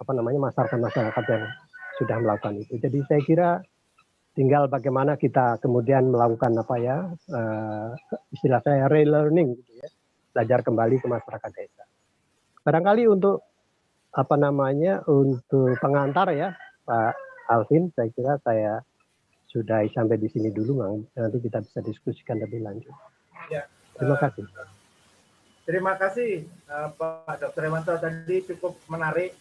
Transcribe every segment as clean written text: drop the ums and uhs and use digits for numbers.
masyarakat yang sudah melakukan itu. Jadi saya kira tinggal bagaimana kita kemudian melakukan istilah saya relearning, gitu ya, belajar kembali ke masyarakat desa. Barangkali untuk untuk pengantar ya Pak Alvin, saya kira saya sudah sampai di sini dulu, nanti kita bisa diskusikan lebih lanjut. Ya, terima kasih. Terima kasih Pak Dr. Rewanto, tadi cukup menarik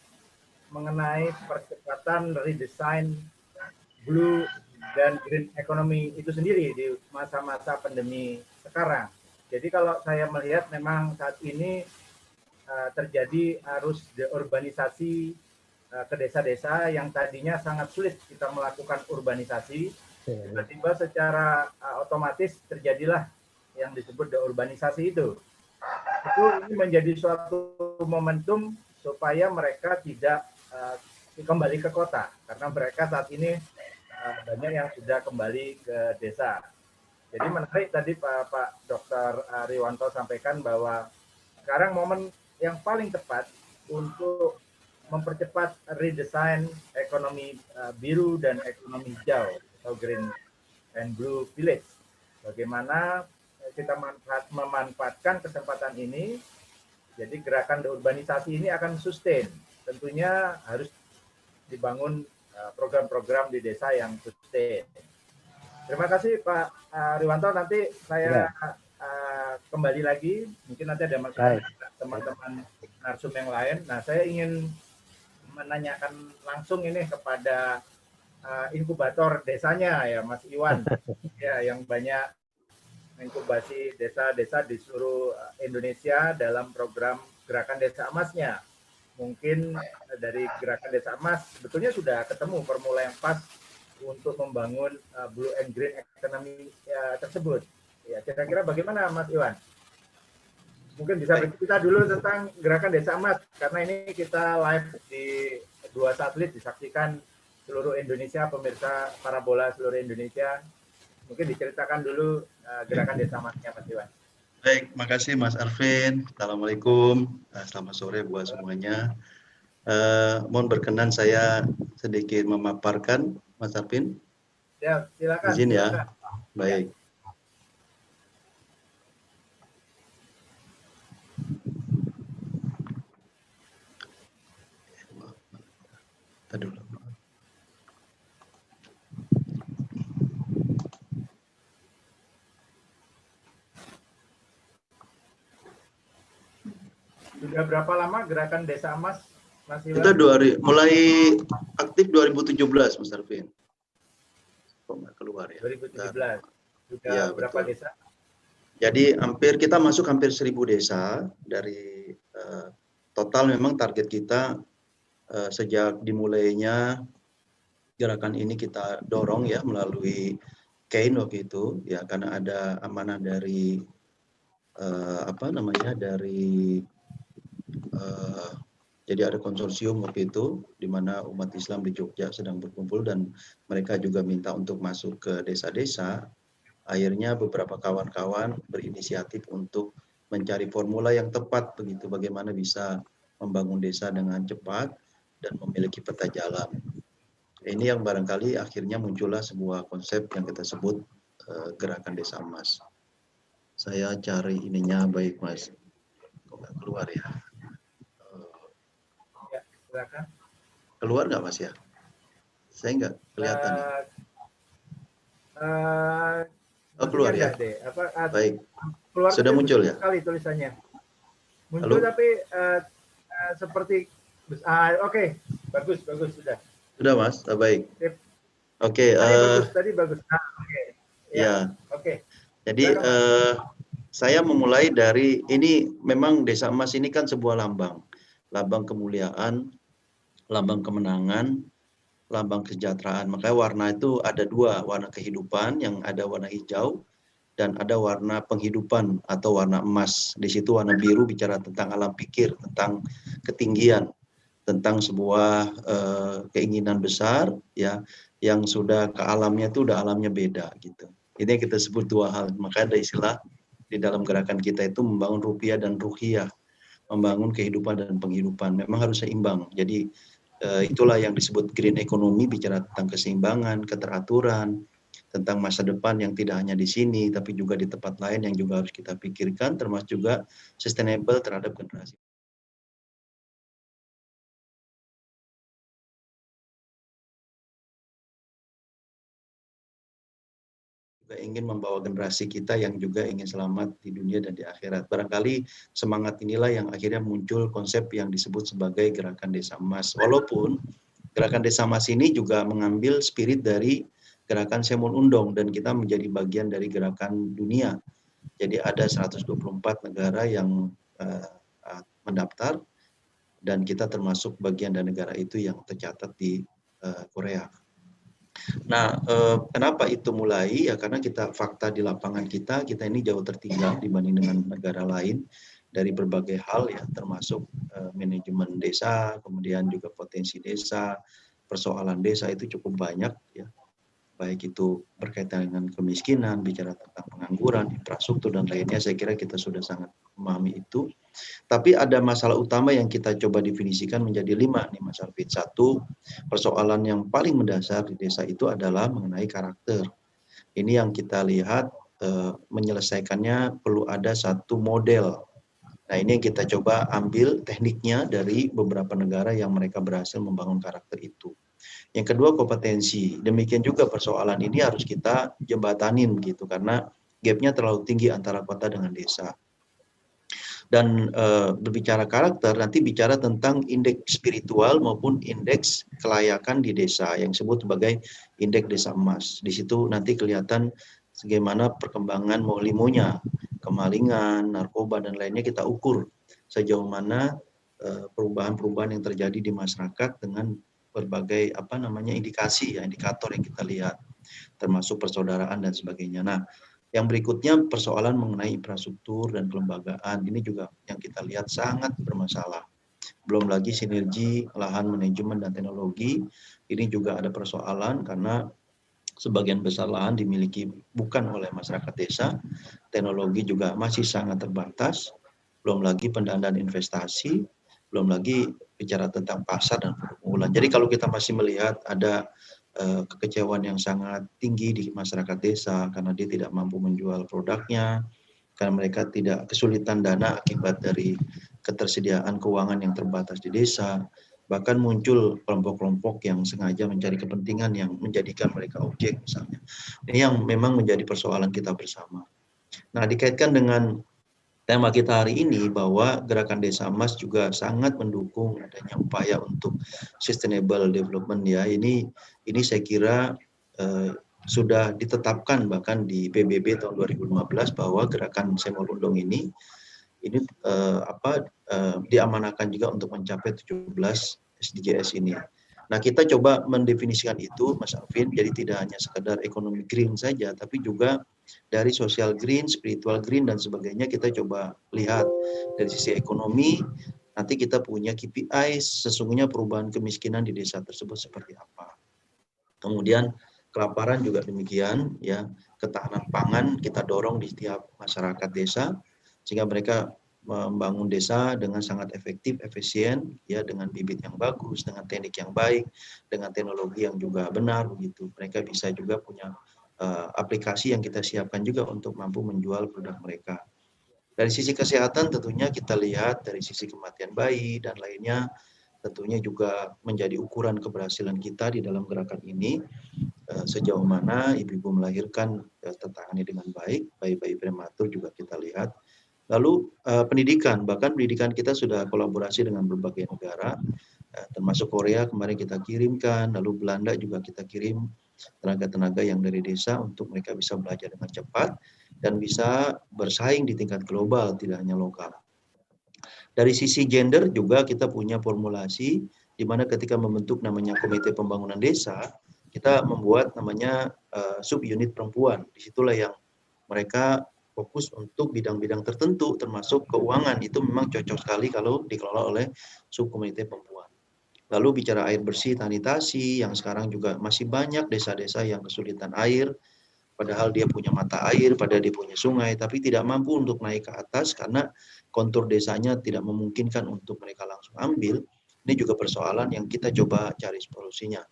mengenai percepatan redesign blue dan green economy itu sendiri di masa-masa pandemi sekarang. Jadi kalau saya melihat memang saat ini terjadi arus deurbanisasi ke desa-desa yang tadinya sangat sulit kita melakukan urbanisasi, tiba-tiba secara otomatis terjadilah yang disebut deurbanisasi itu. Ini menjadi suatu momentum supaya mereka tidak kembali ke kota, karena mereka saat ini banyak yang sudah kembali ke desa. Jadi menarik tadi Pak Dr. Rewanto sampaikan bahwa sekarang momen yang paling tepat untuk mempercepat redesign ekonomi biru dan ekonomi hijau atau green and blue village. Bagaimana kita memanfaatkan kesempatan ini, jadi gerakan deurbanisasi ini akan sustain. Tentunya harus dibangun program-program di desa yang sustain. Terima kasih Pak Rewanto, nanti saya kembali lagi, mungkin nanti ada masalah teman-teman narsum yang lain. Nah, saya ingin menanyakan langsung ini kepada inkubator desanya ya Mas Iwan, ya, yang banyak inkubasi desa-desa di seluruh Indonesia dalam program Gerakan Desa Emasnya. Mungkin dari Gerakan Desa Emas sebetulnya sudah ketemu formula yang pas untuk membangun blue and green economy tersebut. Ya, kira-kira bagaimana Mas Iwan? Mungkin bisa bercerita dulu tentang Gerakan Desa Emas, karena ini kita live di 2 satelit disaksikan seluruh Indonesia, pemirsa parabola seluruh Indonesia. Mungkin diceritakan dulu Gerakan Desa Emasnya Mas Iwan. Baik, makasih Mas Alvin. Assalamualaikum, selamat sore buat semuanya. Mohon berkenan saya sedikit memaparkan, Mas Alvin. Ya, silakan. Izin ya. Silakan. Baik. Dulu. Sudah berapa lama Gerakan Desa Emas, Mas Iwan? Kita mulai aktif 2017, Mas Arvin. Kok nggak keluar ya? 2017. Sudah ya, berapa betul. desa? Jadi kita masuk hampir 1000 desa dari total. Memang target kita sejak dimulainya gerakan ini kita dorong ya melalui Kain waktu itu ya, karena ada amanah dari jadi ada konsorsium waktu itu di mana umat Islam di Jogja sedang berkumpul dan mereka juga minta untuk masuk ke desa-desa. Akhirnya beberapa kawan-kawan berinisiatif untuk mencari formula yang tepat begitu, bagaimana bisa membangun desa dengan cepat dan memiliki peta jalan. Ini yang barangkali akhirnya muncullah sebuah konsep yang kita sebut Gerakan Desa Emas. Saya cari ininya, baik Mas. Kok nggak keluar ya? Ya, silakan. Keluar nggak Mas ya? Saya nggak kelihatan nih. Keluar ya? Baik. Keluar sudah muncul ya? Sekali tulisannya. Muncul. Halo? Tapi seperti oke. Bagus sudah. Sudah Mas, baik. Oke. Tadi bagus. Ya. Oke. Jadi saya memulai dari ini. Memang Desa Emas ini kan sebuah lambang kemuliaan, lambang kemenangan, lambang kesejahteraan. Makanya warna itu ada 2, warna kehidupan yang ada warna hijau dan ada warna penghidupan atau warna emas. Di situ warna biru bicara tentang alam pikir, tentang ketinggian, tentang sebuah keinginan besar ya, yang sudah ke alamnya itu udah alamnya beda gitu. Ini yang kita sebut 2 hal. Maka ada istilah di dalam gerakan kita itu membangun rupiah dan ruhiyah, membangun kehidupan dan penghidupan. Memang harus seimbang. Jadi Itulah yang disebut green economy, bicara tentang keseimbangan, keteraturan, tentang masa depan yang tidak hanya di sini, tapi juga di tempat lain yang juga harus kita pikirkan, termasuk juga sustainable terhadap generasi. Juga ingin membawa generasi kita yang juga ingin selamat di dunia dan di akhirat. Barangkali semangat inilah yang akhirnya muncul konsep yang disebut sebagai Gerakan Desa Emas. Walaupun Gerakan Desa Emas ini juga mengambil spirit dari Gerakan Semon Undong dan kita menjadi bagian dari gerakan dunia. Jadi ada 124 negara yang mendaftar dan kita termasuk bagian dari negara itu yang tercatat di Korea. Nah, kenapa itu mulai? Ya karena kita fakta di lapangan kita ini jauh tertinggal dibanding dengan negara lain dari berbagai hal ya, termasuk manajemen desa, kemudian juga potensi desa, persoalan desa itu cukup banyak ya. Baik itu berkaitan dengan kemiskinan, bicara tentang pengangguran, infrastruktur dan lainnya, saya kira kita sudah sangat memahami itu. Tapi ada masalah utama yang kita coba definisikan menjadi 5 nih Mas Alvin. 1, persoalan yang paling mendasar di desa itu adalah mengenai karakter. Ini yang kita lihat menyelesaikannya perlu ada satu model. Nah ini yang kita coba ambil tekniknya dari beberapa negara yang mereka berhasil membangun karakter itu. Yang kedua kompetensi. Demikian juga persoalan ini harus kita jembatanin gitu karena gapnya terlalu tinggi antara kota dengan desa. Dan berbicara karakter, nanti bicara tentang indeks spiritual maupun indeks kelayakan di desa yang disebut sebagai indeks desa emas. Di situ nanti kelihatan bagaimana perkembangan mau-limonya, kemalingan, narkoba dan lainnya kita ukur sejauh mana perubahan-perubahan yang terjadi di masyarakat dengan berbagai indikasi ya, indikator yang kita lihat termasuk persaudaraan dan sebagainya. Nah, yang berikutnya persoalan mengenai infrastruktur dan kelembagaan ini juga yang kita lihat sangat bermasalah. Belum lagi sinergi lahan manajemen dan teknologi ini juga ada persoalan karena sebagian besar lahan dimiliki bukan oleh masyarakat desa, teknologi juga masih sangat terbatas, belum lagi pendanaan investasi, belum lagi bicara tentang pasar dan pergumulan. Jadi kalau kita masih melihat ada kekecewaan yang sangat tinggi di masyarakat desa karena dia tidak mampu menjual produknya, karena mereka tidak kesulitan dana akibat dari ketersediaan keuangan yang terbatas di desa, bahkan muncul kelompok-kelompok yang sengaja mencari kepentingan yang menjadikan mereka objek misalnya. Ini yang memang menjadi persoalan kita bersama. Nah, dikaitkan dengan tema kita hari ini bahwa Gerakan Desa Emas juga sangat mendukung adanya upaya untuk sustainable development ya. Ini saya kira sudah ditetapkan bahkan di PBB tahun 2015 bahwa Gerakan Semon Undong ini diamanahkan juga untuk mencapai 17 SDGs ini. Nah, kita coba mendefinisikan itu, Mas Alvin, jadi tidak hanya sekedar ekonomi green saja, tapi juga dari social green, spiritual green, dan sebagainya kita coba lihat dari sisi ekonomi, nanti kita punya KPI, sesungguhnya perubahan kemiskinan di desa tersebut seperti apa. Kemudian kelaparan juga demikian, ya, ketahanan pangan kita dorong di setiap masyarakat desa, sehingga mereka membangun desa dengan sangat efektif, efisien, ya dengan bibit yang bagus, dengan teknik yang baik, dengan teknologi yang juga benar, begitu. Mereka bisa juga punya aplikasi yang kita siapkan juga untuk mampu menjual produk mereka. Dari sisi kesehatan tentunya kita lihat dari sisi kematian bayi dan lainnya, tentunya juga menjadi ukuran keberhasilan kita di dalam gerakan ini, sejauh mana ibu-ibu melahirkan tertangani dengan baik, bayi-bayi prematur juga kita lihat. Lalu pendidikan, bahkan pendidikan kita sudah kolaborasi dengan berbagai negara, termasuk Korea kemarin kita kirimkan, lalu Belanda juga kita kirim tenaga-tenaga yang dari desa untuk mereka bisa belajar dengan cepat dan bisa bersaing di tingkat global, tidak hanya lokal. Dari sisi gender juga kita punya formulasi, di mana ketika membentuk namanya Komite Pembangunan Desa, kita membuat namanya subunit perempuan. Disitulah yang mereka fokus untuk bidang-bidang tertentu termasuk keuangan, itu memang cocok sekali kalau dikelola oleh subkomite perempuan. Lalu bicara air bersih, sanitasi, yang sekarang juga masih banyak desa-desa yang kesulitan air, padahal dia punya mata air, padahal dia punya sungai, tapi tidak mampu untuk naik ke atas karena kontur desanya tidak memungkinkan untuk mereka langsung ambil. Ini juga persoalan yang kita coba cari solusinya.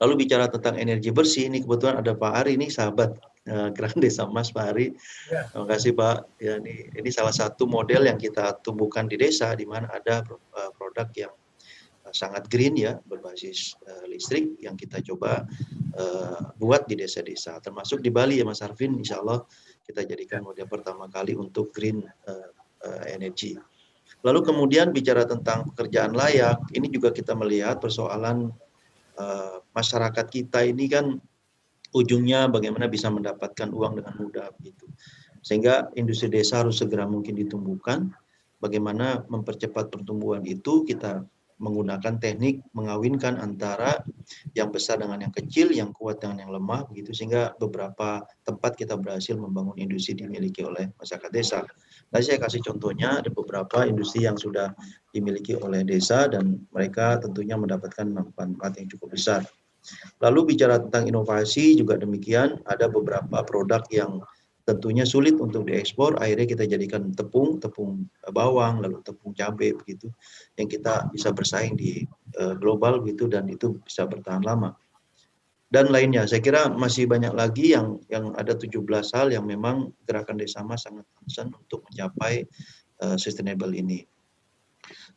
Lalu bicara tentang energi bersih, ini kebetulan ada Pak Ari, ini sahabat Gerakan Desa Emas, Pak Ari. Ya. Terima kasih Pak. Ya, ini salah satu model yang kita tumbuhkan di desa, di mana ada produk yang sangat green ya, berbasis listrik yang kita coba buat di desa-desa, termasuk di Bali ya Mas Arvin. Insya Allah kita jadikan model pertama kali untuk green energy. Lalu kemudian bicara tentang pekerjaan layak, ini juga kita melihat persoalan masyarakat kita ini kan ujungnya bagaimana bisa mendapatkan uang dengan mudah begitu. Sehingga industri desa harus segera mungkin ditumbuhkan. Bagaimana mempercepat pertumbuhan itu, kita menggunakan teknik mengawinkan antara yang besar dengan yang kecil, yang kuat dengan yang lemah begitu, sehingga beberapa tempat kita berhasil membangun industri dimiliki oleh masyarakat desa. Tadi saya kasih contohnya, ada beberapa industri yang sudah dimiliki oleh desa dan mereka tentunya mendapatkan manfaat yang cukup besar. Lalu bicara tentang inovasi juga demikian, ada beberapa produk yang tentunya sulit untuk diekspor, akhirnya kita jadikan tepung bawang, lalu tepung cabai begitu, yang kita bisa bersaing di global begitu, dan itu bisa bertahan lama. Dan lainnya, saya kira masih banyak lagi yang ada 17 hal yang memang Gerakan Desa Emas sangat concern untuk mencapai sustainable ini.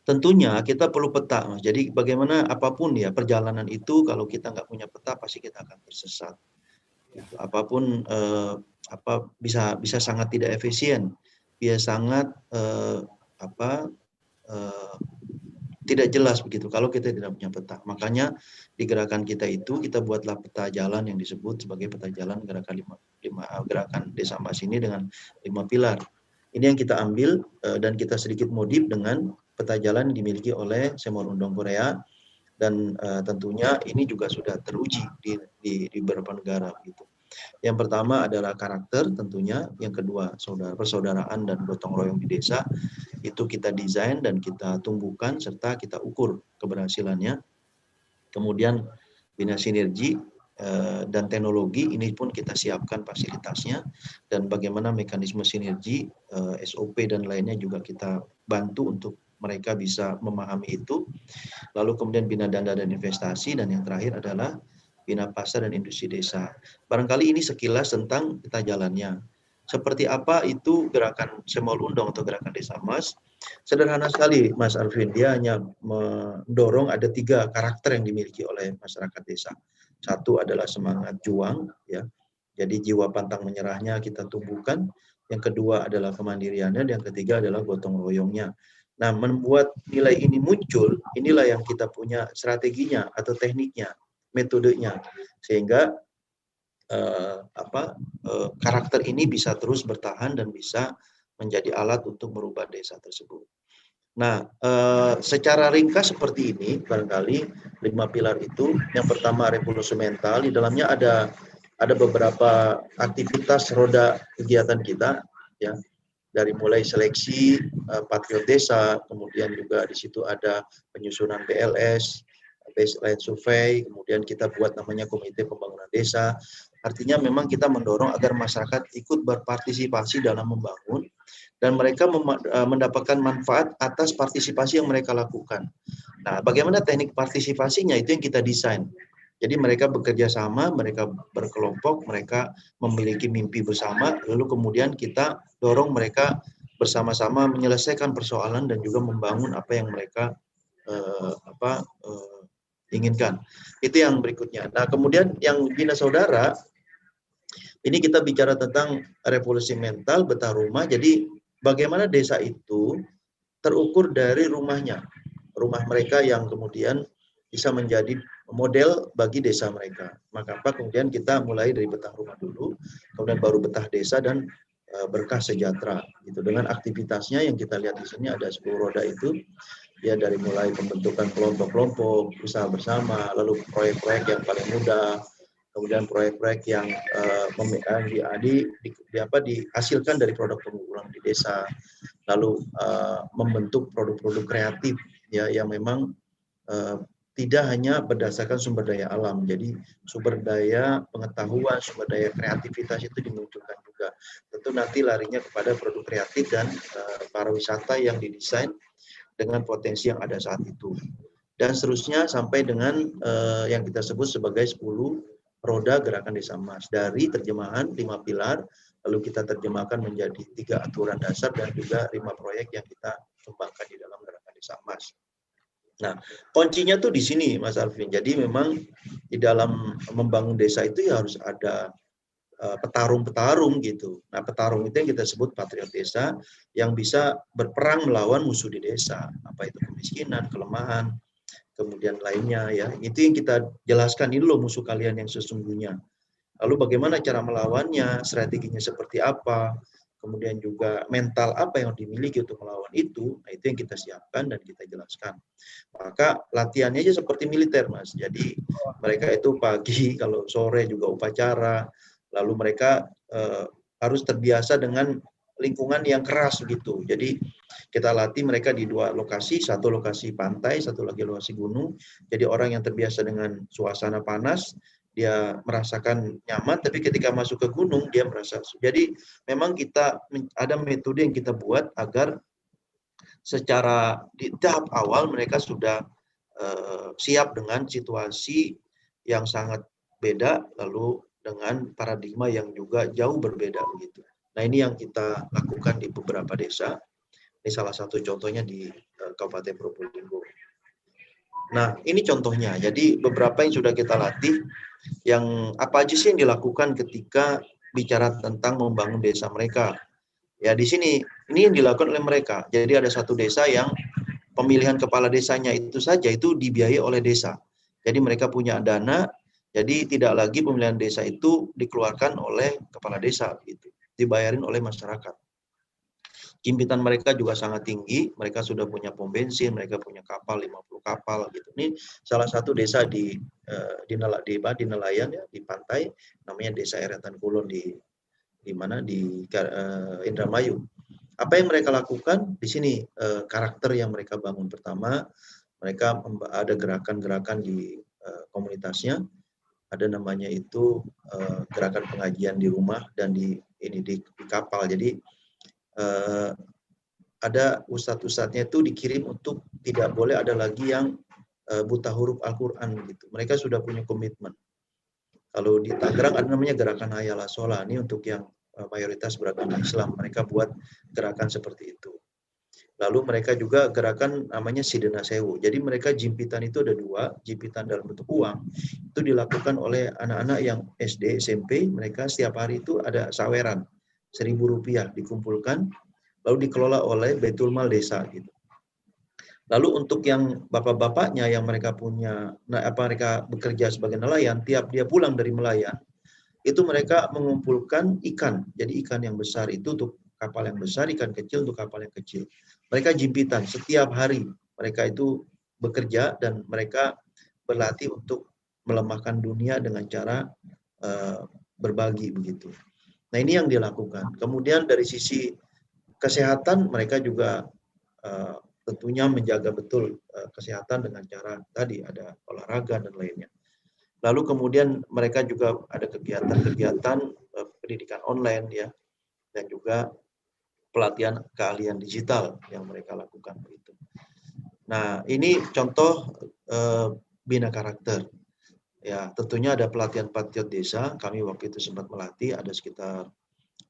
Tentunya kita perlu peta, Mas. Jadi bagaimana apapun ya perjalanan itu, kalau kita nggak punya peta pasti kita akan tersesat. Gitu. Apapun bisa sangat tidak efisien, bisa sangat tidak jelas begitu kalau kita tidak punya peta. Makanya di gerakan kita itu kita buatlah peta jalan yang disebut sebagai peta jalan gerakan Desa Emas ini dengan 5 pilar. Ini yang kita ambil dan kita sedikit modif dengan peta jalan yang dimiliki oleh Semol Undong Korea, dan tentunya ini juga sudah teruji di beberapa negara gitu. Yang pertama adalah karakter tentunya, yang kedua persaudaraan dan gotong royong di desa, itu kita desain dan kita tumbuhkan serta kita ukur keberhasilannya. Kemudian bina sinergi dan teknologi, ini pun kita siapkan fasilitasnya, dan bagaimana mekanisme sinergi, SOP dan lainnya juga kita bantu untuk mereka bisa memahami itu. Lalu kemudian bina dana dan investasi, dan yang terakhir adalah bina pasar dan industri desa. Barangkali ini sekilas tentang peta jalannya. Seperti apa itu gerakan Semol Undong atau Gerakan Desa Emas? Sederhana sekali Mas Arvin, dia hanya mendorong ada 3 karakter yang dimiliki oleh masyarakat desa. Satu adalah semangat juang, ya. Jadi jiwa pantang menyerahnya kita tumbuhkan. Yang kedua adalah kemandiriannya, dan yang ketiga adalah gotong royongnya. Nah, membuat nilai ini muncul, inilah yang kita punya strateginya atau tekniknya, metodenya, sehingga karakter ini bisa terus bertahan dan bisa menjadi alat untuk merubah desa tersebut. Nah, secara ringkas seperti ini, barangkali 5 pilar itu. Yang pertama revolusi mental, di dalamnya ada beberapa aktivitas roda kegiatan kita, ya, dari mulai seleksi patriot desa, kemudian juga di situ ada penyusunan BLS, baseline survey, kemudian kita buat namanya komite pembangunan desa. Artinya memang kita mendorong agar masyarakat ikut berpartisipasi dalam membangun, dan mereka mendapatkan manfaat atas partisipasi yang mereka lakukan. Nah, bagaimana teknik partisipasinya itu yang kita desain. Jadi mereka bekerja sama, mereka berkelompok, mereka memiliki mimpi bersama, lalu kemudian kita dorong mereka bersama-sama menyelesaikan persoalan dan juga membangun apa yang mereka inginkan. Itu yang berikutnya. Nah, kemudian yang bina saudara, ini kita bicara tentang revolusi mental, betah rumah. Jadi bagaimana desa itu terukur dari rumahnya, rumah mereka yang kemudian bisa menjadi model bagi desa mereka. Maka apa kemudian kita mulai dari betah rumah dulu, kemudian baru betah desa dan berkah sejahtera. Gitu. Dengan aktivitasnya yang kita lihat di sini ada 10 roda itu, ya, dari mulai pembentukan kelompok-kelompok, usaha bersama, lalu proyek-proyek yang paling mudah, kemudian proyek-proyek yang dihasilkan dari produk pengunggulan di desa, lalu membentuk produk-produk kreatif, ya, yang memang tidak hanya berdasarkan sumber daya alam, jadi sumber daya pengetahuan, sumber daya kreativitas itu dimunculkan juga. Tentu nanti larinya kepada produk kreatif dan pariwisata yang didesain dengan potensi yang ada saat itu. Dan seterusnya sampai dengan yang kita sebut sebagai 10 roda gerakan Desa Emas. Dari terjemahan 5 pilar, lalu kita terjemahkan menjadi 3 aturan dasar dan juga 5 proyek yang kita kembangkan di dalam gerakan Desa Emas. Nah, kuncinya tuh di sini, Mas Alvin. Jadi memang di dalam membangun desa itu ya harus ada petarung-petarung gitu. Nah, petarung itu yang kita sebut patriot desa yang bisa berperang melawan musuh di desa, apa itu kemiskinan, kelemahan, kemudian lainnya ya. Itu yang kita jelaskan, ini loh musuh kalian yang sesungguhnya. Lalu bagaimana cara melawannya, strateginya seperti apa, kemudian juga mental apa yang dimiliki untuk melawan itu, nah itu yang kita siapkan dan kita jelaskan. Maka latihannya aja seperti militer, Mas. Jadi mereka itu pagi, kalau sore juga upacara, lalu mereka harus terbiasa dengan lingkungan yang keras gitu. Jadi kita latih mereka di 2 lokasi, satu lokasi pantai, satu lagi lokasi gunung. Jadi orang yang terbiasa dengan suasana panas, dia merasakan nyaman, tapi ketika masuk ke gunung dia merasa. Jadi memang kita ada metode yang kita buat agar secara di tahap awal mereka sudah siap dengan situasi yang sangat beda, lalu dengan paradigma yang juga jauh berbeda begitu. Nah, ini yang kita lakukan di beberapa desa. Ini salah satu contohnya di Kabupaten Probolinggo. Nah, ini contohnya. Jadi beberapa yang sudah kita latih, yang apa aja sih yang dilakukan ketika bicara tentang membangun desa mereka. Ya, di sini ini yang dilakukan oleh mereka. Jadi ada satu desa yang pemilihan kepala desanya itu saja itu dibiayai oleh desa. Jadi mereka punya dana, jadi tidak lagi pemilihan desa itu dikeluarkan oleh kepala desa gitu. Dibayarin oleh masyarakat. Jimpitan mereka juga sangat tinggi, mereka sudah punya pom bensin, mereka punya kapal, 50 kapal gitu. Ini salah satu desa di nelayan ya, di pantai, namanya Desa Eretan Kulon di mana di Indramayu. Apa yang mereka lakukan di sini, karakter yang mereka bangun. Pertama, mereka ada gerakan-gerakan di komunitasnya, ada namanya itu gerakan pengajian di rumah dan di kapal. Jadi ada ustadz-ustadznya itu dikirim untuk tidak boleh ada lagi yang buta huruf Al-Quran gitu. Mereka sudah punya komitmen. Kalau di Tangerang ada namanya gerakan Hayala Shola, ini untuk yang mayoritas beragama Islam, mereka buat gerakan seperti itu. Lalu mereka juga gerakan namanya Sidena Sewu. Jadi mereka jimpitan itu ada 2, jimpitan dalam bentuk uang. Itu dilakukan oleh anak-anak yang SD, SMP, mereka setiap hari itu ada saweran, Rp1.000 dikumpulkan, lalu dikelola oleh Baitul Mal desa gitu. Lalu untuk yang bapak-bapaknya yang mereka punya, mereka bekerja sebagai nelayan, tiap dia pulang dari nelayan, itu mereka mengumpulkan ikan. Jadi ikan yang besar itu untuk kapal yang besar, ikan kecil untuk kapal yang kecil. Mereka jimpitan setiap hari. Mereka itu bekerja dan mereka berlatih untuk melemahkan dunia dengan cara berbagi begitu. Nah, ini yang dilakukan. Kemudian dari sisi kesehatan mereka juga tentunya menjaga betul kesehatan dengan cara tadi ada olahraga dan lainnya. Lalu kemudian mereka juga ada kegiatan-kegiatan pendidikan online ya, dan juga pelatihan keahlian digital yang mereka lakukan begitu. Nah, ini contoh bina karakter. Ya, tentunya ada pelatihan patriot desa. Kami waktu itu sempat melatih ada sekitar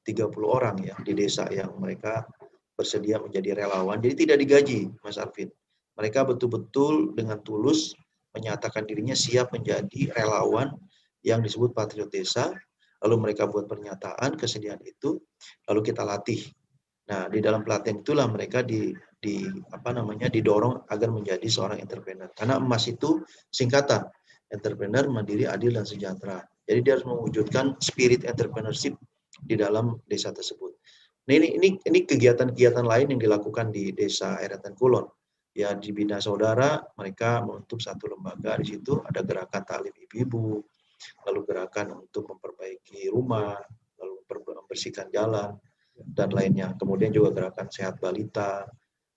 30 orang ya di desa yang mereka bersedia menjadi relawan. Jadi tidak digaji, Mas Arvin. Mereka betul-betul dengan tulus menyatakan dirinya siap menjadi relawan yang disebut patriot desa. Lalu mereka buat pernyataan kesediaan itu, lalu kita latih. Nah, di dalam pelatihan itulah mereka didorong agar menjadi seorang entrepreneur. Karena EMAS itu singkatan, entrepreneur, mandiri, adil, dan sejahtera. Jadi dia harus mewujudkan spirit entrepreneurship di dalam desa tersebut. Nah, ini kegiatan-kegiatan lain yang dilakukan di Desa Eretan Kulon. Ya, di Bina Saudara mereka membentuk satu lembaga, di situ ada gerakan talim ibu-ibu, lalu gerakan untuk memperbaiki rumah, lalu membersihkan jalan dan lainnya. Kemudian juga gerakan sehat balita,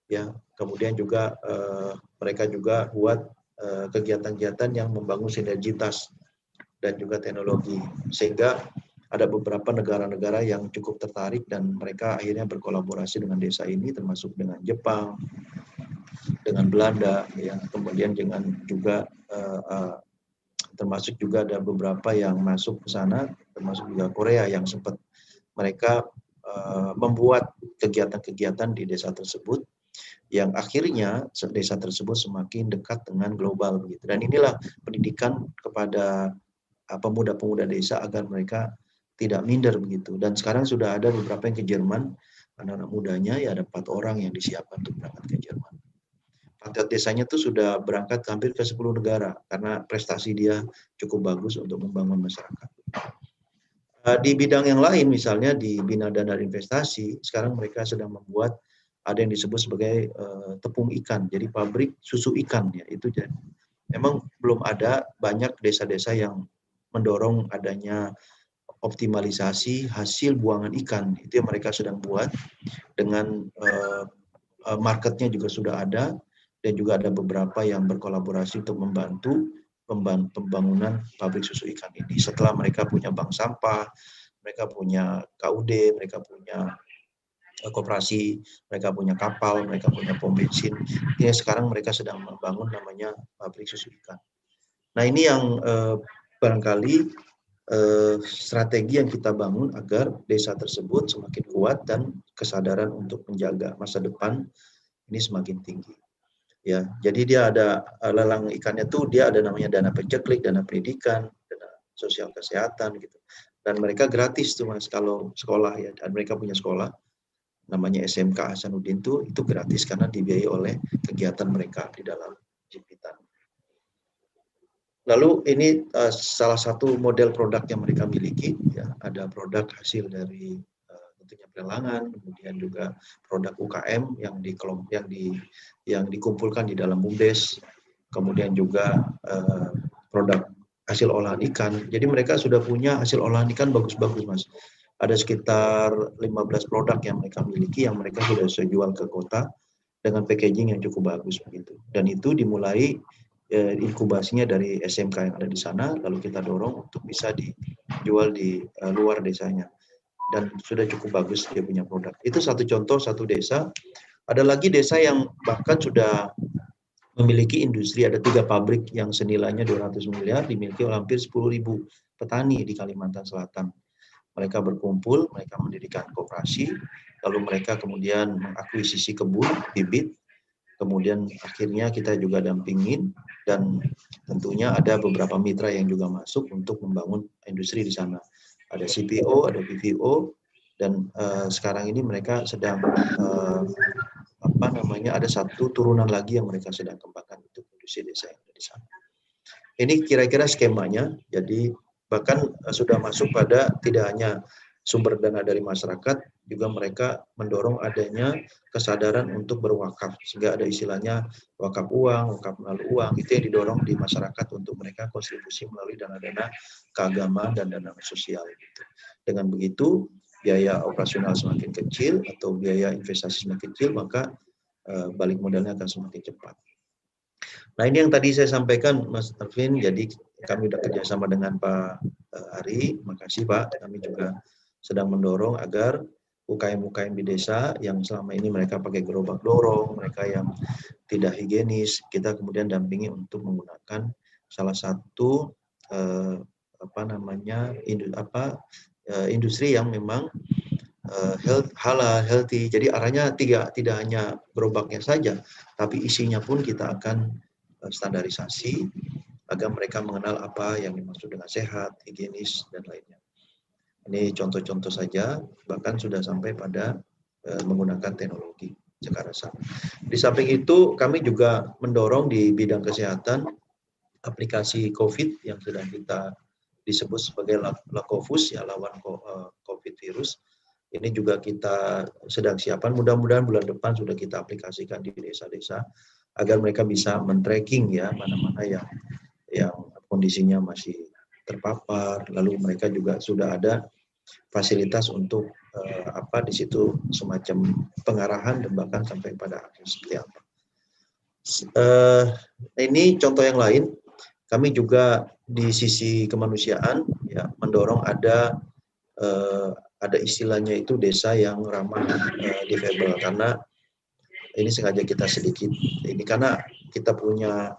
ya. Kemudian juga mereka juga buat kegiatan-kegiatan yang membangun sinergitas dan juga teknologi, sehingga ada beberapa negara-negara yang cukup tertarik dan mereka akhirnya berkolaborasi dengan desa ini, termasuk dengan Jepang, dengan Belanda, ya, kemudian dengan juga termasuk juga ada beberapa yang masuk ke sana, termasuk juga Korea yang sempat mereka membuat kegiatan-kegiatan di desa tersebut yang akhirnya desa tersebut semakin dekat dengan global begitu. Dan inilah pendidikan kepada pemuda-pemuda desa agar mereka tidak minder begitu. Dan sekarang sudah ada beberapa yang ke Jerman, anak-anak mudanya ya ada 4 orang yang disiapkan untuk berangkat ke Jerman. Patriot desanya itu sudah berangkat hampir ke 10 negara karena prestasi dia cukup bagus untuk membangun masyarakat. Di bidang yang lain, misalnya di Bina Dana Investasi, sekarang mereka sedang membuat ada yang disebut sebagai tepung ikan, jadi pabrik susu ikan ya. Itu jadi memang belum ada banyak desa-desa yang mendorong adanya optimalisasi hasil buangan ikan. Itu yang mereka sedang buat dengan marketnya juga sudah ada, dan juga ada beberapa yang berkolaborasi untuk membantu pembangunan pabrik susu ikan ini. Setelah mereka punya bank sampah, mereka punya KUD, mereka punya koperasi, mereka punya kapal, mereka punya pom bensin. Ya, sekarang mereka sedang membangun namanya pabrik susu ikan. Nah, ini yang barangkali strategi yang kita bangun agar desa tersebut semakin kuat dan kesadaran untuk menjaga masa depan ini semakin tinggi. Ya, jadi dia ada lelang ikannya tuh, dia ada namanya dana paceklik, dana pendidikan, dana sosial kesehatan gitu. Dan mereka gratis tuh Mas kalau sekolah ya, dan mereka punya sekolah namanya SMK Hasanuddin tuh, itu gratis karena dibiayai oleh kegiatan mereka di dalam Jepitan. Lalu ini salah satu model produk yang mereka miliki, ya, ada produk hasil dari tentunya pelelangan, kemudian juga produk UKM yang dikumpulkan di dalam BUMDes, kemudian juga produk hasil olahan ikan. Jadi mereka sudah punya hasil olahan ikan bagus-bagus Mas. Ada sekitar 15 produk yang mereka miliki yang mereka sudah bisa jual ke kota dengan packaging yang cukup bagus begitu. Dan itu dimulai inkubasinya dari SMK yang ada di sana, lalu kita dorong untuk bisa dijual di luar desanya. Dan sudah cukup bagus dia punya produk. Itu satu contoh, satu desa. Ada lagi desa yang bahkan sudah memiliki industri, ada 3 pabrik yang senilainya 200 miliar, dimiliki oleh hampir 10.000 petani di Kalimantan Selatan. Mereka berkumpul, mereka mendirikan koperasi, lalu mereka kemudian mengakuisisi kebun, bibit, kemudian akhirnya kita juga dampingin, dan tentunya ada beberapa mitra yang juga masuk untuk membangun industri di sana. Ada CPO, ada PVO, dan sekarang ini mereka sedang ada satu turunan lagi yang mereka sedang kembangkan untuk industri desa yang ada di sana. Ini kira-kira skemanya, jadi bahkan sudah masuk pada tidak hanya sumber dana dari masyarakat, juga mereka mendorong adanya kesadaran untuk berwakaf, sehingga ada istilahnya wakaf uang, wakaf melalui uang, itu yang didorong di masyarakat untuk mereka kontribusi melalui dana-dana keagamaan dan dana sosial. Gitu. Dengan begitu, biaya operasional semakin kecil atau biaya investasi semakin kecil, maka balik modalnya akan semakin cepat. Nah, ini yang tadi saya sampaikan Mas Arvin, jadi kami sudah kerjasama dengan Pak Ari, makasih Pak, kami juga sedang mendorong agar UKM-UKM di desa yang selama ini mereka pakai gerobak dorong, mereka yang tidak higienis, kita kemudian dampingi untuk menggunakan salah satu industri yang memang halal, healthy. Jadi arahnya tidak hanya gerobaknya saja, tapi isinya pun kita akan standarisasi agar mereka mengenal apa yang dimaksud dengan sehat, higienis, dan lainnya. Ini contoh-contoh saja, bahkan sudah sampai pada menggunakan teknologi Cekarasan. Di samping itu, kami juga mendorong di bidang kesehatan aplikasi COVID yang sedang kita disebut sebagai Lakovus, ya, lawan COVID virus. Ini juga kita sedang siapkan, mudah-mudahan bulan depan sudah kita aplikasikan di desa-desa agar mereka bisa men-tracking ya mana-mana yang kondisinya masih terpapar, lalu mereka juga sudah ada fasilitas untuk di situ semacam pengarahan dan bahkan sampai pada akhir seperti apa. Ini contoh yang lain, kami juga di sisi kemanusiaan ya mendorong ada istilahnya itu desa yang ramah difabel, karena ini sengaja kita sedikit ini karena kita punya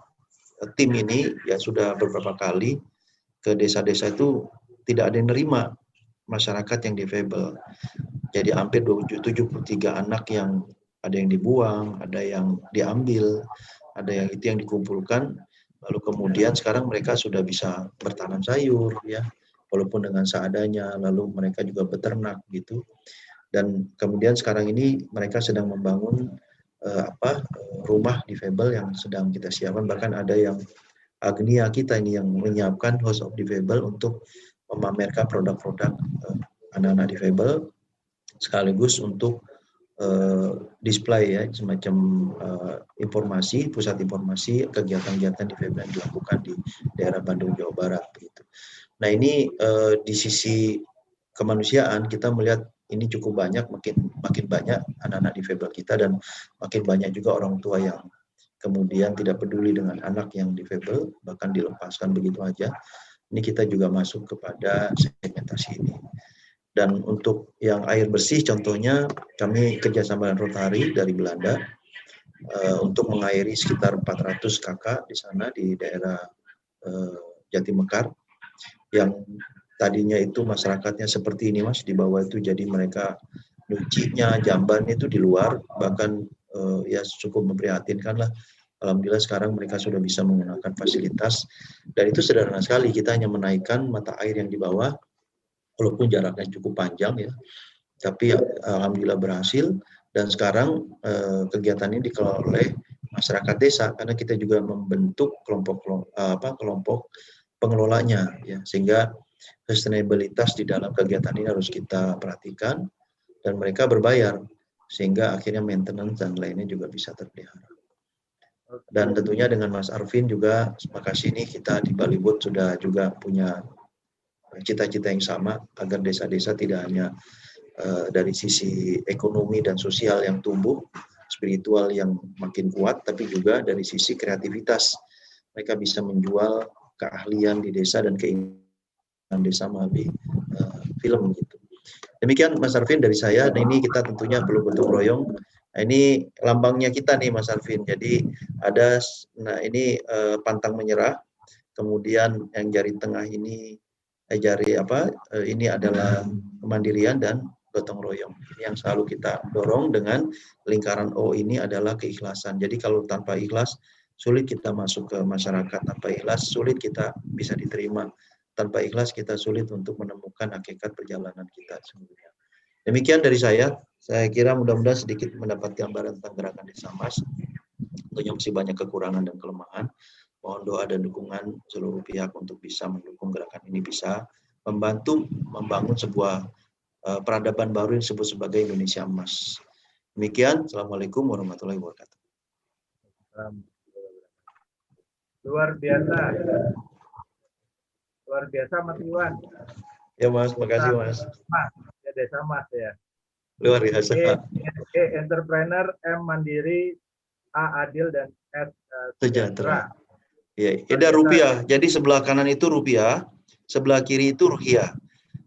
tim ini ya sudah beberapa kali ke desa-desa itu tidak ada yang nerima masyarakat yang difabel. Jadi hampir 73 anak yang ada yang dibuang, ada yang diambil, ada yang itu yang dikumpulkan. Lalu kemudian sekarang mereka sudah bisa bertanam sayur ya, walaupun dengan seadanya. Lalu mereka juga beternak gitu. Dan kemudian sekarang ini mereka sedang membangun rumah difabel yang sedang kita siapkan. Bahkan ada yang Agnia kita ini yang menyiapkan House of Difabel untuk memamerkan produk-produk anak-anak difabel sekaligus untuk display ya semacam informasi, pusat informasi kegiatan-kegiatan difabel yang dilakukan di daerah Bandung Jawa Barat gitu. Nah ini di sisi kemanusiaan kita melihat ini cukup banyak, makin banyak anak-anak difabel kita dan makin banyak juga orang tua yang kemudian tidak peduli dengan anak yang difabel, bahkan dilepaskan begitu aja. Ini kita juga masuk kepada segmentasi ini. Dan untuk yang air bersih, contohnya kami kerjasama dengan Rotary dari Belanda untuk mengairi sekitar 400 kakak di sana di daerah Jatimekar, yang tadinya itu masyarakatnya seperti ini Mas, di bawah itu jadi mereka nyucinya, jambannya itu di luar, bahkan ya cukup memprihatinkan lah. Alhamdulillah sekarang mereka sudah bisa menggunakan fasilitas dan itu sederhana sekali, kita hanya menaikkan mata air yang di bawah walaupun jaraknya cukup panjang ya, tapi alhamdulillah berhasil dan sekarang kegiatan ini dikelola oleh masyarakat desa karena kita juga membentuk kelompok pengelolanya ya, sehingga sustainabilitas di dalam kegiatan ini harus kita perhatikan dan mereka berbayar sehingga akhirnya maintenance dan lainnya juga bisa terpelihara. Dan tentunya dengan Mas Arvin juga, makasih nih kita di Ballywood sudah juga punya cita-cita yang sama agar desa-desa tidak hanya dari sisi ekonomi dan sosial yang tumbuh, spiritual yang makin kuat, tapi juga dari sisi kreativitas. Mereka bisa menjual keahlian di desa dan keinginan desa melalui film gitu. Demikian Mas Arvin dari saya. Nah, ini kita tentunya perlu gotong royong. Nah, ini lambangnya kita nih Mas Arvin. Jadi ada, nah ini pantang menyerah. Kemudian yang jari tengah ini ini adalah kemandirian dan gotong royong. Ini yang selalu kita dorong dengan lingkaran O ini adalah keikhlasan. Jadi kalau tanpa ikhlas sulit kita masuk ke masyarakat. Tanpa ikhlas sulit kita bisa diterima. Tanpa ikhlas kita sulit untuk menemukan hakikat perjalanan kita sesungguhnya. Demikian dari saya kira mudah-mudahan sedikit mendapat gambaran tentang gerakan Desa Emas. Tentunya masih banyak kekurangan dan kelemahan. Mohon doa dan dukungan seluruh pihak untuk bisa mendukung gerakan ini bisa membantu membangun sebuah peradaban baru yang disebut sebagai Indonesia Emas. Demikian, Assalamualaikum warahmatullahi wabarakatuh. Luar biasa. Luar biasa Mas Iwan. Ya Mas, makasih Mas. Mas, ya Desa Mas ya. Luar biasa. Entrepreneur, M Mandiri, A Adil, dan S Sejahtera. Ya, ada rupiah. Jadi sebelah kanan itu rupiah, sebelah kiri itu ruhiah.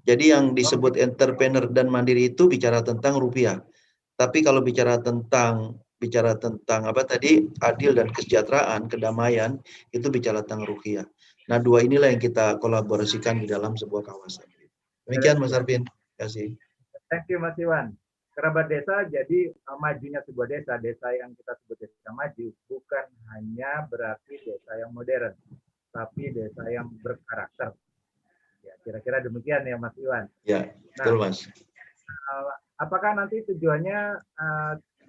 Jadi yang disebut entrepreneur dan mandiri itu bicara tentang rupiah. Tapi kalau bicara tentang apa tadi, adil dan kesejahteraan, kedamaian, itu bicara tentang ruhiah. Nah, dua inilah yang kita kolaborasikan di dalam sebuah kawasan. Demikian Mas Arvin. Terima kasih. Thank you Mas Iwan. Kerabat desa, jadi majunya sebuah desa yang kita sebut desa maju, bukan hanya berarti desa yang modern, tapi desa yang berkarakter. Ya, kira-kira demikian ya Mas Iwan. Ya, betul Mas. Apakah nanti tujuannya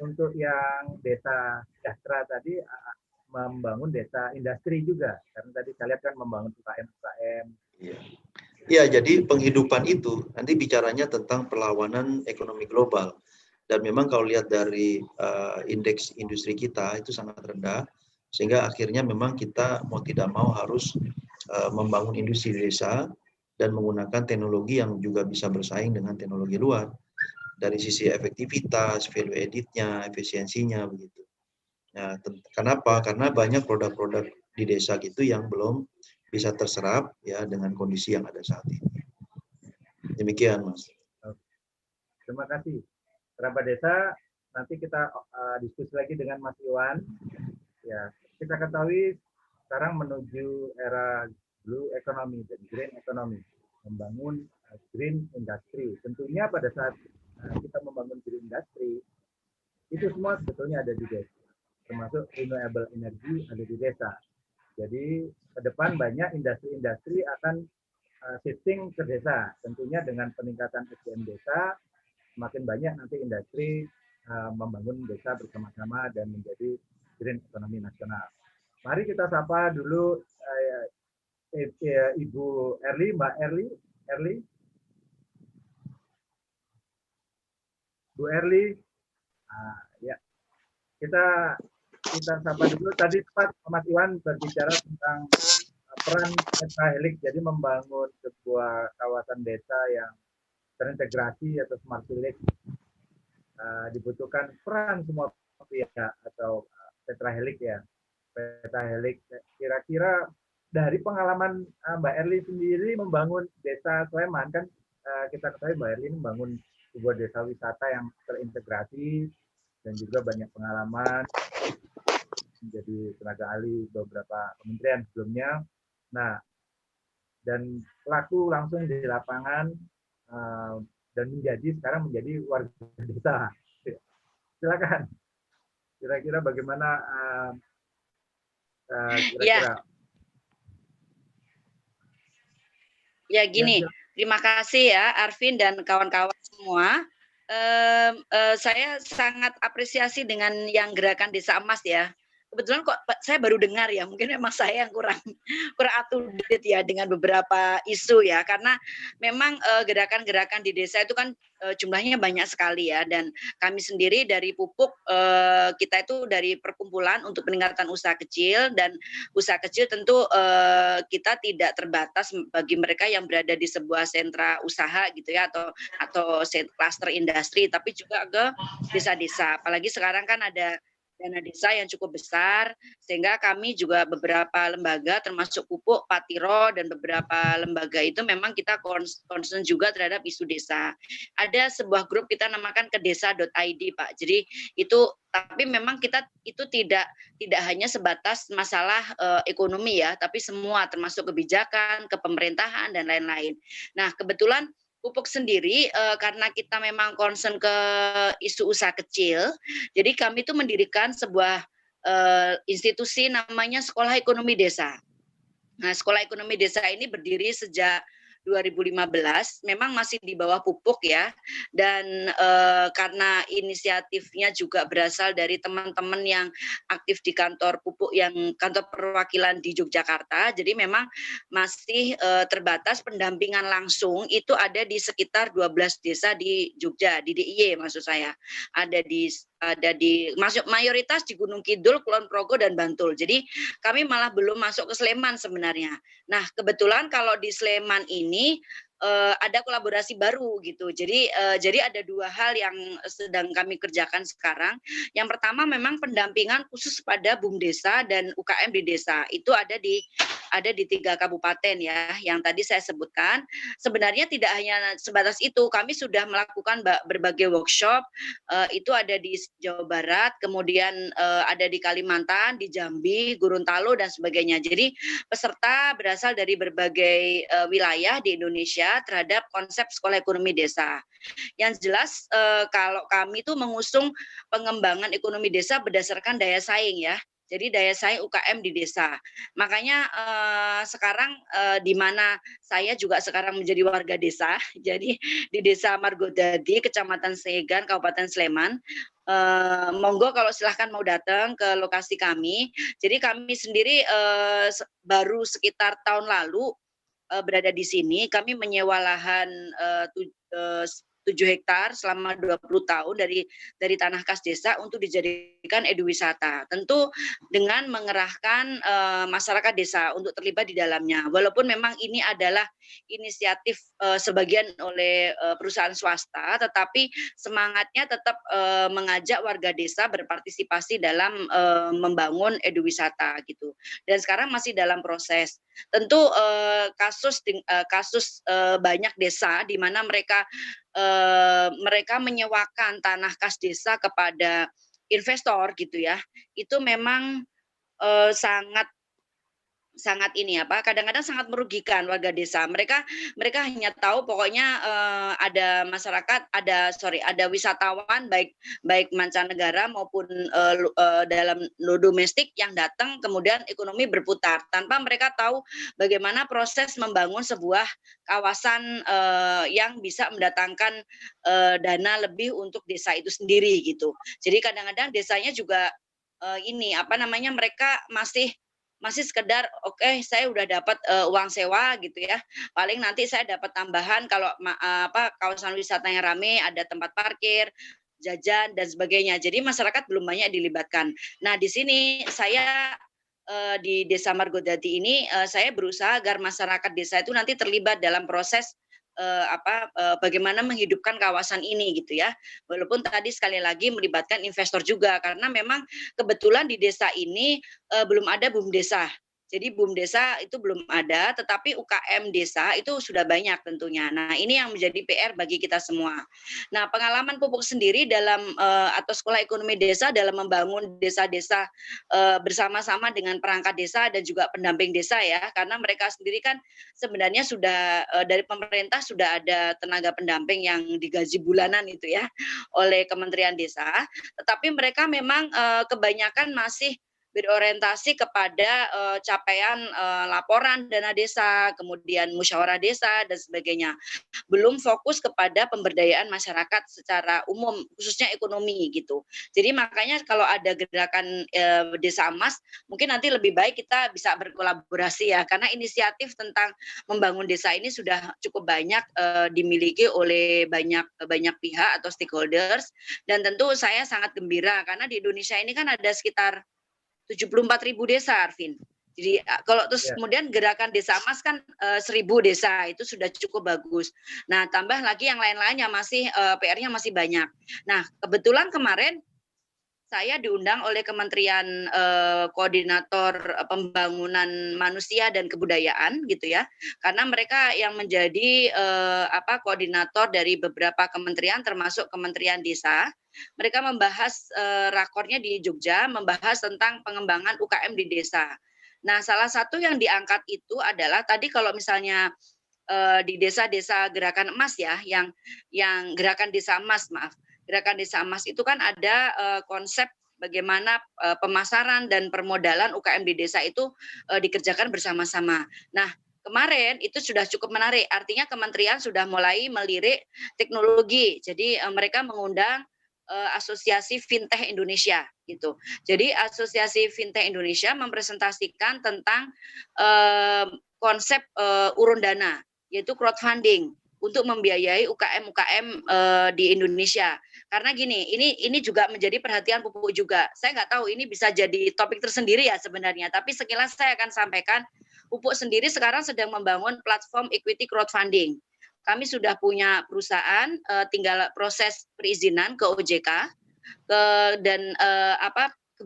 untuk yang desa sejahtera tadi membangun desa industri juga? Karena tadi saya lihat kan membangun UKM. Iya. Ya, jadi penghidupan itu nanti bicaranya tentang perlawanan ekonomi global. Dan memang kalau lihat dari indeks industri kita itu sangat rendah, sehingga akhirnya memang kita mau tidak mau harus membangun industri desa dan menggunakan teknologi yang juga bisa bersaing dengan teknologi luar. Dari sisi efektivitas, value added-nya, efisiensinya, begitu. Nah, kenapa? Karena banyak produk-produk di desa gitu yang belum bisa terserap ya dengan kondisi yang ada saat ini. Demikian Mas. Terima kasih. Kerabat desa, nanti kita diskusi lagi dengan Mas Iwan. Ya, kita ketahui sekarang menuju era blue economy dan green economy, membangun green industry. Tentunya pada saat kita membangun green industry, itu semua sebetulnya ada di desa, termasuk renewable energy ada di desa. Jadi ke depan banyak industri-industri akan shifting ke desa. Tentunya dengan peningkatan SDM desa, semakin banyak nanti industri membangun desa bersama-sama dan menjadi green economy nasional. Mari kita sapa dulu Ibu Erli, Mbak Erli. Bu Erli, ya kita sapa dulu. Tadi Pak Mas Iwan berbicara tentang peran tetrahelix, jadi membangun sebuah kawasan desa yang terintegrasi atau smart village, dibutuhkan peran semua pihak atau tetrahelix ya. Tetrahelix kira-kira dari pengalaman Mbak Erli sendiri membangun desa Sleman, kan kita ketahui Mbak Erli membangun sebuah desa wisata yang terintegrasi dan juga banyak pengalaman menjadi tenaga ahli beberapa kementerian sebelumnya. Nah, dan pelaku langsung di lapangan dan sekarang menjadi warga desa. Silakan. Kira-kira bagaimana kira-kira? Ya gini, terima kasih ya Arvin dan kawan-kawan semua. Saya sangat apresiasi dengan yang gerakan Desa Emas ya. Kebetulan kok saya baru dengar ya, mungkin memang saya yang kurang up to date ya dengan beberapa isu ya, karena memang gerakan-gerakan di desa itu kan jumlahnya banyak sekali ya, dan kami sendiri dari Pupuk kita itu dari perkumpulan untuk peningkatan usaha kecil, dan usaha kecil tentu kita tidak terbatas bagi mereka yang berada di sebuah sentra usaha gitu ya, atau klaster industri, tapi juga ke desa-desa. Apalagi sekarang kan ada dana desa yang cukup besar, sehingga kami juga beberapa lembaga termasuk Pupuk, Patiro, dan beberapa lembaga itu memang kita concern juga terhadap isu desa. Ada sebuah grup kita namakan kedesa.id Pak. Jadi itu, tapi memang kita itu tidak hanya sebatas masalah ekonomi ya, tapi semua termasuk kebijakan, kepemerintahan, dan lain-lain. Nah, kebetulan Pupuk sendiri karena kita memang concern ke isu usaha kecil, jadi kami itu mendirikan sebuah institusi namanya Sekolah Ekonomi Desa. Nah, Sekolah Ekonomi Desa ini berdiri sejak 2015, memang masih di bawah Pupuk ya, dan karena inisiatifnya juga berasal dari teman-teman yang aktif di kantor Pupuk, yang kantor perwakilan di Yogyakarta, jadi memang masih terbatas pendampingan langsung itu ada di sekitar 12 desa di Jogja, di DIY maksud saya, ada di masuk mayoritas di Gunung Kidul, Kulon Progo, dan Bantul. Jadi kami malah belum masuk ke Sleman sebenarnya. Nah, kebetulan kalau di Sleman ini ada kolaborasi baru gitu. Jadi ada dua hal yang sedang kami kerjakan sekarang. Yang pertama memang pendampingan khusus pada BUMDesa dan UKM di desa. Itu ada di 3 kabupaten ya, yang tadi saya sebutkan. Sebenarnya tidak hanya sebatas itu, kami sudah melakukan berbagai workshop, itu ada di Jawa Barat, kemudian ada di Kalimantan, di Jambi, Gorontalo, dan sebagainya. Jadi peserta berasal dari berbagai wilayah di Indonesia terhadap konsep sekolah ekonomi desa. Yang jelas kalau kami itu mengusung pengembangan ekonomi desa berdasarkan daya saing ya. Jadi daya saing UKM di desa. Makanya sekarang di mana saya juga sekarang menjadi warga desa, jadi di Desa Margodadi, Kecamatan Segan, Kabupaten Sleman. Monggo kalau silahkan mau datang ke lokasi kami. Jadi kami sendiri baru sekitar tahun lalu berada di sini. Kami menyewa lahan 7 hektar selama 20 tahun dari tanah kas desa untuk dijadikan eduwisata. Tentu dengan mengerahkan masyarakat desa untuk terlibat di dalamnya. Walaupun memang ini adalah inisiatif sebagian oleh perusahaan swasta, tetapi semangatnya tetap mengajak warga desa berpartisipasi dalam membangun eduwisata gitu. Dan sekarang masih dalam proses. Tentu kasus banyak desa di mana mereka mereka menyewakan tanah kas desa kepada investor gitu ya, itu memang sangat ini kadang-kadang sangat merugikan warga desa. Mereka hanya tahu pokoknya ada masyarakat, ada wisatawan baik mancanegara maupun dalam domestik yang datang, kemudian ekonomi berputar tanpa mereka tahu bagaimana proses membangun sebuah kawasan yang bisa mendatangkan dana lebih untuk desa itu sendiri gitu. Jadi kadang-kadang desanya juga mereka masih sekedar saya udah dapat uang sewa gitu ya, paling nanti saya dapat tambahan kalau kawasan wisatanya rame, ada tempat parkir, jajan dan sebagainya. Jadi masyarakat belum banyak dilibatkan. Nah di sini saya di Desa Margodadi ini saya berusaha agar masyarakat desa itu nanti terlibat dalam proses bagaimana menghidupkan kawasan ini gitu ya. Walaupun tadi sekali lagi melibatkan investor juga, karena memang kebetulan di desa ini belum ada BUM desa. Jadi BUM desa itu belum ada, tetapi UKM desa itu sudah banyak tentunya. Nah ini yang menjadi PR bagi kita semua. Nah pengalaman Pupuk sendiri dalam atau Sekolah Ekonomi Desa dalam membangun desa-desa bersama-sama dengan perangkat desa dan juga pendamping desa ya, karena mereka sendiri kan sebenarnya sudah dari pemerintah sudah ada tenaga pendamping yang digaji bulanan itu ya oleh Kementerian Desa, tetapi mereka memang kebanyakan masih berorientasi kepada capaian laporan dana desa, kemudian musyawarah desa dan sebagainya. Belum fokus kepada pemberdayaan masyarakat secara umum, khususnya ekonomi gitu. Jadi makanya kalau ada gerakan Desa Emas, mungkin nanti lebih baik kita bisa berkolaborasi ya, karena inisiatif tentang membangun desa ini sudah cukup banyak dimiliki oleh banyak pihak atau stakeholders, dan tentu saya sangat gembira karena di Indonesia ini kan ada sekitar 74.000 desa, Arvin. Jadi kalau terus kemudian gerakan Desa Emas kan 1.000 desa, itu sudah cukup bagus. Nah tambah lagi yang lain-lainnya masih PR-nya masih banyak. Nah kebetulan kemarin saya diundang oleh Kementerian Koordinator Pembangunan Manusia dan Kebudayaan gitu ya, karena mereka yang menjadi koordinator dari beberapa kementerian termasuk Kementerian Desa. Mereka membahas rakornya di Jogja, membahas tentang pengembangan UKM di desa. Nah salah satu yang diangkat itu adalah tadi kalau misalnya di desa-desa gerakan emas ya, yang gerakan Desa Emas maaf. Gerakan Desa Emas itu kan ada konsep bagaimana pemasaran dan permodalan UKM di desa itu dikerjakan bersama-sama. Nah, kemarin itu sudah cukup menarik. Artinya kementerian sudah mulai melirik teknologi. Jadi mereka mengundang Asosiasi Fintech Indonesia gitu. Jadi Asosiasi Fintech Indonesia mempresentasikan tentang konsep urun dana, yaitu crowdfunding untuk membiayai UKM-UKM di Indonesia. Karena gini, ini juga menjadi perhatian Pupuk juga. Saya nggak tahu ini bisa jadi topik tersendiri ya sebenarnya, tapi sekilas saya akan sampaikan, Pupuk sendiri sekarang sedang membangun platform equity crowdfunding. Kami sudah punya perusahaan, tinggal proses perizinan ke OJK, dan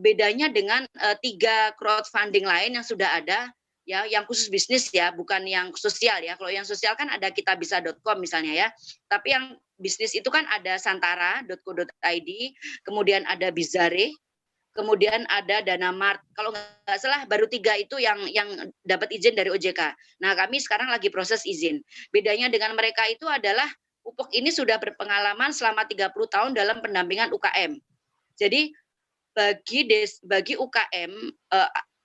bedanya dengan 3 crowdfunding lain yang sudah ada, ya, yang khusus bisnis ya, bukan yang sosial ya. Kalau yang sosial kan ada kitabisa.com misalnya ya. Tapi yang bisnis itu kan ada santara.co.id, kemudian ada Bizare, kemudian ada Danamart. Kalau nggak salah baru 3 itu yang dapat izin dari OJK. Nah, kami sekarang lagi proses izin. Bedanya dengan mereka itu adalah Pupuk ini sudah berpengalaman selama 30 tahun dalam pendampingan UKM. Jadi bagi UKM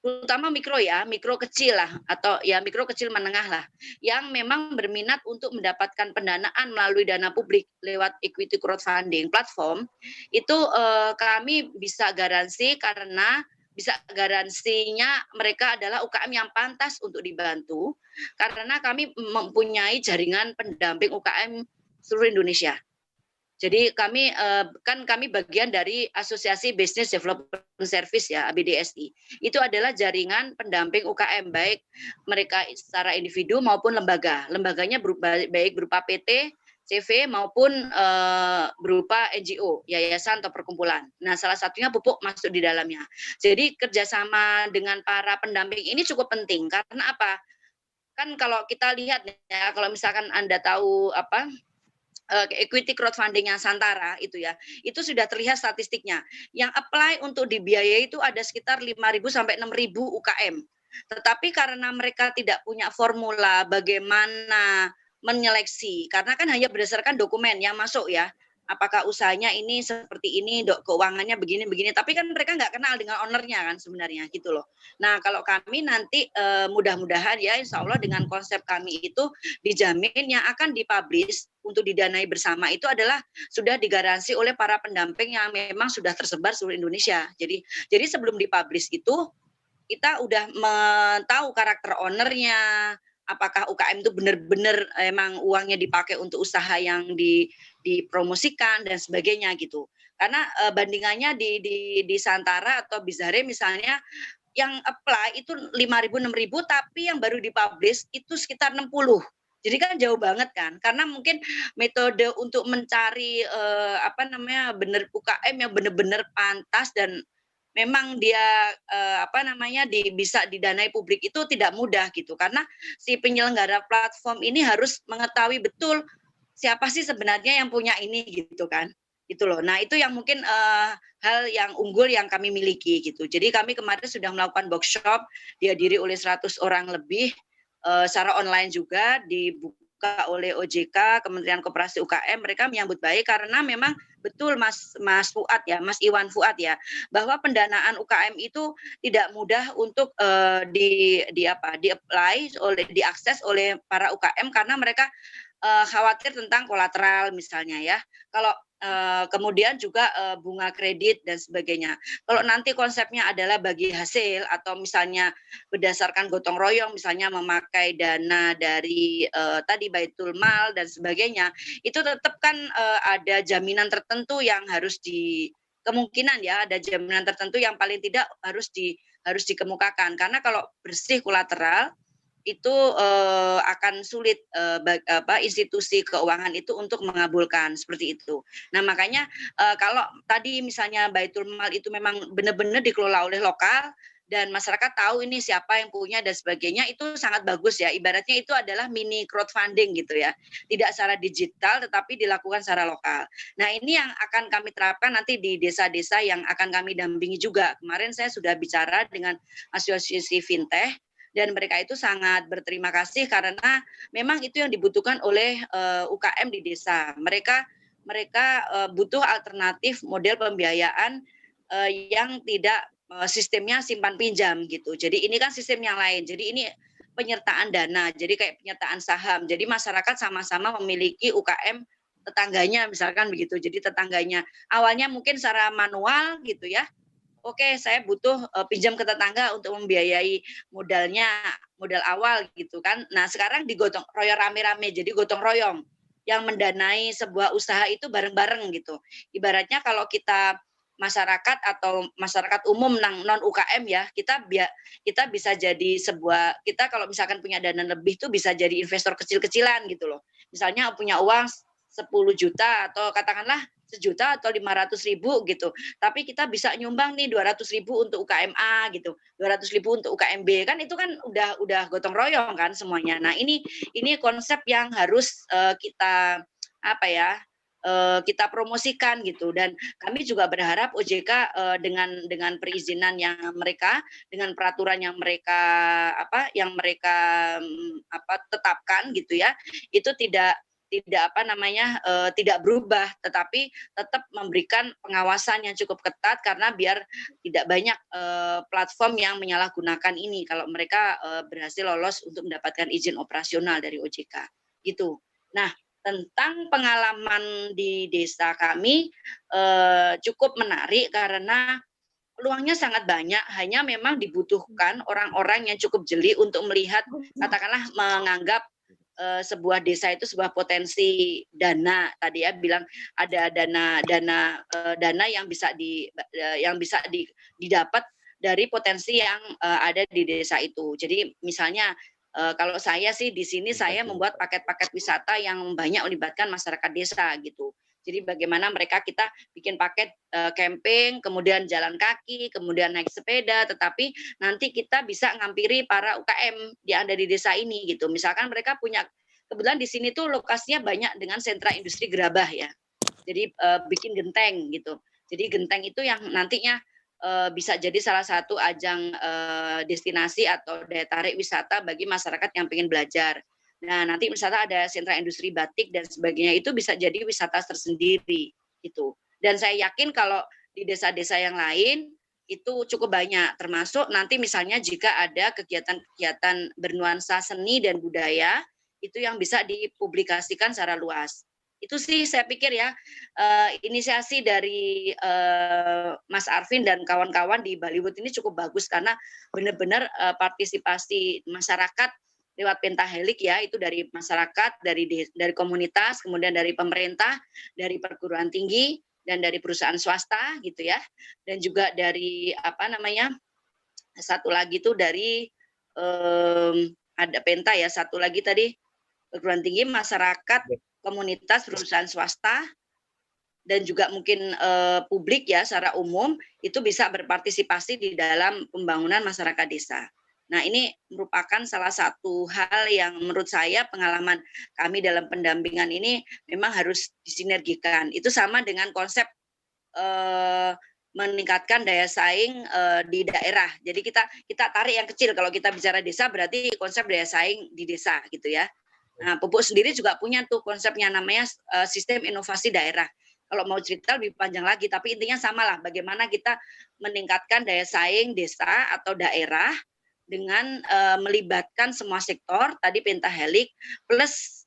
terutama mikro kecil lah, atau ya mikro kecil menengah lah, yang memang berminat untuk mendapatkan pendanaan melalui dana publik lewat equity crowdfunding platform, itu kami bisa garansi, karena bisa garansinya mereka adalah UKM yang pantas untuk dibantu, karena kami mempunyai jaringan pendamping UKM seluruh Indonesia. Jadi kami bagian dari Asosiasi Business Development Service ya, ABDSI. Itu adalah jaringan pendamping UKM, baik mereka secara individu maupun lembaga. Lembaganya baik berupa PT, CV maupun berupa NGO, yayasan atau perkumpulan. Nah, salah satunya Pupuk masuk di dalamnya. Jadi kerjasama dengan para pendamping ini cukup penting, karena apa? Kan kalau kita lihat ya, kalau misalkan Anda tahu equity crowdfunding yang Santara itu ya, itu sudah terlihat statistiknya. Yang apply untuk dibiayai itu ada sekitar 5.000 sampai 6.000 UKM. Tetapi karena mereka tidak punya formula bagaimana menyeleksi, karena kan hanya berdasarkan dokumen yang masuk ya, apakah usahanya ini seperti ini, keuangannya begini-begini, tapi kan mereka nggak kenal dengan ownernya kan sebenarnya gitu loh. Nah kalau kami nanti mudah-mudahan ya insya Allah dengan konsep kami itu dijamin yang akan dipublish untuk didanai bersama itu adalah sudah digaransi oleh para pendamping yang memang sudah tersebar seluruh Indonesia. Jadi sebelum dipublish itu kita udah tahu karakter ownernya, apakah UKM itu benar-benar emang uangnya dipakai untuk usaha yang dipromosikan dan sebagainya gitu. Karena bandingannya di Santara atau Bizarre misalnya yang apply itu 5.000 6.000 tapi yang baru dipublish itu sekitar 60. Jadi kan jauh banget kan, karena mungkin metode untuk mencari benar UKM yang benar-benar pantas dan memang dia bisa didanai publik itu tidak mudah gitu, karena si penyelenggara platform ini harus mengetahui betul siapa sih sebenarnya yang punya ini gitu kan, gitu loh. Nah itu yang mungkin hal yang unggul yang kami miliki gitu. Jadi kami kemarin sudah melakukan workshop dihadiri oleh 100 orang lebih. Secara online juga dibuka oleh OJK, Kementerian Koperasi UKM, mereka menyambut baik karena memang betul Mas Fuad ya, Mas Iwan Fuad ya, bahwa pendanaan UKM itu tidak mudah untuk di-apply diakses oleh para UKM karena mereka khawatir tentang kolateral misalnya ya. Kalau kemudian juga bunga kredit dan sebagainya. Kalau nanti konsepnya adalah bagi hasil atau misalnya berdasarkan gotong royong, misalnya memakai dana dari tadi Baitul Mal dan sebagainya, itu tetap kan ada jaminan tertentu yang harus kemungkinan ya ada jaminan tertentu yang paling tidak harus dikemukakan, karena kalau bersih kolateral itu akan sulit institusi keuangan itu untuk mengabulkan seperti itu. Nah makanya kalau tadi misalnya Baitul Mal itu memang benar-benar dikelola oleh lokal dan masyarakat tahu ini siapa yang punya dan sebagainya, itu sangat bagus ya. Ibaratnya itu adalah mini crowdfunding gitu ya, tidak secara digital tetapi dilakukan secara lokal. Nah ini yang akan kami terapkan nanti di desa-desa yang akan kami dampingi juga. Kemarin saya sudah bicara dengan asosiasi fintech dan mereka itu sangat berterima kasih karena memang itu yang dibutuhkan oleh UKM di desa. Mereka butuh alternatif model pembiayaan yang tidak sistemnya simpan pinjam gitu. Jadi ini kan sistem yang lain. Jadi ini penyertaan dana. Jadi kayak penyertaan saham. Jadi masyarakat sama-sama memiliki UKM tetangganya misalkan begitu. Jadi tetangganya awalnya mungkin secara manual gitu ya. Oke, saya butuh pinjam ke tetangga untuk membiayai modal awal gitu kan. Nah, sekarang digotong royong rame-rame, jadi gotong royong yang mendanai sebuah usaha itu bareng-bareng gitu. Ibaratnya kalau kita masyarakat atau masyarakat umum non UKM ya, kita bisa jadi kita kalau misalkan punya dana lebih tuh bisa jadi investor kecil-kecilan gitu loh. Misalnya punya uang 10 juta atau katakanlah 1 juta atau 500.000 gitu. Tapi kita bisa nyumbang nih 200.000 untuk UKM A gitu, 200.000 untuk UKM B, kan itu kan udah gotong royong kan semuanya. Nah ini konsep yang harus kita kita promosikan gitu, dan kami juga berharap OJK dengan perizinan yang mereka, dengan peraturan yang mereka tetapkan gitu ya, itu tidak berubah, tetapi tetap memberikan pengawasan yang cukup ketat karena biar tidak banyak platform yang menyalahgunakan ini kalau mereka berhasil lolos untuk mendapatkan izin operasional dari OJK gitu. Nah, tentang pengalaman di desa kami cukup menarik karena peluangnya sangat banyak, hanya memang dibutuhkan orang-orang yang cukup jeli untuk melihat, katakanlah menganggap sebuah desa itu sebuah potensi dana. Tadi ya bilang ada dana yang bisa didapat dari potensi yang ada di desa itu. Jadi misalnya kalau saya sih di sini saya membuat paket-paket wisata yang banyak melibatkan masyarakat desa gitu. Jadi bagaimana kita bikin paket camping, kemudian jalan kaki, kemudian naik sepeda, tetapi nanti kita bisa ngampiri para UKM yang ada di desa ini gitu. Misalkan mereka punya kebetulan di sini tuh lokasinya banyak dengan sentra industri gerabah ya. Jadi bikin genteng gitu. Jadi genteng itu yang nantinya bisa jadi salah satu ajang destinasi atau daya tarik wisata bagi masyarakat yang ingin belajar. Nah, nanti misalnya ada sentra industri batik dan sebagainya, itu bisa jadi wisata tersendiri gitu. Dan saya yakin kalau di desa-desa yang lain itu cukup banyak, termasuk nanti misalnya jika ada kegiatan-kegiatan bernuansa seni dan budaya, itu yang bisa dipublikasikan secara luas. Itu sih saya pikir ya, inisiasi dari Mas Arvin dan kawan-kawan di Bollywood ini cukup bagus karena benar-benar partisipasi masyarakat lewat pentahelik ya, itu dari masyarakat, dari komunitas, kemudian dari pemerintah, dari perguruan tinggi, dan dari perusahaan swasta gitu ya, dan juga dari satu lagi itu dari ada penta ya, satu lagi tadi perguruan tinggi, masyarakat, komunitas, perusahaan swasta, dan juga mungkin publik ya secara umum itu bisa berpartisipasi di dalam pembangunan masyarakat desa. Nah, ini merupakan salah satu hal yang menurut saya pengalaman kami dalam pendampingan ini memang harus disinergikan. Itu sama dengan konsep meningkatkan daya saing di daerah. Jadi kita tarik yang kecil. Kalau kita bicara desa berarti konsep daya saing di desa gitu ya. Nah, Pupuk sendiri juga punya tuh konsepnya namanya sistem inovasi daerah. Kalau mau cerita lebih panjang lagi, tapi intinya samalah bagaimana kita meningkatkan daya saing desa atau daerah dengan melibatkan semua sektor, tadi pentahelik, plus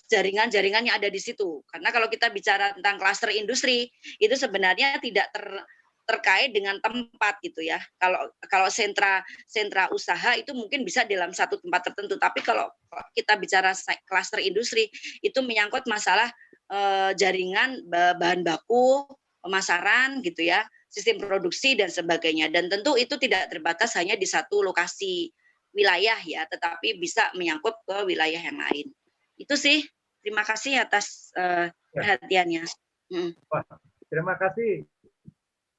jaringan-jaringan yang ada di situ. Karena kalau kita bicara tentang klaster industri, itu sebenarnya tidak terkait dengan tempat gitu ya. Kalau sentra usaha itu mungkin bisa dalam satu tempat tertentu, tapi kalau kita bicara klaster industri, itu menyangkut masalah jaringan bahan baku, pemasaran gitu ya, sistem produksi dan sebagainya. Dan tentu itu tidak terbatas hanya di satu lokasi wilayah ya, tetapi bisa menyangkut ke wilayah yang lain. Itu sih. Terima kasih atas perhatiannya. Wah, terima kasih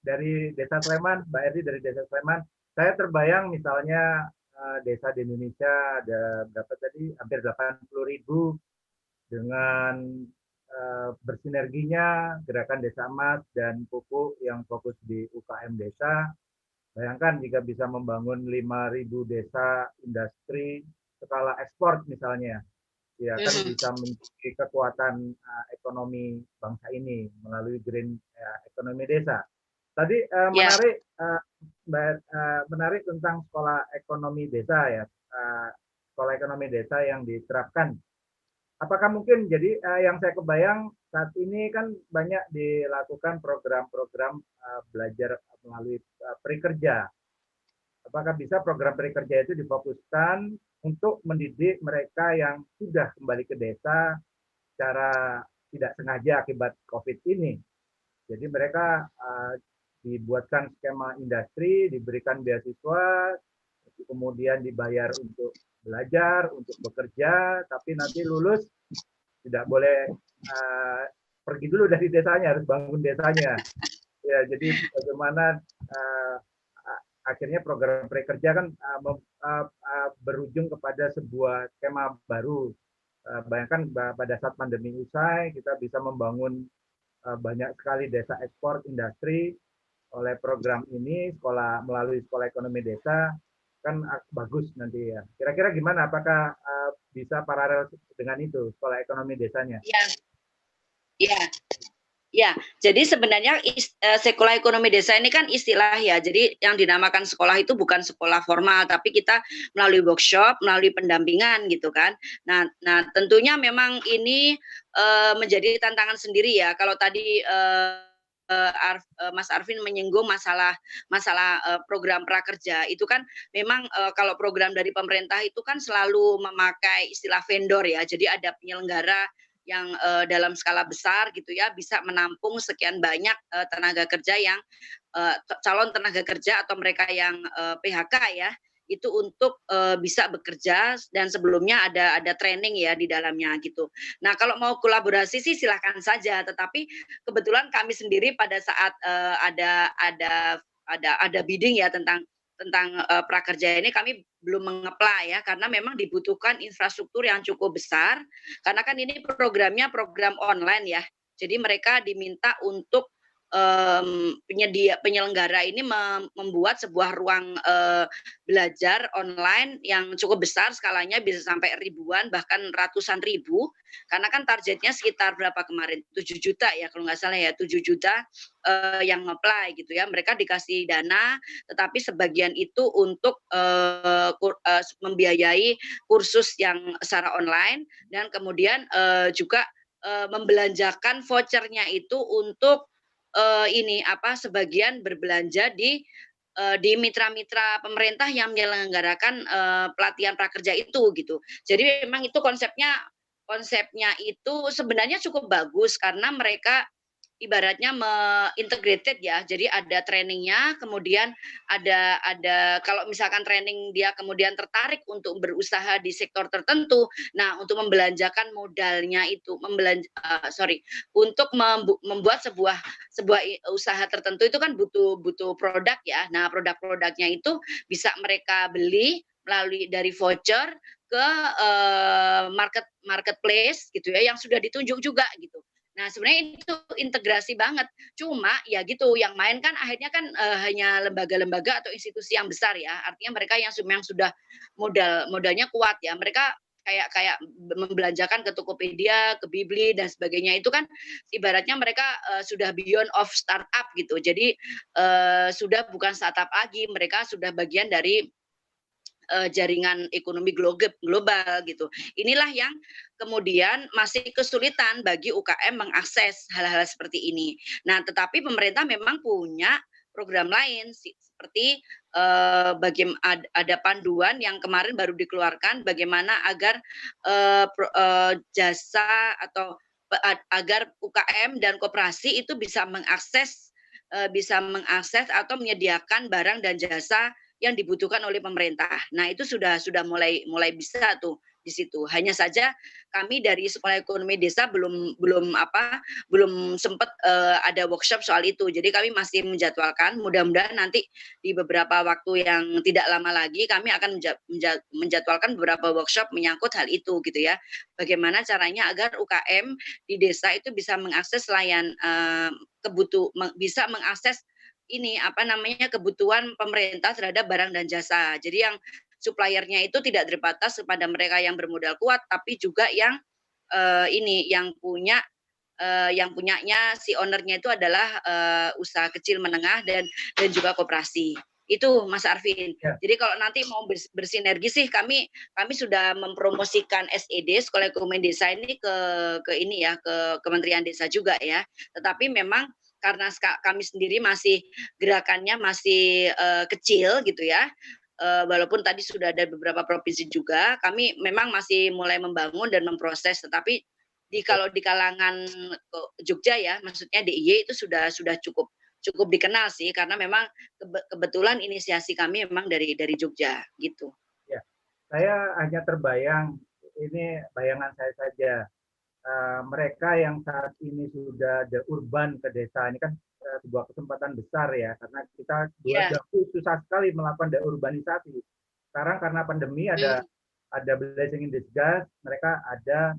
dari Desa Sleman, Mbak Erdi dari Desa Sleman. Saya terbayang misalnya desa di Indonesia ada berapa tadi, hampir 80.000 dengan bersinerginya Gerakan Desa Emas dan Pupuk yang fokus di UKM desa. Bayangkan jika bisa membangun 5.000 desa industri skala ekspor misalnya, ya kan bisa menjadi kekuatan ekonomi bangsa ini melalui green ekonomi desa. Tadi menarik tentang sekolah ekonomi desa ya, sekolah ekonomi desa yang diterapkan. Apakah mungkin jadi yang saya kebayang saat ini kan banyak dilakukan program-program belajar melalui prakerja. Apakah bisa program prakerja itu difokuskan untuk mendidik mereka yang sudah kembali ke desa secara tidak sengaja akibat COVID ini. Jadi mereka dibuatkan skema industri, diberikan beasiswa, kemudian dibayar untuk belajar, untuk bekerja, tapi nanti lulus tidak boleh pergi dulu dari desanya, harus bangun desanya. Ya, jadi bagaimana akhirnya program prakerja kan berujung kepada sebuah skema baru. Bayangkan pada saat pandemi usai, kita bisa membangun banyak sekali desa ekspor industri oleh program ini, melalui sekolah ekonomi desa, kan bagus nanti ya. Kira-kira gimana? Apakah bisa paralel dengan itu sekolah ekonomi desanya? Ya. Jadi sebenarnya sekolah ekonomi desa ini kan istilah ya. Jadi yang dinamakan sekolah itu bukan sekolah formal, tapi kita melalui workshop, melalui pendampingan gitu kan. Nah tentunya memang ini menjadi tantangan sendiri ya. Kalau tadi Mas Arvin menyinggung masalah program prakerja itu kan memang kalau program dari pemerintah itu kan selalu memakai istilah vendor ya, jadi ada penyelenggara yang dalam skala besar gitu ya, bisa menampung sekian banyak tenaga kerja yang calon tenaga kerja atau mereka yang PHK ya, itu untuk bisa bekerja, dan sebelumnya ada training ya di dalamnya gitu. Nah kalau mau kolaborasi sih silahkan saja, tetapi kebetulan kami sendiri pada saat ada bidding ya tentang prakerja ini kami belum mengapply ya, karena memang dibutuhkan infrastruktur yang cukup besar, karena kan ini programnya program online ya. Jadi mereka diminta untuk penyelenggara ini membuat sebuah ruang belajar online yang cukup besar, skalanya bisa sampai ribuan bahkan ratusan ribu, karena kan targetnya sekitar berapa kemarin, 7 juta ya kalau nggak salah ya, 7 juta yang apply gitu ya. Mereka dikasih dana, tetapi sebagian itu untuk membiayai kursus yang secara online, dan kemudian juga membelanjakan vouchernya itu untuk sebagian berbelanja di mitra-mitra pemerintah yang menyelenggarakan pelatihan prakerja itu gitu. Jadi memang itu konsepnya itu sebenarnya cukup bagus, karena mereka ibaratnya integrated ya. Jadi ada trainingnya, kemudian ada kalau misalkan training dia kemudian tertarik untuk berusaha di sektor tertentu. Nah, untuk membelanjakan modalnya itu untuk membuat sebuah usaha tertentu itu kan butuh produk ya. Nah, produk-produknya itu bisa mereka beli melalui dari voucher ke marketplace gitu ya, yang sudah ditunjuk juga gitu. Nah, sebenarnya itu integrasi banget. Cuma ya gitu, yang main kan akhirnya kan hanya lembaga-lembaga atau institusi yang besar ya. Artinya mereka yang sudah modalnya kuat ya. Mereka kayak membelanjakan ke Tokopedia, ke Bibli dan sebagainya, itu kan ibaratnya mereka sudah beyond of startup gitu. Jadi sudah bukan startup lagi, mereka sudah bagian dari jaringan ekonomi global gitu. Inilah yang kemudian masih kesulitan bagi UKM mengakses hal-hal seperti ini. Nah, tetapi pemerintah memang punya program lain seperti ada panduan yang kemarin baru dikeluarkan, bagaimana agar jasa atau agar UKM dan koperasi itu bisa mengakses atau menyediakan barang dan jasa yang dibutuhkan oleh pemerintah. Nah, itu sudah mulai bisa tuh di situ. Hanya saja kami dari Sekolah Ekonomi Desa belum sempat ada workshop soal itu. Jadi kami masih menjadwalkan. Mudah-mudahan nanti di beberapa waktu yang tidak lama lagi kami akan menjadwalkan beberapa workshop menyangkut hal itu gitu ya. Bagaimana caranya agar UKM di desa itu bisa mengakses bisa mengakses kebutuhan pemerintah terhadap barang dan jasa. Jadi yang suppliernya itu tidak terbatas kepada mereka yang bermodal kuat, tapi juga yang punyanya si ownernya itu adalah usaha kecil menengah dan juga koperasi. Itu Mas Arvin. Ya. Jadi kalau nanti mau bersinergi sih kami sudah mempromosikan SED Sekolah Ekonomi Desa ini ke Kementerian Desa juga ya. Tetapi memang karena kami sendiri gerakannya masih kecil gitu ya, walaupun tadi sudah ada beberapa provinsi juga, kami memang masih mulai membangun dan memproses. Tetapi kalau di kalangan Jogja ya, maksudnya DIY itu sudah cukup dikenal sih, karena memang kebetulan inisiasi kami memang dari Jogja gitu. Ya, saya hanya terbayang, ini bayangan saya saja. Mereka yang saat ini sudah urban ke desa, ini kan sebuah kesempatan besar ya, karena kita susah sekali melakukan deurbanisasi. Sekarang karena pandemi ada blessing in disguise, mereka ada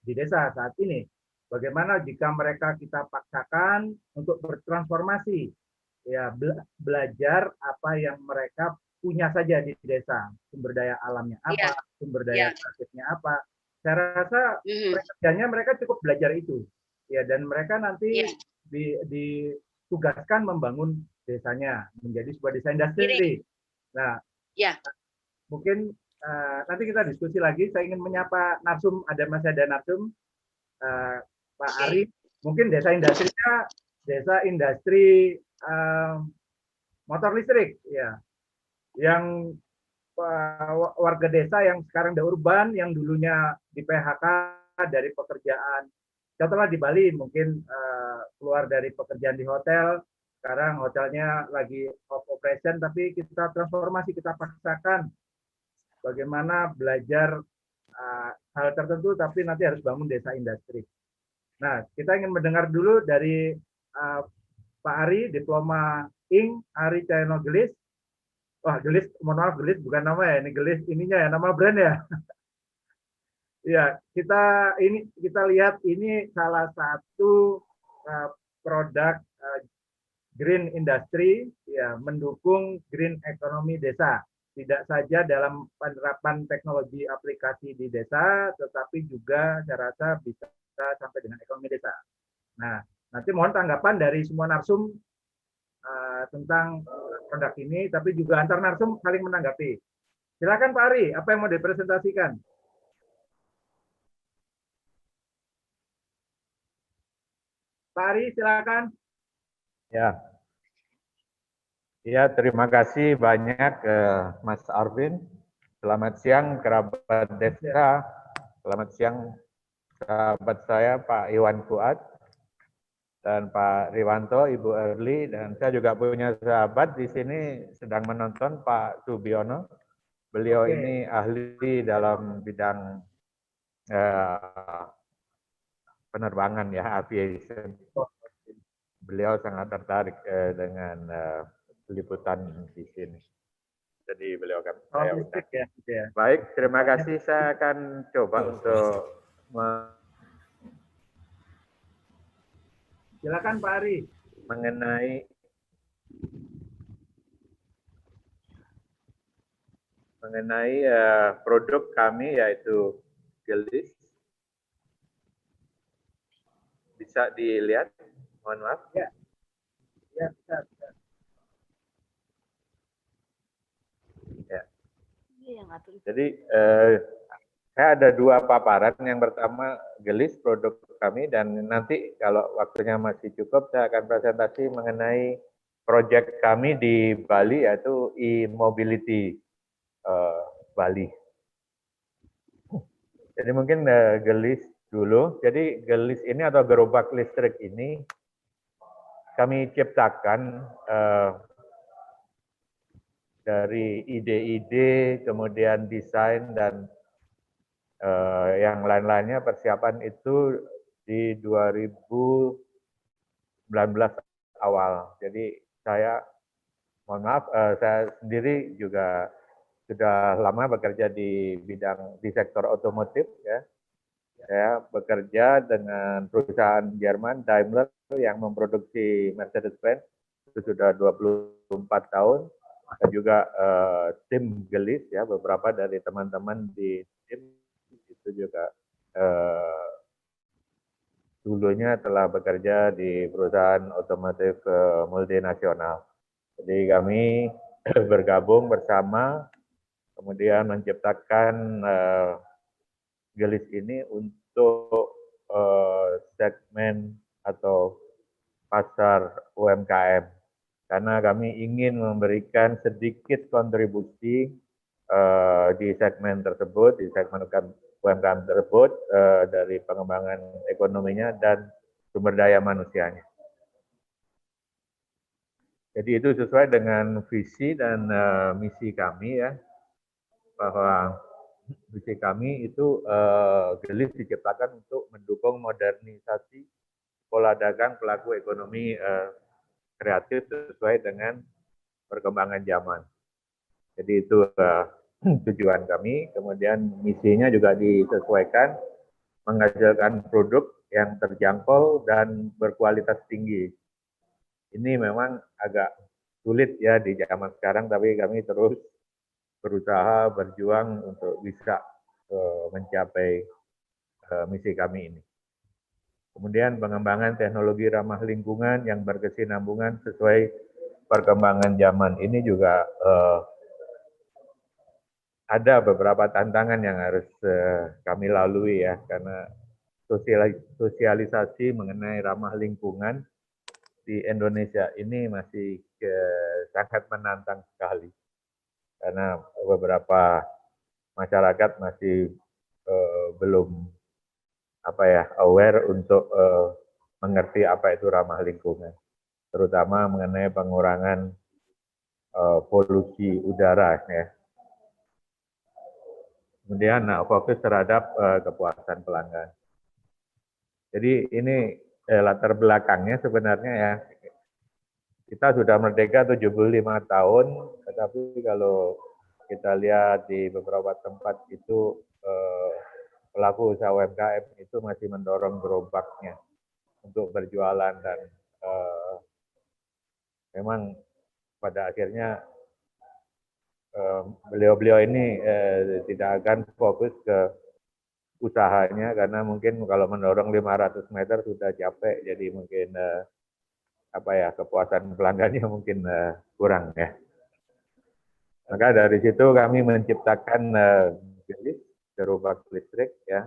di desa saat ini. Bagaimana jika mereka kita paksakan untuk bertransformasi, ya belajar apa yang mereka punya saja di desa, sumber daya alamnya apa, sumber daya kreatifnya apa. Saya rasa kerjanya mereka cukup belajar itu, ya, dan mereka nanti ditugaskan membangun desanya menjadi sebuah desa industri. Nah, mungkin nanti kita diskusi lagi. Saya ingin menyapa narsum, masih ada narsum, Pak Ari. Mungkin desa industri motor listrik, ya, yang warga desa yang sekarang udah urban, yang dulunya di PHK dari pekerjaan, contohnya di Bali mungkin keluar dari pekerjaan di hotel, sekarang hotelnya lagi off operation, tapi kita transformasi, kita paksakan bagaimana belajar hal tertentu, tapi nanti harus bangun desa industri. Nah, kita ingin mendengar dulu dari Pak Ari, Diploma Ing. Ari Cahyanogelis, Wah, Gelis, mohon maaf, Gelis bukan nama ya, ini Gelis ininya ya, nama brand ya. Ya, kita lihat ini salah satu produk green industry ya, mendukung green economy desa. Tidak saja dalam penerapan teknologi aplikasi di desa, tetapi juga saya rasa bisa sampai dengan ekonomi desa. Nah, nanti mohon tanggapan dari semua narsum tentang produk ini, tapi juga antar narsum saling menanggapi. Silakan Pak Ari, apa yang mau dipresentasikan? Pak Ari, silakan. Ya, ya terima kasih banyak Mas Arvin. Selamat siang kerabat desa. Selamat siang sahabat saya Pak Iwan Fuad dan Pak Riwanto, Ibu Erli, dan saya juga punya sahabat di sini sedang menonton Pak Subiono. Beliau ini ahli dalam bidang penerbangan ya, aviation. Beliau sangat tertarik dengan liputan di sini. Jadi beliau akan saya undang. Ya. Baik, terima kasih. Saya akan coba untuk Silakan Pak Ari. Mengenai produk kami yaitu Gelis. Bisa dilihat? Mohon maaf. Ya. Ya, bisa. Ya. Jadi saya ada dua paparan. Yang pertama Gelis produk kami, dan nanti kalau waktunya masih cukup saya akan presentasi mengenai proyek kami di Bali yaitu e-mobility Bali. Jadi mungkin Gelis dulu. Jadi Gelis ini atau gerobak listrik ini kami ciptakan dari ide-ide, kemudian desain dan yang lain-lainnya. Persiapan itu di 2019 awal. Jadi saya, mohon maaf, saya sendiri juga sudah lama bekerja di sektor otomotif ya. Saya bekerja dengan perusahaan Jerman Daimler yang memproduksi Mercedes-Benz itu sudah 24 tahun. Dan juga tim Gelis ya, beberapa dari teman-teman di tim itu juga dulunya telah bekerja di perusahaan otomotif multinasional. Jadi kami bergabung bersama, kemudian menciptakan Gelis ini untuk segmen atau pasar UMKM. Karena kami ingin memberikan sedikit kontribusi di segmen tersebut, di segmen UMKM tersebut, dari pengembangan ekonominya dan sumber daya manusianya. Jadi itu sesuai dengan visi dan misi kami ya, bahwa visi kami itu Gelis diciptakan untuk mendukung modernisasi pola dagang pelaku ekonomi kreatif sesuai dengan perkembangan zaman. Jadi itu tujuan kami. Kemudian misinya juga disesuaikan menghasilkan produk yang terjangkau dan berkualitas tinggi. Ini memang agak sulit ya di zaman sekarang, tapi kami terus berusaha berjuang untuk bisa mencapai misi kami ini. Kemudian pengembangan teknologi ramah lingkungan yang berkesinambungan sesuai perkembangan zaman ini juga ada beberapa tantangan yang harus kami lalui ya, karena sosialisasi mengenai ramah lingkungan di Indonesia ini masih sangat menantang sekali. Karena beberapa masyarakat masih belum aware untuk mengerti apa itu ramah lingkungan, terutama mengenai pengurangan polusi udara ya. Kemudian fokus terhadap kepuasan pelanggan. Jadi ini latar belakangnya sebenarnya ya. kita sudah merdeka 75 tahun, tetapi kalau kita lihat di beberapa tempat itu pelaku usaha UMKM itu masih mendorong gerobaknya untuk berjualan dan memang pada akhirnya beliau-beliau ini tidak akan fokus ke usahanya karena mungkin kalau mendorong 500 meter sudah capek, jadi mungkin kepuasan pelanggannya mungkin kurang ya. Maka dari situ kami menciptakan gerobak listrik ya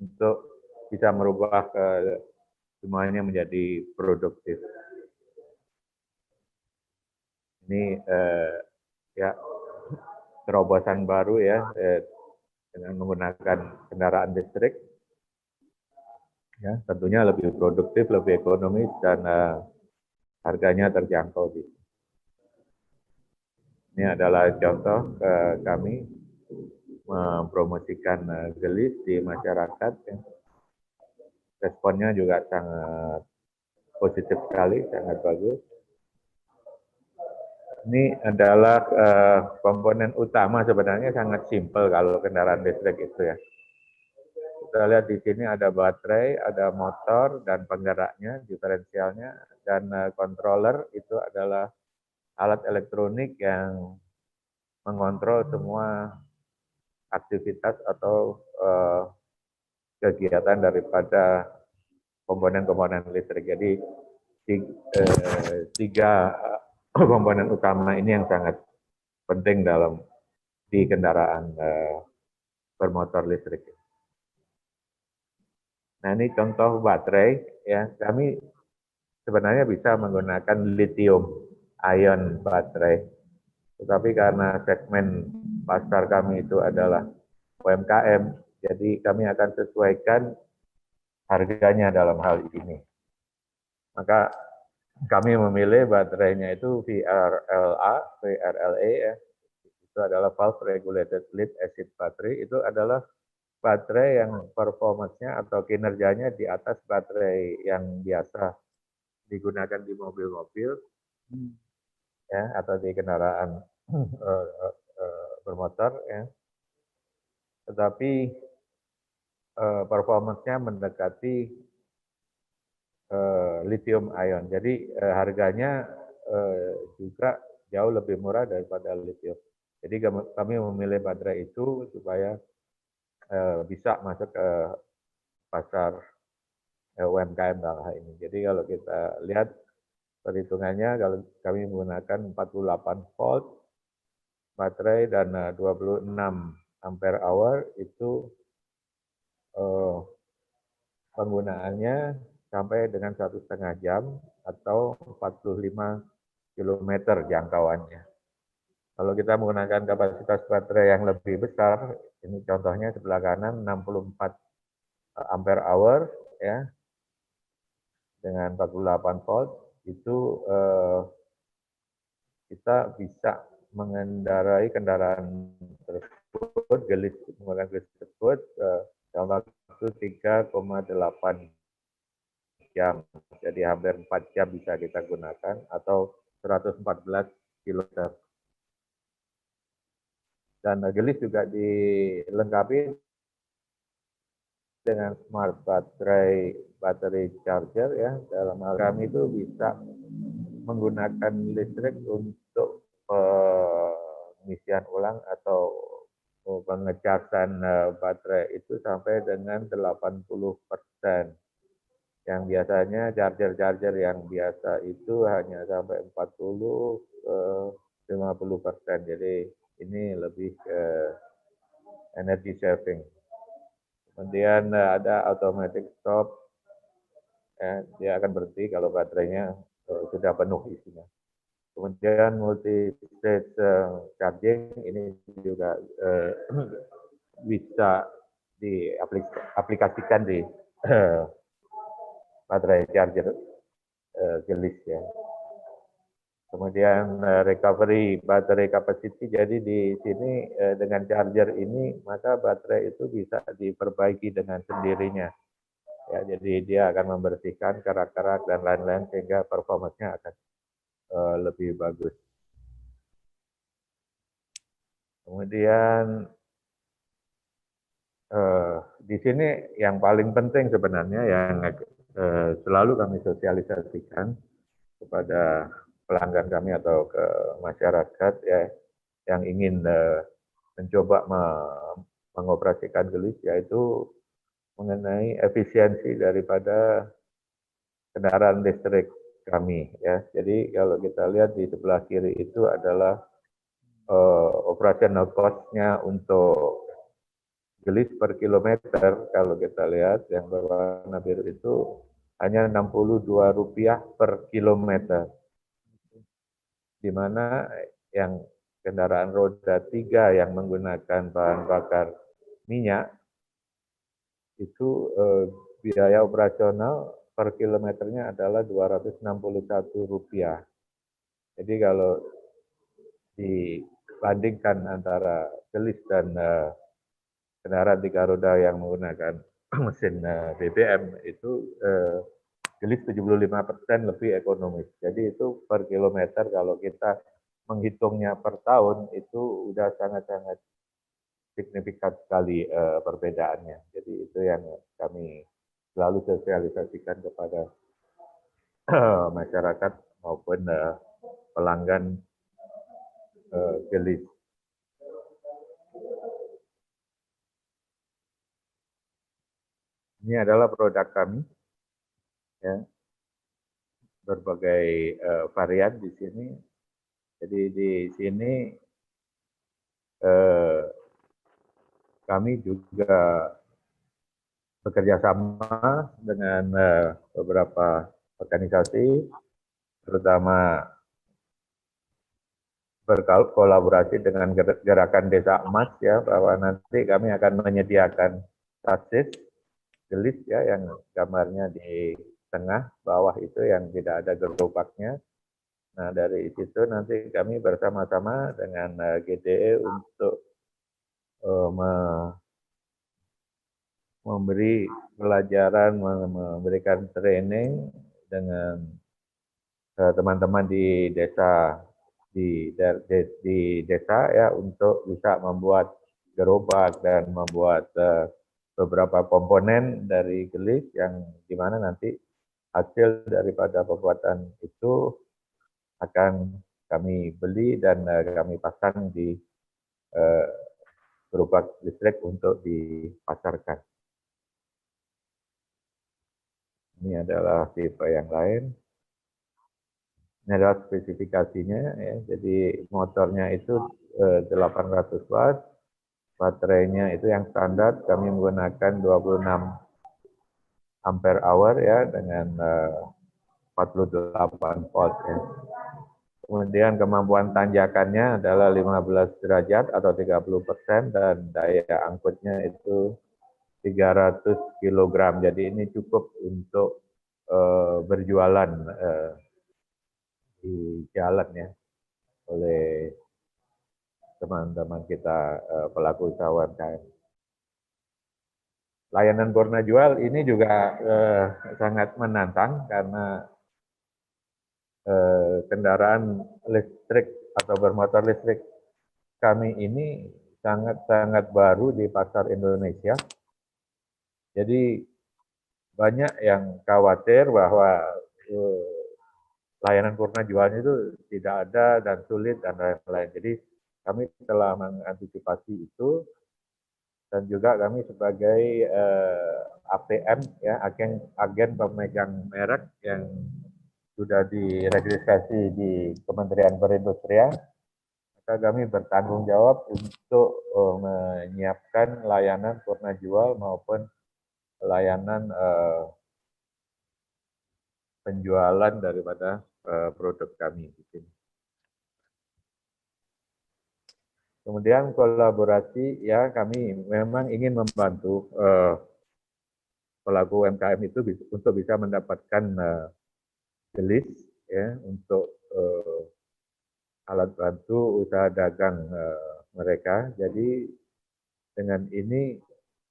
untuk bisa merubah semuanya menjadi produktif. Ini ya terobosan baru ya dengan menggunakan kendaraan listrik. Ya, tentunya lebih produktif, lebih ekonomis dan harganya terjangkau. Ini adalah contoh kami mempromosikan Gelis di masyarakat. Ya. Responnya juga sangat positif sekali, sangat bagus. Ini adalah komponen utama, sebenarnya sangat simpel kalau kendaraan listrik itu ya. Kita lihat di sini ada baterai, ada motor dan penggeraknya, diferensialnya, dan controller itu adalah alat elektronik yang mengontrol semua aktivitas atau kegiatan daripada komponen-komponen listrik. Jadi tiga komponen utama ini yang sangat penting di kendaraan bermotor listrik. Nah, ini contoh baterai ya. Kami sebenarnya bisa menggunakan lithium ion baterai. Tetapi karena segmen pasar kami itu adalah UMKM, jadi kami akan sesuaikan harganya dalam hal ini. Maka kami memilih baterainya itu VRLA ya. Itu adalah valve regulated lead acid battery. Itu adalah baterai yang performance-nya atau kinerjanya di atas baterai yang biasa digunakan di mobil-mobil ya atau di kendaraan bermotor ya. Tetapi performance-nya mendekati lithium ion. Jadi harganya juga jauh lebih murah daripada lithium. Jadi kami memilih baterai itu supaya bisa masuk ke pasar UMKM dalam hal ini. Jadi kalau kita lihat perhitungannya, kalau kami menggunakan 48 volt baterai dan 26 ampere hour itu penggunaannya sampai dengan 1,5 jam atau 45 km jangkauannya. Kalau kita menggunakan kapasitas baterai yang lebih besar, ini contohnya sebelah kanan 64 ampere hour ya dengan 48 volt itu kita bisa mengendarai kendaraan tersebut, Gelis menggunakan Gelis tersebut dalam waktu 3,8 jam. Jadi hampir 4 jam bisa kita gunakan atau 114 km. Dan Gelis juga dilengkapi dengan smart battery charger ya. Dalam hal kami itu bisa menggunakan listrik untuk pengisian ulang atau pengecasan baterai itu sampai dengan 80%. Yang biasanya charger yang biasa itu hanya sampai 40-50%. Jadi ini lebih ke energy saving. Kemudian ada automatic stop, ya, dia akan berhenti kalau baterainya sudah penuh isinya. Kemudian multi stage charging ini juga bisa diaplikasikan di baterai charger Gelis ya. Kemudian recovery baterai capacity, jadi di sini dengan charger ini maka baterai itu bisa diperbaiki dengan sendirinya. Ya, jadi dia akan membersihkan kerak-kerak dan lain-lain sehingga performance-nya akan lebih bagus. Kemudian di sini yang paling penting sebenarnya yang selalu kami sosialisasikan kepada pelanggan kami atau ke masyarakat ya yang ingin mencoba mengoperasikan gelis, yaitu mengenai efisiensi daripada kendaraan listrik kami ya. Jadi kalau kita lihat di sebelah kiri itu adalah operational cost-nya untuk gelis per kilometer. Kalau kita lihat yang berwarna biru itu hanya Rp62 per kilometer, di mana yang kendaraan roda 3 yang menggunakan bahan bakar minyak itu biaya operasional per kilometernya adalah Rp261. Jadi kalau dibandingkan antara gelis dan kendaraan 3 roda yang menggunakan mesin BBM itu gelis 75% lebih ekonomis. Jadi itu per kilometer kalau kita menghitungnya per tahun itu udah sangat-sangat signifikan sekali perbedaannya. Jadi itu yang kami selalu sosialisasikan kepada masyarakat maupun pelanggan gelis. Ini adalah produk kami, ya, berbagai varian di sini. Jadi di sini kami juga bekerja sama dengan beberapa organisasi, terutama berkolaborasi dengan Gerakan Desa Emas ya, bahwa nanti kami akan menyediakan sasis gelis ya yang gambarnya di tengah bawah itu yang tidak ada gerobaknya. Nah dari situ nanti kami bersama-sama dengan GDE untuk memberi pelajaran, memberikan training dengan teman-teman di desa di desa ya untuk bisa membuat gerobak dan membuat beberapa komponen dari gelis yang dimana nanti hasil daripada pembuatan itu akan kami beli dan kami pasang di gerobak listrik untuk dipasarkan. Ini adalah tipe yang lain. Ini adalah spesifikasinya ya. Jadi motornya itu 800 watt, baterainya itu yang standar kami menggunakan 26 ampere hour ya dengan 48 volt ya. Kemudian kemampuan tanjakannya adalah 15 derajat atau 30% dan daya angkutnya itu 300 kg. Jadi ini cukup untuk berjualan di jalan ya oleh teman-teman kita pelaku usaha UMKM. Layanan purna jual ini juga sangat menantang karena kendaraan listrik atau bermotor listrik kami ini sangat-sangat baru di pasar Indonesia. Jadi banyak yang khawatir bahwa layanan purna jualnya itu tidak ada dan sulit dan lain-lain. Jadi kami telah mengantisipasi itu dan juga kami sebagai APM ya agen pemegang merek yang sudah diregistrasi di Kementerian Perindustrian, maka kami bertanggung jawab untuk menyiapkan layanan purna jual maupun layanan penjualan daripada produk kami di sini. Kemudian kolaborasi ya kami memang ingin membantu pelaku UMKM itu untuk bisa mendapatkan gelis ya untuk alat bantu usaha dagang mereka. Jadi dengan ini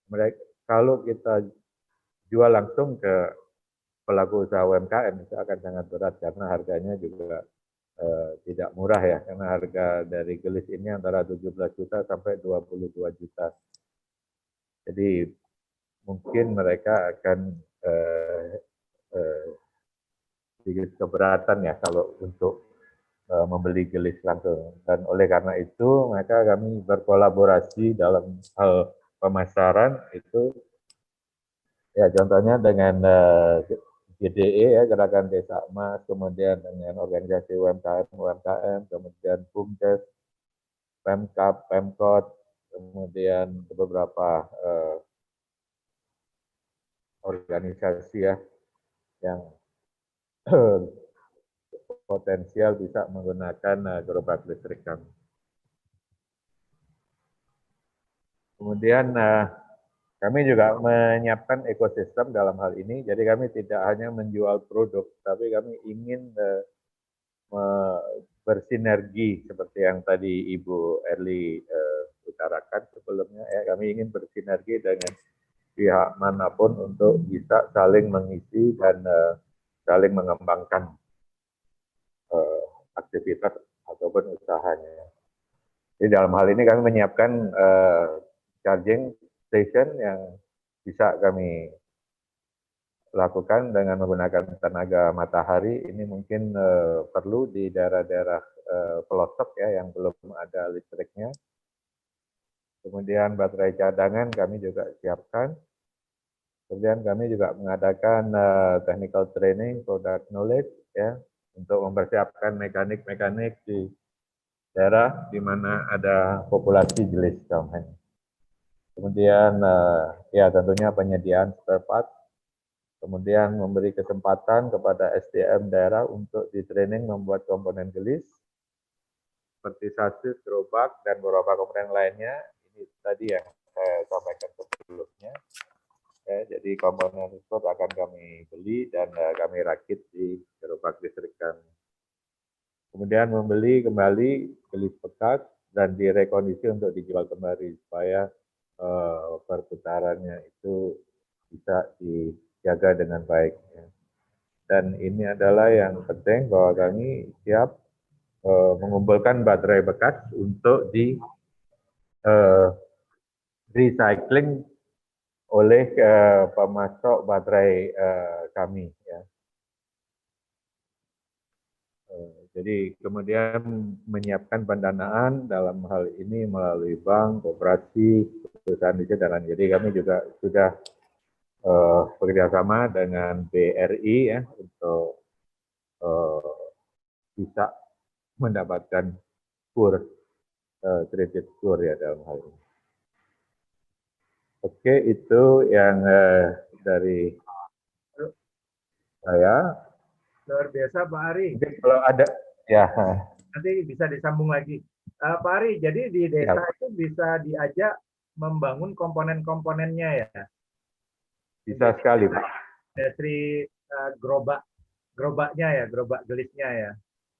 mereka kalau kita jual langsung ke pelaku usaha UMKM itu akan sangat berat karena harganya juga tidak murah ya, karena harga dari gelis ini antara 17 juta sampai 22 juta. Jadi mungkin mereka akan sedikit keberatan ya kalau untuk membeli gelis langsung. Dan oleh karena itu, maka kami berkolaborasi dalam hal pemasaran itu, ya contohnya dengan GDE ya, Gerakan Desa Emas, kemudian dengan organisasi UMKM, kemudian BUMDes, Pemkab, Pemkot, kemudian beberapa organisasi ya yang potensial bisa menggunakan gerobak listrik kami. Kemudian kami juga menyiapkan ekosistem dalam hal ini, jadi kami tidak hanya menjual produk, tapi kami ingin bersinergi seperti yang tadi Ibu Erli utarakan sebelumnya. Ya, kami ingin bersinergi dengan pihak manapun untuk bisa saling mengisi dan saling mengembangkan aktivitas ataupun usahanya. Jadi dalam hal ini kami menyiapkan charging station yang bisa kami lakukan dengan menggunakan tenaga matahari. Ini mungkin perlu di daerah-daerah pelosok ya yang belum ada listriknya. Kemudian baterai cadangan kami juga siapkan. Kemudian kami juga mengadakan technical training, product knowledge ya untuk mempersiapkan mekanik-mekanik di daerah di mana ada populasi gelis kaum. Kemudian ya tentunya penyediaan spare part. Kemudian memberi kesempatan kepada SDM daerah untuk di training membuat komponen gelis seperti sasis, gerobak, dan beberapa komponen lainnya. Ini tadi yang saya sampaikan sebelumnya. Ya, jadi komponen tersebut akan kami beli dan kami rakit di gerobak listrik kami. Kemudian membeli kembali gelis bekas dan direkondisi untuk dijual kembali supaya perputarannya itu bisa dijaga dengan baik. Ya. Dan ini adalah yang penting bahwa kami siap mengumpulkan baterai bekas untuk di recycling oleh pemasok baterai kami. Ya. Jadi kemudian menyiapkan pendanaan dalam hal ini melalui bank, koperasi, perusahaan riset dan lain. Jadi kami juga sudah bekerjasama dengan BRI ya untuk bisa mendapatkan kredit kur ya dalam hal ini. Oke, itu yang dari saya. Luar biasa Pak Ari. Mungkin kalau ada, ya. Nanti bisa disambung lagi. Pak Ari, jadi di desa itu bisa diajak membangun komponen-komponennya ya? Bisa sekali Pak. Dari gerobaknya ya, gerobak gelisnya ya?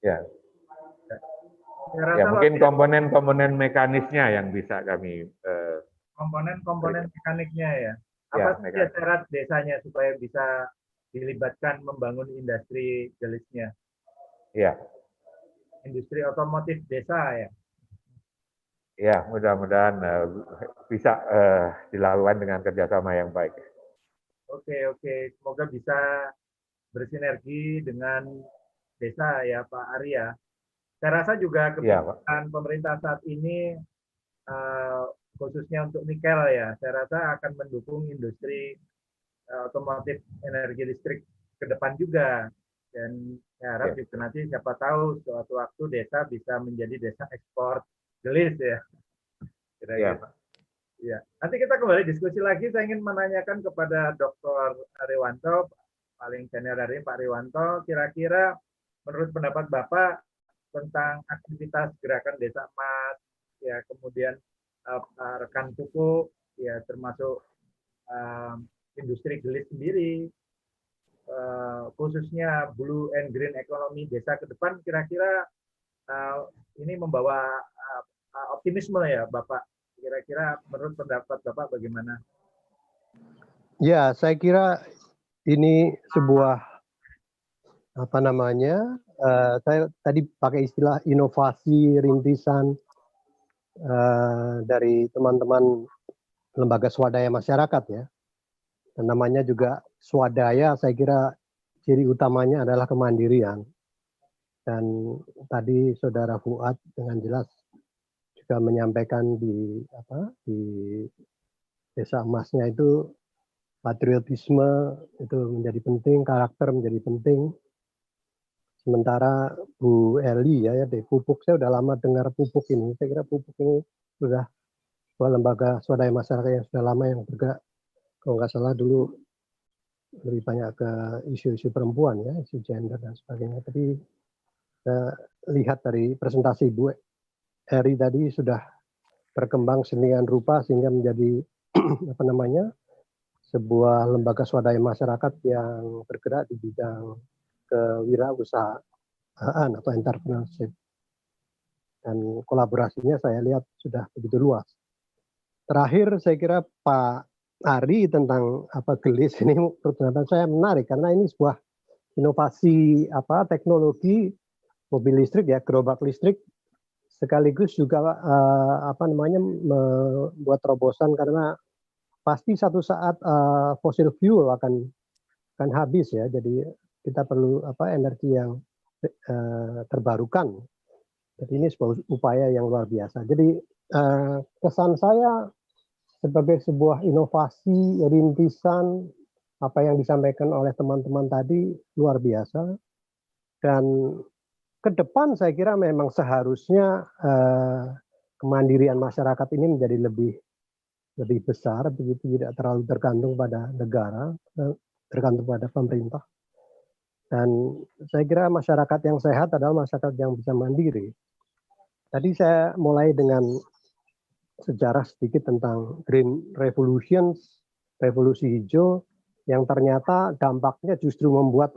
Ya. Ya mungkin komponen-komponen mekanisnya yang bisa kami komponen-komponen mekaniknya ya. Apa saja syarat desanya supaya bisa dilibatkan membangun industri gelisnya? Iya. Industri otomotif desa ya. Ya, mudah-mudahan bisa dilakukan dengan kerjasama yang baik. Oke. Semoga bisa bersinergi dengan desa ya Pak Arya. Saya rasa juga kebijakan pemerintah saat ini khususnya untuk nikel ya, saya rasa akan mendukung industri otomotif energi listrik ke depan juga. Dan saya harap juga nanti siapa tahu suatu waktu desa bisa menjadi desa ekspor gelis ya. Kira-kira. Ya. Nanti kita kembali diskusi lagi. Saya ingin menanyakan kepada Dr. Riwanto, paling senior dari Pak Riwanto, kira-kira menurut pendapat Bapak tentang aktivitas gerakan Desa Emas, ya kemudian rekan kuku, ya termasuk industri gelis sendiri, khususnya blue and green economy desa ke depan, kira-kira ini membawa optimisme ya Bapak. Kira-kira menurut pendapat Bapak bagaimana? Ya, saya kira ini sebuah saya tadi pakai istilah inovasi, rintisan dari teman-teman lembaga swadaya masyarakat ya. Dan namanya juga swadaya, saya kira ciri utamanya adalah kemandirian. Dan tadi Saudara Fuad dengan jelas juga menyampaikan di Desa Emasnya itu patriotisme itu menjadi penting, karakter menjadi penting. Sementara Bu Eli ya di Pupuk, saya sudah lama dengar Pupuk ini. Saya kira Pupuk ini sudah sebuah lembaga swadaya masyarakat yang sudah lama yang bergerak, kalau nggak salah dulu lebih banyak ke isu-isu perempuan ya, isu gender dan sebagainya. Tapi saya lihat dari presentasi Bu Eri tadi sudah berkembang sedemikian rupa sehingga menjadi sebuah lembaga swadaya masyarakat yang bergerak di bidang kewirausahaan atau entrepreneurship. Dan kolaborasinya saya lihat sudah begitu luas. Terakhir saya kira Pak Ari tentang gelis ini menurut saya menarik karena ini sebuah inovasi teknologi mobil listrik ya, gerobak listrik sekaligus juga membuat terobosan karena pasti satu saat fossil fuel akan habis ya, jadi kita perlu energi yang terbarukan. Jadi ini sebuah upaya yang luar biasa. Jadi kesan saya sebagai sebuah inovasi, rintisan apa yang disampaikan oleh teman-teman tadi luar biasa. Dan ke depan saya kira memang seharusnya kemandirian masyarakat ini menjadi lebih besar, begitu tidak terlalu tergantung pada negara, tergantung pada pemerintah. Dan saya kira masyarakat yang sehat adalah masyarakat yang bisa mandiri. Tadi saya mulai dengan sejarah sedikit tentang Green Revolution, revolusi hijau, yang ternyata dampaknya justru membuat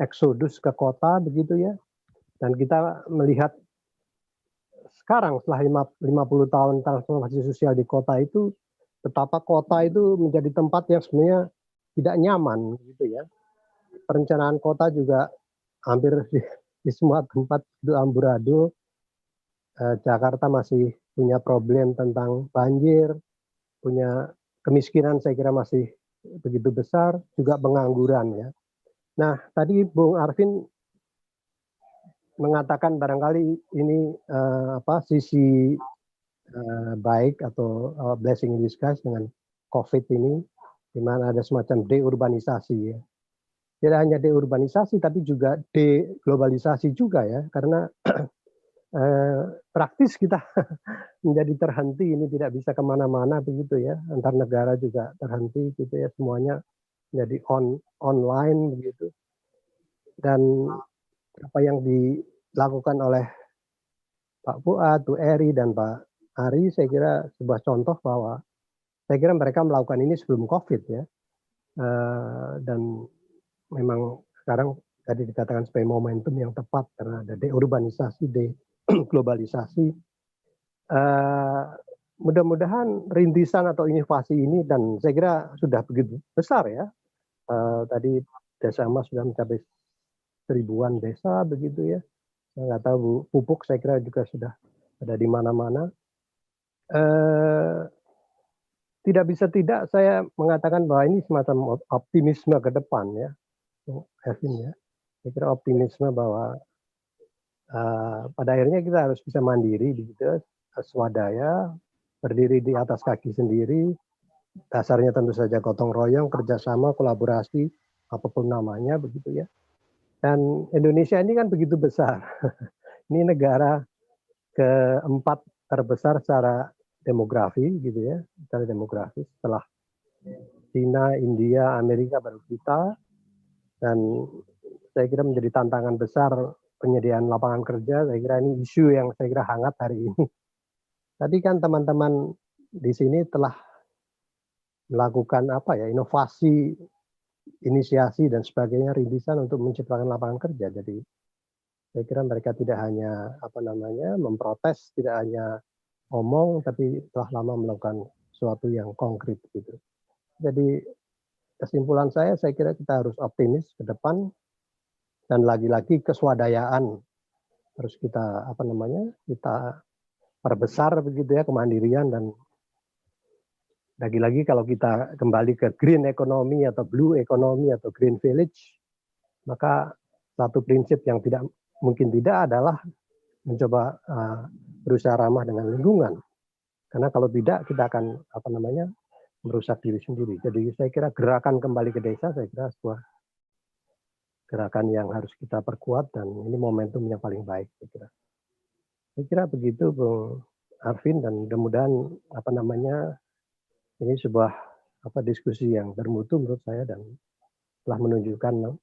eksodus ke kota begitu ya. Dan kita melihat sekarang setelah 50 tahun transformasi sosial di kota itu, betapa kota itu menjadi tempat yang sebenarnya tidak nyaman gitu ya. Perencanaan kota juga hampir di semua tempat itu amburadul. Jakarta masih punya problem tentang banjir, punya kemiskinan saya kira masih begitu besar, juga pengangguran ya. Nah, tadi Bung Arvin mengatakan barangkali ini sisi baik atau blessing in disguise dengan COVID ini, di mana ada semacam deurbanisasi ya. Tidak hanya deurbanisasi, tapi juga deglobalisasi juga ya, karena praktis kita menjadi terhenti, ini tidak bisa kemana-mana begitu ya, antar negara juga terhenti gitu ya, semuanya jadi online begitu. Dan apa yang dilakukan oleh Pak Fuad, Bu Eri, dan Pak Ari, saya kira sebuah contoh bahwa saya kira mereka melakukan ini sebelum COVID ya, dan memang sekarang tadi dikatakan sebagai momentum yang tepat karena ada deurbanisasi, deglobalisasi. Mudah-mudahan rintisan atau inovasi ini, dan saya kira sudah begitu besar ya. Tadi Desa Emas sudah mencapai 1000-an desa begitu ya. Saya nggak tahu Bu Pupuk, saya kira juga sudah ada di mana-mana. Tidak bisa tidak saya mengatakan bahwa ini semacam optimisme ke depan ya, Evin ya. Saya kira optimisme bahwa pada akhirnya kita harus bisa mandiri begitu, swadaya, berdiri di atas kaki sendiri. Dasarnya tentu saja gotong royong, kerjasama, kolaborasi, apapun namanya begitu ya. Dan Indonesia ini kan begitu besar. Ini negara keempat terbesar secara demografi gitu ya, secara demografis setelah Cina, India, Amerika baru kita. Dan saya kira menjadi tantangan besar penyediaan lapangan kerja. Saya kira ini isu yang saya kira hangat hari ini. Tadi kan teman-teman di sini telah melakukan inovasi, inisiasi dan sebagainya, rintisan untuk menciptakan lapangan kerja. Jadi saya kira mereka tidak hanya memprotes, tidak hanya omong, tapi telah lama melakukan sesuatu yang konkret gitu. Jadi kesimpulan saya kira kita harus optimis ke depan. Dan lagi-lagi keswadayaan harus kita kita perbesar begitu ya, kemandirian. Dan lagi-lagi kalau kita kembali ke green economy atau blue economy atau green village, maka satu prinsip yang mungkin tidak adalah mencoba berusaha ramah dengan lingkungan. Karena kalau tidak kita akan merusak diri sendiri. Jadi saya kira gerakan kembali ke desa, saya kira sebuah gerakan yang harus kita perkuat, dan ini momentum yang paling baik. Saya kira begitu, Bung Arvin, dan mudah-mudahan ini sebuah diskusi yang bermutu menurut saya, dan telah menunjukkan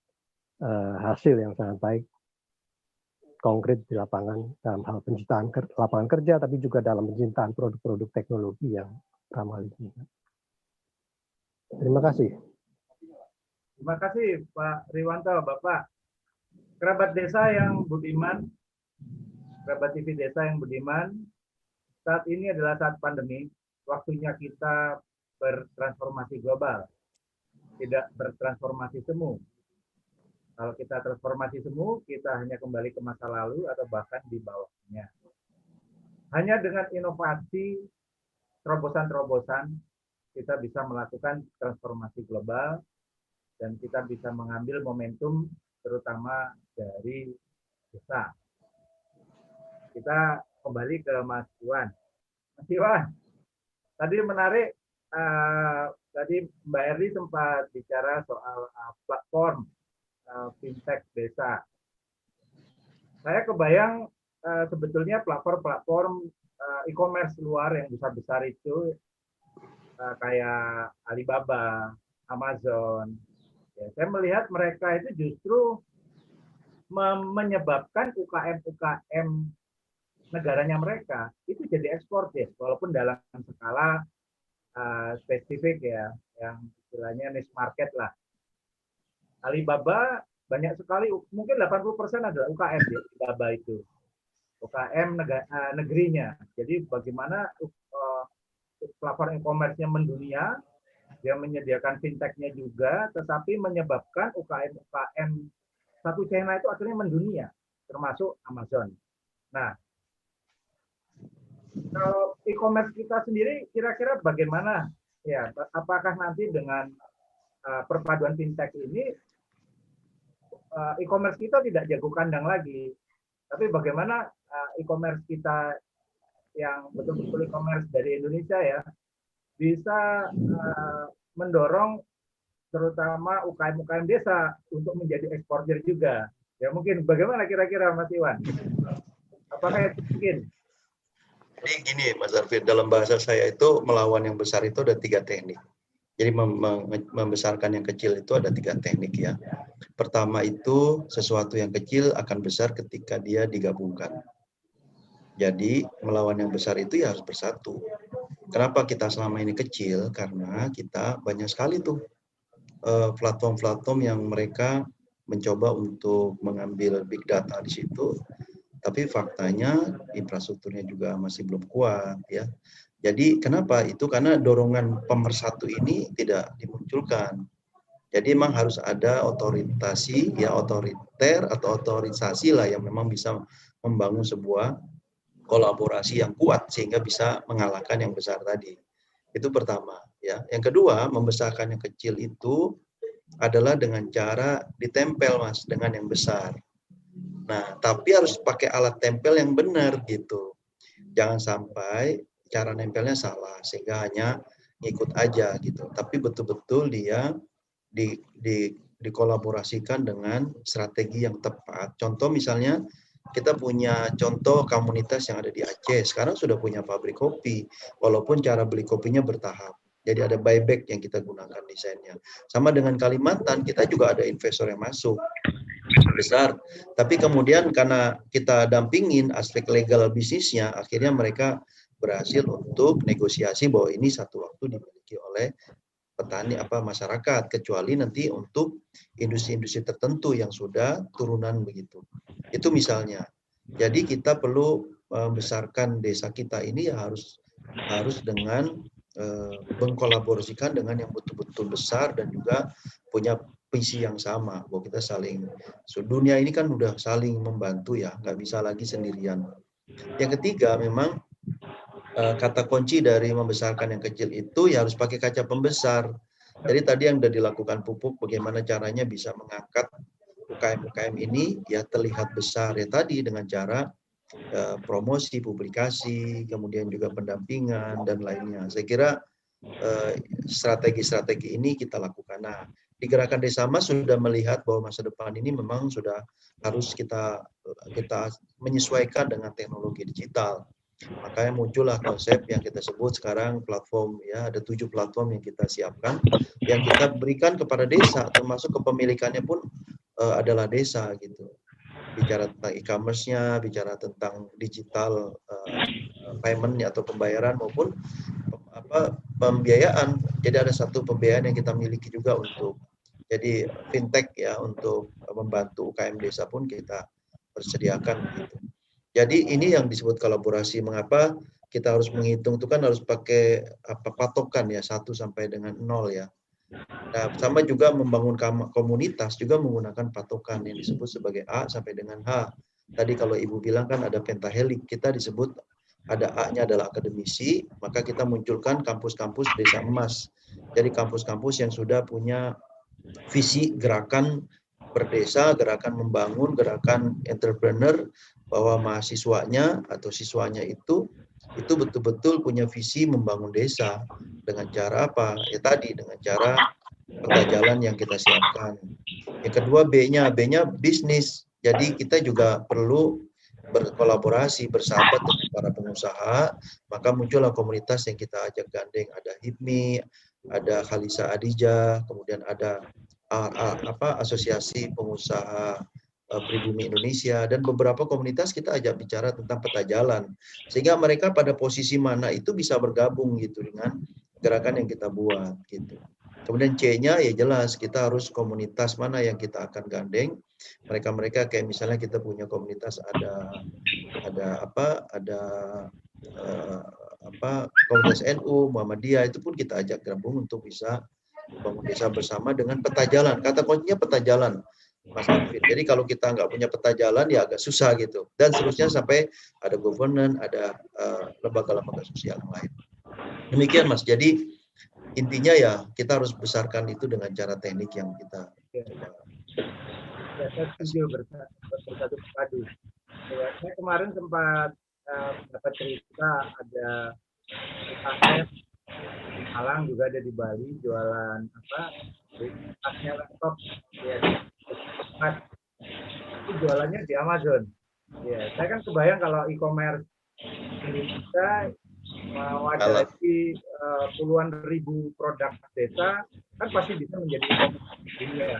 hasil yang sangat baik, konkret di lapangan dalam hal penciptaan lapangan kerja, tapi juga dalam penciptaan produk-produk teknologi yang ramah lingkungan. Terima kasih. Terima kasih Pak Riwanto, Bapak. Kerabat desa yang budiman, kerabat TV desa yang budiman, saat ini adalah saat pandemi, waktunya kita bertransformasi global, tidak bertransformasi semu. Kalau kita transformasi semu, kita hanya kembali ke masa lalu atau bahkan di bawahnya. Hanya dengan inovasi, terobosan-terobosan, kita bisa melakukan transformasi global, dan kita bisa mengambil momentum terutama dari desa. Kita kembali ke Mas Iwan. Mas Iwan, tadi menarik, tadi Mbak Erli sempat bicara soal platform fintech desa. Saya kebayang sebetulnya platform e-commerce luar yang besar-besar itu kayak Alibaba, Amazon. Ya, saya melihat mereka itu justru menyebabkan UKM negaranya mereka itu jadi ekspor, ya, walaupun dalam skala spesifik ya, yang istilahnya niche market lah. Alibaba banyak sekali, mungkin 80% adalah UKM ya, Alibaba itu. UKM negerinya. Jadi bagaimana platform e-commerce-nya mendunia, dia menyediakan fintech-nya juga, tetapi menyebabkan UKM satu China itu akhirnya mendunia, termasuk Amazon. Nah, kalau e-commerce kita sendiri kira-kira bagaimana? Ya, apakah nanti dengan perpaduan fintech ini e-commerce kita tidak jago kandang lagi, tapi bagaimana e-commerce kita yang betul-betul e-commerce dari Indonesia ya bisa mendorong terutama UKM-UKM desa untuk menjadi eksportir juga. Ya mungkin bagaimana kira-kira Mas Iwan? Apakah itu mungkin? Jadi gini Mas Arvin, dalam bahasa saya itu melawan yang besar itu ada 3 teknik. Jadi membesarkan yang kecil itu ada 3 teknik ya. Pertama itu sesuatu yang kecil akan besar ketika dia digabungkan. Jadi melawan yang besar itu ya harus bersatu. Kenapa kita selama ini kecil? Karena kita banyak sekali tuh platform-platform yang mereka mencoba untuk mengambil big data di situ. Tapi faktanya infrastrukturnya juga masih belum kuat ya. Jadi kenapa itu? Karena dorongan pemersatu ini tidak dimunculkan. Jadi memang harus ada otoritasi ya, otoriter atau otorisasi lah yang memang bisa membangun sebuah kolaborasi yang kuat sehingga bisa mengalahkan yang besar tadi. Itu pertama ya. Yang kedua, membesarkan yang kecil itu adalah dengan cara ditempel Mas dengan yang besar. Nah, tapi harus pakai alat tempel yang benar gitu. Jangan sampai cara nempelnya salah sehingga hanya ngikut aja gitu. Tapi betul-betul dia dikolaborasikan dengan strategi yang tepat. Contoh misalnya kita punya contoh komunitas yang ada di Aceh, sekarang sudah punya pabrik kopi, walaupun cara beli kopinya bertahap. Jadi ada buyback yang kita gunakan desainnya. Sama dengan Kalimantan, kita juga ada investor yang masuk besar. Tapi kemudian karena kita dampingin aspek legal bisnisnya, akhirnya mereka berhasil untuk negosiasi bahwa ini satu waktu dimiliki oleh petani masyarakat, kecuali nanti untuk industri-industri tertentu yang sudah turunan begitu. Itu misalnya. Jadi kita perlu membesarkan desa kita ini ya harus dengan mengkolaborasikan dengan yang betul-betul besar dan juga punya visi yang sama, bahwa kita saling, dunia ini kan udah saling membantu ya, nggak bisa lagi sendirian. Yang ketiga, memang kata kunci dari membesarkan yang kecil itu ya harus pakai kaca pembesar. Jadi tadi yang sudah dilakukan Pupuk, bagaimana caranya bisa mengangkat UKM-UKM ini ya terlihat besar ya tadi dengan cara promosi, publikasi, kemudian juga pendampingan dan lainnya. Saya kira strategi-strategi ini kita lakukan. Nah, di Gerakan Desa Emas sudah melihat bahwa masa depan ini memang sudah harus kita menyesuaikan dengan teknologi digital. Makanya muncullah konsep yang kita sebut sekarang platform ya, ada 7 platform yang kita siapkan, yang kita berikan kepada desa, termasuk kepemilikannya pun adalah desa gitu. Bicara tentang e-commerce-nya, bicara tentang digital payment atau pembayaran maupun pembiayaan. Jadi ada satu pembiayaan yang kita miliki juga untuk jadi fintech ya, untuk membantu UKM desa pun kita persediakan gitu. Jadi ini yang disebut kolaborasi. Mengapa kita harus menghitung itu kan harus pakai patokan ya 1 sampai dengan 0 ya. Nah, sama juga membangun komunitas juga menggunakan patokan yang disebut sebagai A sampai dengan H. Tadi kalau Ibu bilang kan ada pentahelik, kita disebut ada A-nya adalah akademisi, maka kita munculkan kampus-kampus desa emas. Jadi kampus-kampus yang sudah punya visi gerakan berdesa, gerakan membangun, gerakan entrepreneur, bahwa mahasiswanya atau siswanya itu betul-betul punya visi membangun desa dengan cara apa? Ya tadi dengan cara peta jalan yang kita siapkan. Yang kedua B-nya bisnis. Jadi kita juga perlu berkolaborasi, bersahabat dengan para pengusaha, maka muncullah komunitas yang kita ajak gandeng. Ada HIPMI, ada Khalisa Adija, kemudian ada asosiasi pengusaha pribumi Indonesia, dan beberapa komunitas kita ajak bicara tentang peta jalan, sehingga mereka pada posisi mana itu bisa bergabung gitu dengan gerakan yang kita buat gitu. Kemudian C-nya ya jelas, kita harus komunitas mana yang kita akan gandeng. Mereka-mereka kayak misalnya kita punya komunitas komunitas NU, Muhammadiyah, itu pun kita ajak gabung untuk bisa membangun desa bersama dengan peta jalan. Kata kuncinya peta jalan, Mas Arvin. Jadi kalau kita nggak punya peta jalan ya agak susah gitu. Dan seterusnya sampai ada governance, ada lembaga-lembaga sosial yang lain. Demikian Mas. Jadi intinya ya kita harus besarkan itu dengan cara teknik yang kita Ya, saya setuju bersatu padu. Ya, saya kemarin sempat dapat cerita ada UKM di Malang, juga ada di Bali, jualan tasnya laptop ya, itu jualannya di Amazon. Ya, saya kan kebayang kalau e-commerce Indonesia mewadahi puluhan ribu produk desa, kan pasti bisa menjadi e-commerce dunia.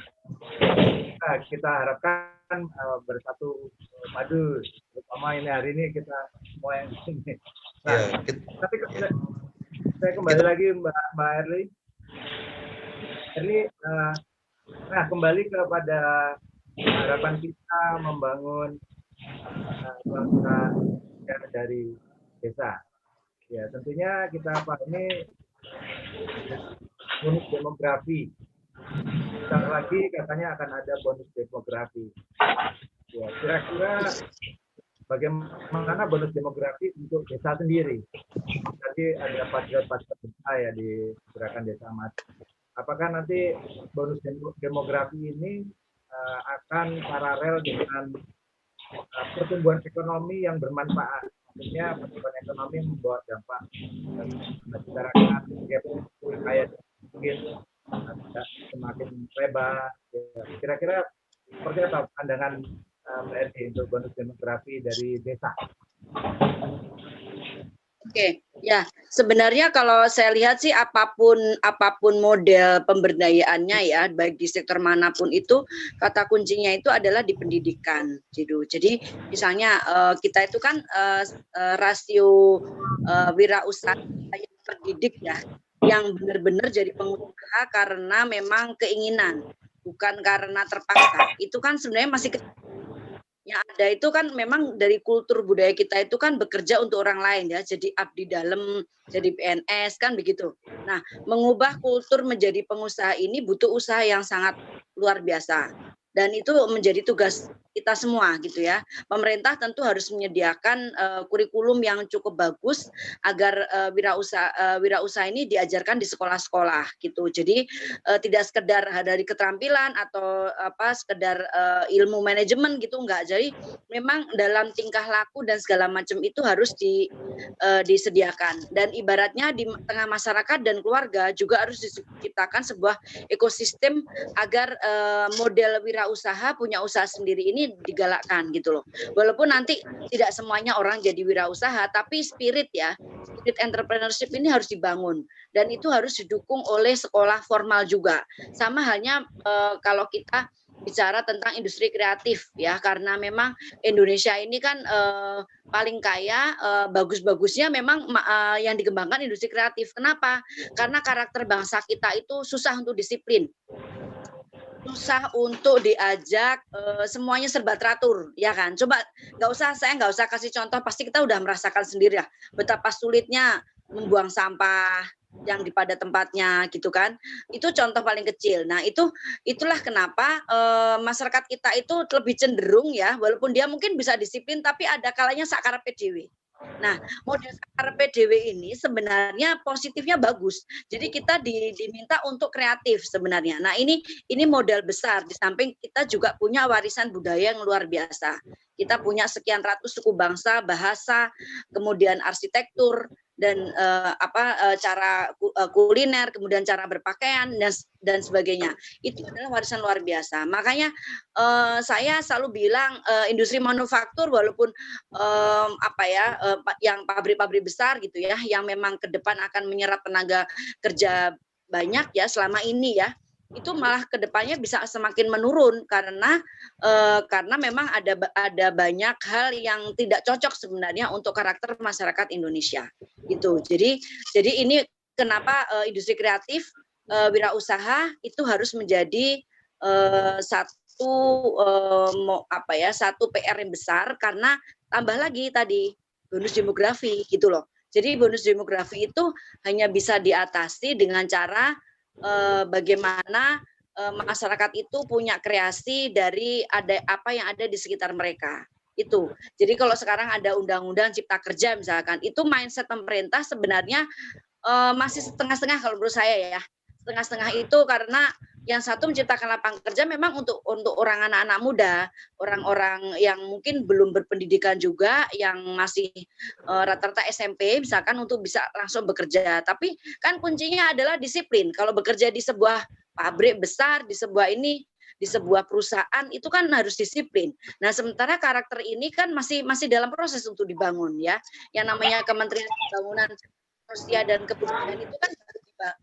Nah, kita harapkan bersatu padu, terutama ini hari ini kita semua yang di sini. Nah, tapi saya kembali lagi Mbak Erli. Nah, kembali kepada harapan kita membangun bangsa dari desa. Ya, tentunya kita pahami bonus demografi. Sebentar lagi katanya akan ada bonus demografi. Ya, kira-kira bagaimana bonus demografi untuk desa sendiri? Tadi ada patriot-patriot desa ya di Gerakan Desa Emas. Apakah nanti bonus demografi ini akan paralel dengan pertumbuhan ekonomi yang bermanfaat? Maksudnya pertumbuhan ekonomi membawa dampak masyarakat, kayak mungkin semakin lebar. Kira-kira seperti apa pandangan Mbak Erdi untuk bonus demografi dari desa? Oke, ya sebenarnya kalau saya lihat sih apapun model pemberdayaannya ya, baik di sektor manapun itu, kata kuncinya itu adalah di pendidikan, gitu. Jadi misalnya kita itu kan rasio wirausaha yang terdidik ya, yang benar-benar jadi pengusaha karena memang keinginan, bukan karena terpaksa. Itu kan sebenarnya masih kecil. Yang ada itu kan memang dari kultur budaya kita itu kan bekerja untuk orang lain ya, jadi abdi dalam, jadi PNS kan begitu. Nah, mengubah kultur menjadi pengusaha ini butuh usaha yang sangat luar biasa. Dan itu menjadi tugas kita semua gitu ya. Pemerintah tentu harus menyediakan kurikulum yang cukup bagus agar wirausaha ini diajarkan di sekolah-sekolah gitu. Jadi tidak sekedar dari keterampilan atau sekedar ilmu manajemen gitu, enggak. Jadi memang dalam tingkah laku dan segala macam itu harus disediakan. Dan ibaratnya di tengah masyarakat dan keluarga juga harus diciptakan sebuah ekosistem agar model wirausaha punya usaha sendiri ini digalakkan gitu loh. Walaupun nanti tidak semuanya orang jadi wirausaha, tapi spirit entrepreneurship ini harus dibangun dan itu harus didukung oleh sekolah formal juga. Sama halnya kalau kita bicara tentang industri kreatif ya, karena memang Indonesia ini kan paling kaya, bagus-bagusnya memang yang dikembangkan industri kreatif. Kenapa? Karena karakter bangsa kita itu susah untuk disiplin, susah untuk diajak, semuanya serba teratur, ya kan? Coba saya nggak usah kasih contoh, pasti kita udah merasakan sendiri ya betapa sulitnya membuang sampah yang di pada tempatnya gitu kan. Itu contoh paling kecil. Nah, itulah kenapa masyarakat kita itu lebih cenderung ya, walaupun dia mungkin bisa disiplin tapi ada kalanya sakarepe dhewe. Nah, model sakarepe dhewe ini sebenarnya positifnya bagus. Jadi kita diminta untuk kreatif sebenarnya. Nah, ini modal besar di samping kita juga punya warisan budaya yang luar biasa. Kita punya sekian ratus suku bangsa, bahasa, kemudian arsitektur dan cara kuliner, kemudian cara berpakaian dan sebagainya. Itu adalah warisan luar biasa. Makanya saya selalu bilang industri manufaktur walaupun yang pabrik-pabrik besar gitu ya, yang memang ke depan akan menyerap tenaga kerja banyak ya selama ini ya, itu malah ke depannya bisa semakin menurun karena memang ada banyak hal yang tidak cocok sebenarnya untuk karakter masyarakat Indonesia gitu. Jadi ini kenapa industri kreatif, wirausaha itu harus menjadi satu PR yang besar, karena tambah lagi tadi bonus demografi gitu loh. Jadi bonus demografi itu hanya bisa diatasi dengan cara bagaimana masyarakat itu punya kreasi dari apa yang ada di sekitar mereka. Itu. Jadi kalau sekarang ada undang-undang cipta kerja misalkan, itu mindset pemerintah sebenarnya masih setengah-setengah kalau menurut saya ya. Setengah-setengah itu karena yang satu menciptakan lapangan kerja memang untuk orang anak-anak muda, orang-orang yang mungkin belum berpendidikan juga, yang masih rata-rata SMP misalkan untuk bisa langsung bekerja. Tapi kan kuncinya adalah disiplin. Kalau bekerja di sebuah pabrik besar, di sebuah perusahaan itu kan harus disiplin. Nah, sementara karakter ini kan masih dalam proses untuk dibangun ya. Yang namanya Kementerian Pembangunan Sosial dan Kebudayaan itu kan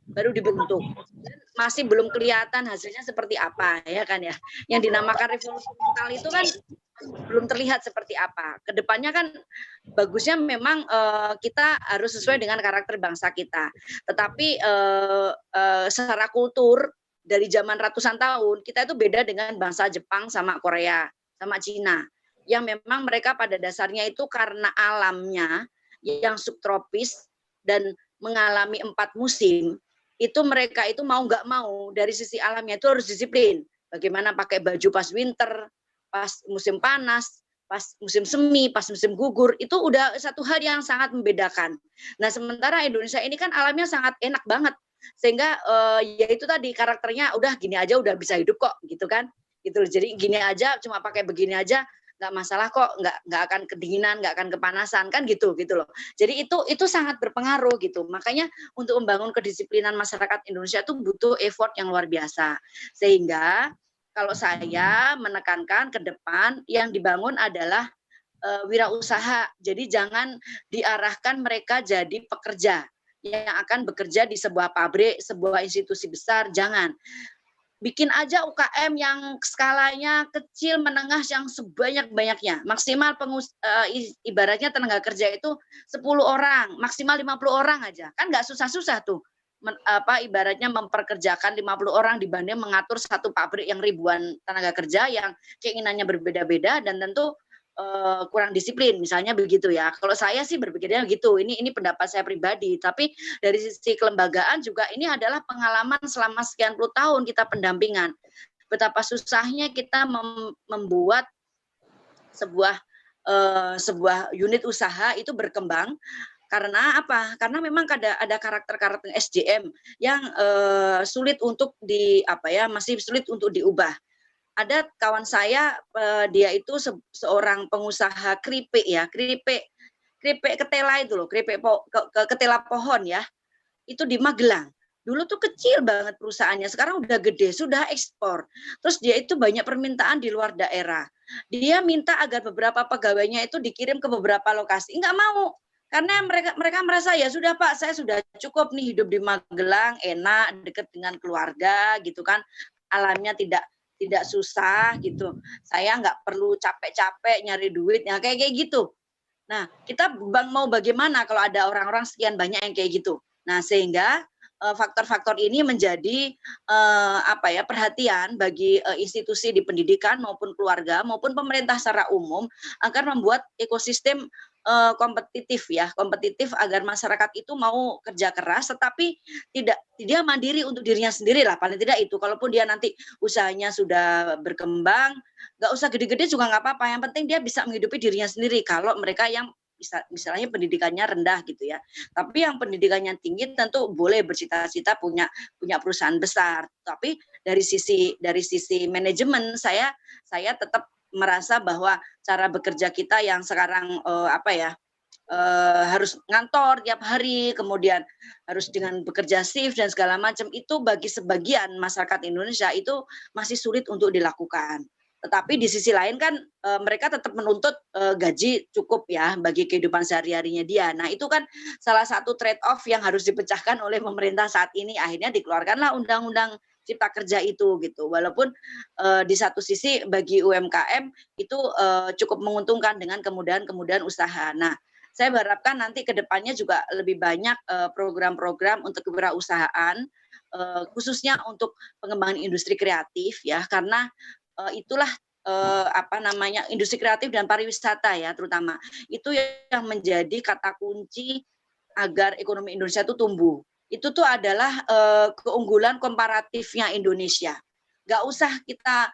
baru dibentuk. Masih belum kelihatan hasilnya seperti apa ya kan ya. Yang dinamakan revolusi mental itu kan belum terlihat seperti apa. Kedepannya kan bagusnya memang kita harus sesuai dengan karakter bangsa kita. Tetapi secara kultur dari zaman ratusan tahun kita itu beda dengan bangsa Jepang sama Korea sama Cina, yang memang mereka pada dasarnya itu karena alamnya yang subtropis dan mengalami 4 musim, itu mereka itu mau nggak mau dari sisi alamnya itu harus disiplin. Bagaimana pakai baju pas winter, pas musim panas, pas musim semi, pas musim gugur, itu udah satu hal yang sangat membedakan. Nah, sementara Indonesia ini kan alamnya sangat enak banget, sehingga ya itu tadi karakternya udah gini aja udah bisa hidup kok gitu kan. Gitu. Jadi gini aja, cuma pakai begini aja nggak masalah kok, nggak akan kedinginan, nggak akan kepanasan kan gitu loh. Jadi itu sangat berpengaruh gitu. Makanya untuk membangun kedisiplinan masyarakat Indonesia itu butuh effort yang luar biasa. Sehingga kalau saya menekankan ke depan yang dibangun adalah wirausaha. Jadi jangan diarahkan mereka jadi pekerja yang akan bekerja di sebuah pabrik, sebuah institusi besar, jangan. Bikin aja UKM yang skalanya kecil, menengah, yang sebanyak-banyaknya. Maksimal ibaratnya tenaga kerja itu 10 orang, maksimal 50 orang aja. Kan nggak susah-susah tuh. ibaratnya memperkerjakan 50 orang dibanding mengatur satu pabrik yang ribuan tenaga kerja yang keinginannya berbeda-beda dan tentu kurang disiplin, misalnya begitu ya. Kalau saya sih berpikirnya gitu. Ini pendapat saya pribadi. Tapi dari sisi kelembagaan juga ini adalah pengalaman selama sekian puluh tahun kita pendampingan. Betapa susahnya kita membuat sebuah unit usaha itu berkembang. Karena apa? Karena memang ada karakter-karakter SDM yang sulit untuk masih sulit untuk diubah. Ada kawan saya, dia itu seorang pengusaha keripik ya, keripik ketela itu loh, ketela pohon ya, itu di Magelang. Dulu tuh kecil banget perusahaannya, sekarang udah gede, sudah ekspor. Terus dia itu banyak permintaan di luar daerah. Dia minta agar beberapa pegawainya itu dikirim ke beberapa lokasi, nggak mau. Karena mereka merasa ya sudah Pak, saya sudah cukup nih hidup di Magelang, enak, dekat dengan keluarga gitu kan, alamnya tidak susah gitu. Saya nggak perlu capek-capek nyari duit, ya kayak gitu. Nah, kita mau bagaimana kalau ada orang-orang sekian banyak yang kayak gitu. Nah, sehingga faktor-faktor ini menjadi perhatian bagi institusi di pendidikan maupun keluarga maupun pemerintah secara umum agar membuat ekosistem kompetitif agar masyarakat itu mau kerja keras tetapi dia mandiri untuk dirinya sendiri lah, paling tidak itu. Kalaupun dia nanti usahanya sudah berkembang, nggak usah gede-gede juga nggak apa-apa, yang penting dia bisa menghidupi dirinya sendiri. Kalau mereka yang misalnya pendidikannya rendah gitu ya, tapi yang pendidikannya tinggi tentu boleh bercita-cita punya perusahaan besar. Tapi dari sisi manajemen saya tetap merasa bahwa cara bekerja kita yang sekarang harus ngantor tiap hari, kemudian harus dengan bekerja shift dan segala macam, itu bagi sebagian masyarakat Indonesia itu masih sulit untuk dilakukan. Tetapi di sisi lain kan mereka tetap menuntut gaji cukup ya bagi kehidupan sehari-harinya dia. Nah, itu kan salah satu trade off yang harus dipecahkan oleh pemerintah saat ini. Akhirnya dikeluarkanlah undang-undang Cipta Kerja itu gitu. Walaupun di satu sisi bagi UMKM itu cukup menguntungkan dengan kemudahan usaha. Nah, saya berharapkan nanti ke depannya juga lebih banyak program-program untuk kewirausahaan, khususnya untuk pengembangan industri kreatif ya, karena itulah industri kreatif dan pariwisata ya terutama. Itu yang menjadi kata kunci agar ekonomi Indonesia itu tumbuh. Itu tuh adalah keunggulan komparatifnya Indonesia. Gak usah kita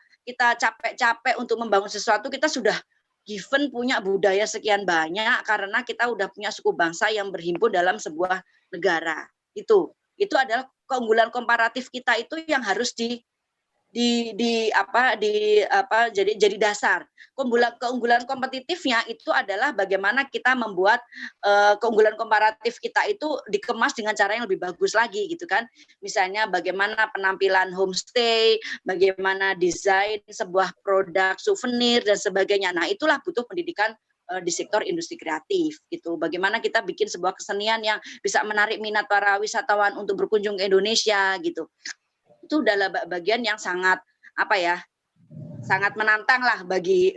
capek-capek untuk membangun sesuatu, kita sudah given punya budaya sekian banyak karena kita udah punya suku bangsa yang berhimpun dalam sebuah negara. Itu adalah keunggulan komparatif kita itu yang harus jadi dasar. Keunggulan kompetitifnya itu adalah bagaimana kita membuat keunggulan komparatif kita itu dikemas dengan cara yang lebih bagus lagi gitu kan. Misalnya bagaimana penampilan homestay, bagaimana desain sebuah produk souvenir dan sebagainya. Nah, itulah butuh pendidikan di sektor industri kreatif gitu. Bagaimana kita bikin sebuah kesenian yang bisa menarik minat para wisatawan untuk berkunjung ke Indonesia gitu. Itu adalah bagian yang sangat sangat menantang lah bagi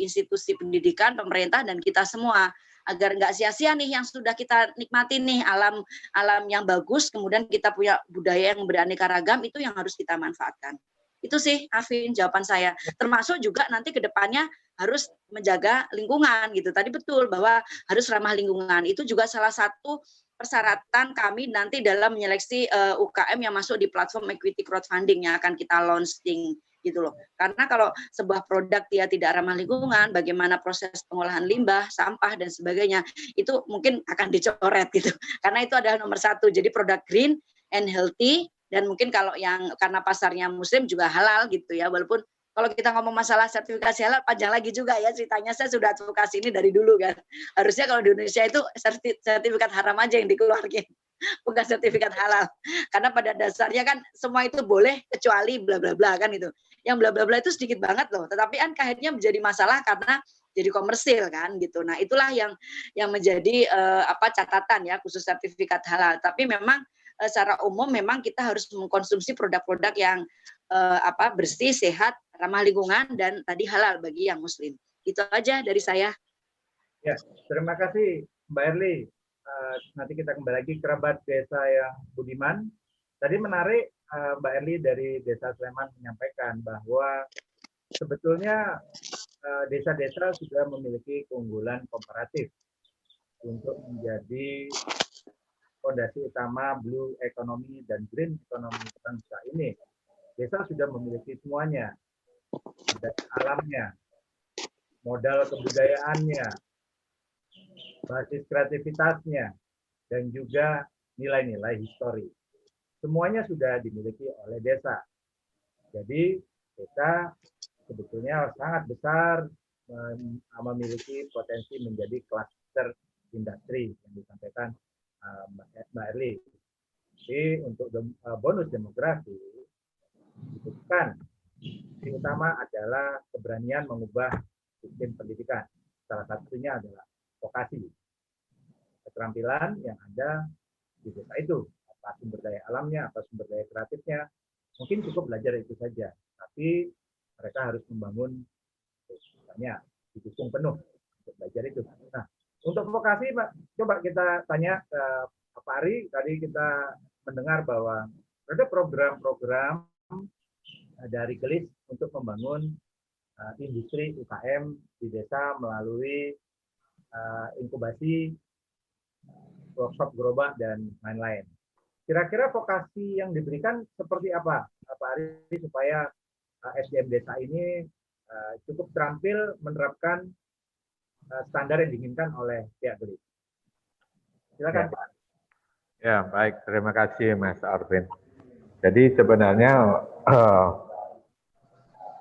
institusi pendidikan, pemerintah dan kita semua, agar nggak sia-sia nih yang sudah kita nikmati nih alam yang bagus, kemudian kita punya budaya yang beraneka ragam, itu yang harus kita manfaatkan. Itu sih Afin jawaban saya. Termasuk juga nanti ke depannya harus menjaga lingkungan gitu. Tadi betul bahwa harus ramah lingkungan. Itu juga salah satu persyaratan kami nanti dalam menyeleksi UKM yang masuk di platform equity crowdfunding yang akan kita launching gitu loh. Karena kalau sebuah produk dia tidak ramah lingkungan, bagaimana proses pengolahan limbah, sampah dan sebagainya, itu mungkin akan dicoret gitu. Karena itu adalah nomor 1. Jadi produk green and healthy, dan mungkin kalau yang karena pasarnya muslim juga halal gitu ya. Walaupun kalau kita ngomong masalah sertifikasi halal panjang lagi juga ya ceritanya. Saya sudah advokasi ini dari dulu kan. Harusnya kalau di Indonesia itu sertifikat haram aja yang dikeluarkan, bukan sertifikat halal. Karena pada dasarnya kan semua itu boleh kecuali bla bla bla kan itu. Yang bla bla bla itu sedikit banget loh. Tetapi kan akhirnya menjadi masalah karena jadi komersil kan gitu. Nah, itulah yang menjadi catatan ya khusus sertifikat halal. Tapi memang secara umum memang kita harus mengkonsumsi produk-produk yang bersih, sehat, ramah lingkungan dan tadi halal bagi yang muslim. Itu aja dari saya. Ya, terima kasih Mbak Erli. nanti kita kembali lagi kerabat desa yang budiman. Tadi menarik Mbak Erli dari Desa Sleman menyampaikan bahwa sebetulnya desa-desa sudah memiliki keunggulan komparatif untuk menjadi fondasi utama blue economy dan green economy bangsa ini. Desa sudah memiliki semuanya, alamnya, modal kebudayaannya, basis kreativitasnya, dan juga nilai-nilai histori. Semuanya sudah dimiliki oleh desa. Jadi desa sebetulnya sangat besar, memiliki potensi menjadi klaster industri yang disampaikan Mbak Erli. Jadi untuk bonus demografi dibutuhkan yang utama adalah keberanian mengubah sistem pendidikan. Salah satunya adalah vokasi. Keterampilan yang ada di desa itu, apa sumber daya alamnya, apa sumber daya kreatifnya, mungkin cukup belajar itu saja. Tapi mereka harus membangun, misalnya didukung penuh untuk belajar itu. Nah, untuk vokasi, Pak, coba kita tanya ke Pak Ari. Tadi kita mendengar bahwa ada program-program dari Gelis untuk membangun industri UKM di desa melalui inkubasi, workshop gerobak, dan lain-lain. Kira-kira vokasi yang diberikan seperti apa, Pak Ari, supaya SDM desa ini cukup terampil menerapkan standar yang diinginkan oleh pihak Gelis? Silakan, Pak. Ya, baik. Terima kasih, Mas Arvin. Jadi sebenarnya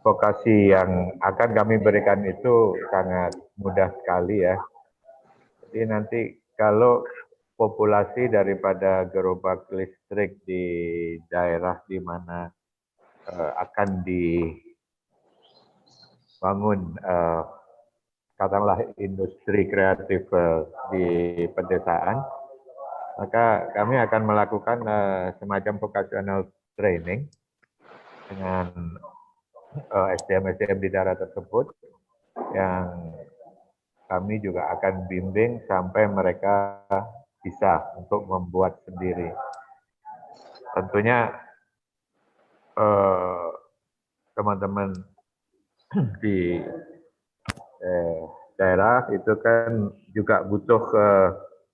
vokasi yang akan kami berikan itu sangat mudah sekali ya. Jadi nanti kalau populasi daripada gerobak listrik di daerah di mana akan dibangun katakanlah industri kreatif di pedesaan, maka kami akan melakukan semacam vocational training dengan SDM-SDM di daerah tersebut yang kami juga akan bimbing sampai mereka bisa untuk membuat sendiri. Tentunya teman-teman di daerah itu kan juga butuh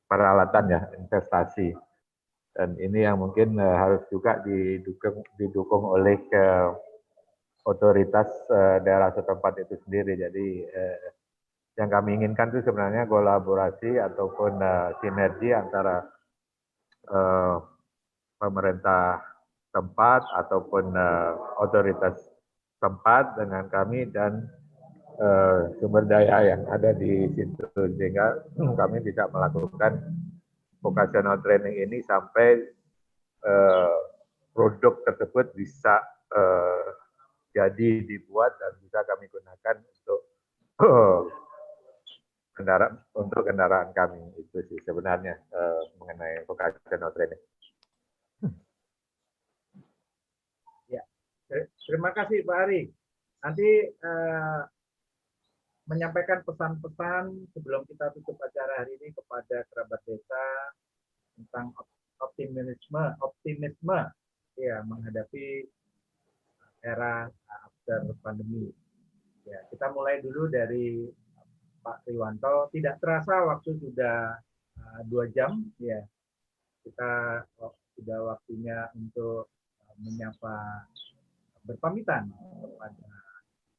peralatan ya, investasi. Dan ini yang mungkin harus juga didukung oleh otoritas daerah setempat itu sendiri. Jadi yang kami inginkan itu sebenarnya kolaborasi ataupun sinergi antara pemerintah tempat ataupun otoritas tempat dengan kami dan sumber daya yang ada di situ, sehingga kami bisa melakukan vocational training ini sampai produk tersebut bisa jadi dibuat dan bisa kami gunakan untuk kendaraan kami. Itu sih sebenarnya mengenai vocational training. Ya, terima kasih Pak Ari. Nanti menyampaikan pesan-pesan sebelum kita tutup acara hari ini kepada kerabat desa tentang optimisme ya menghadapi era after pandemi. Ya, kita mulai dulu dari Pak Triwanto. Tidak terasa waktu sudah 2 jam ya. Kita sudah waktunya untuk menyapa berpamitan kepada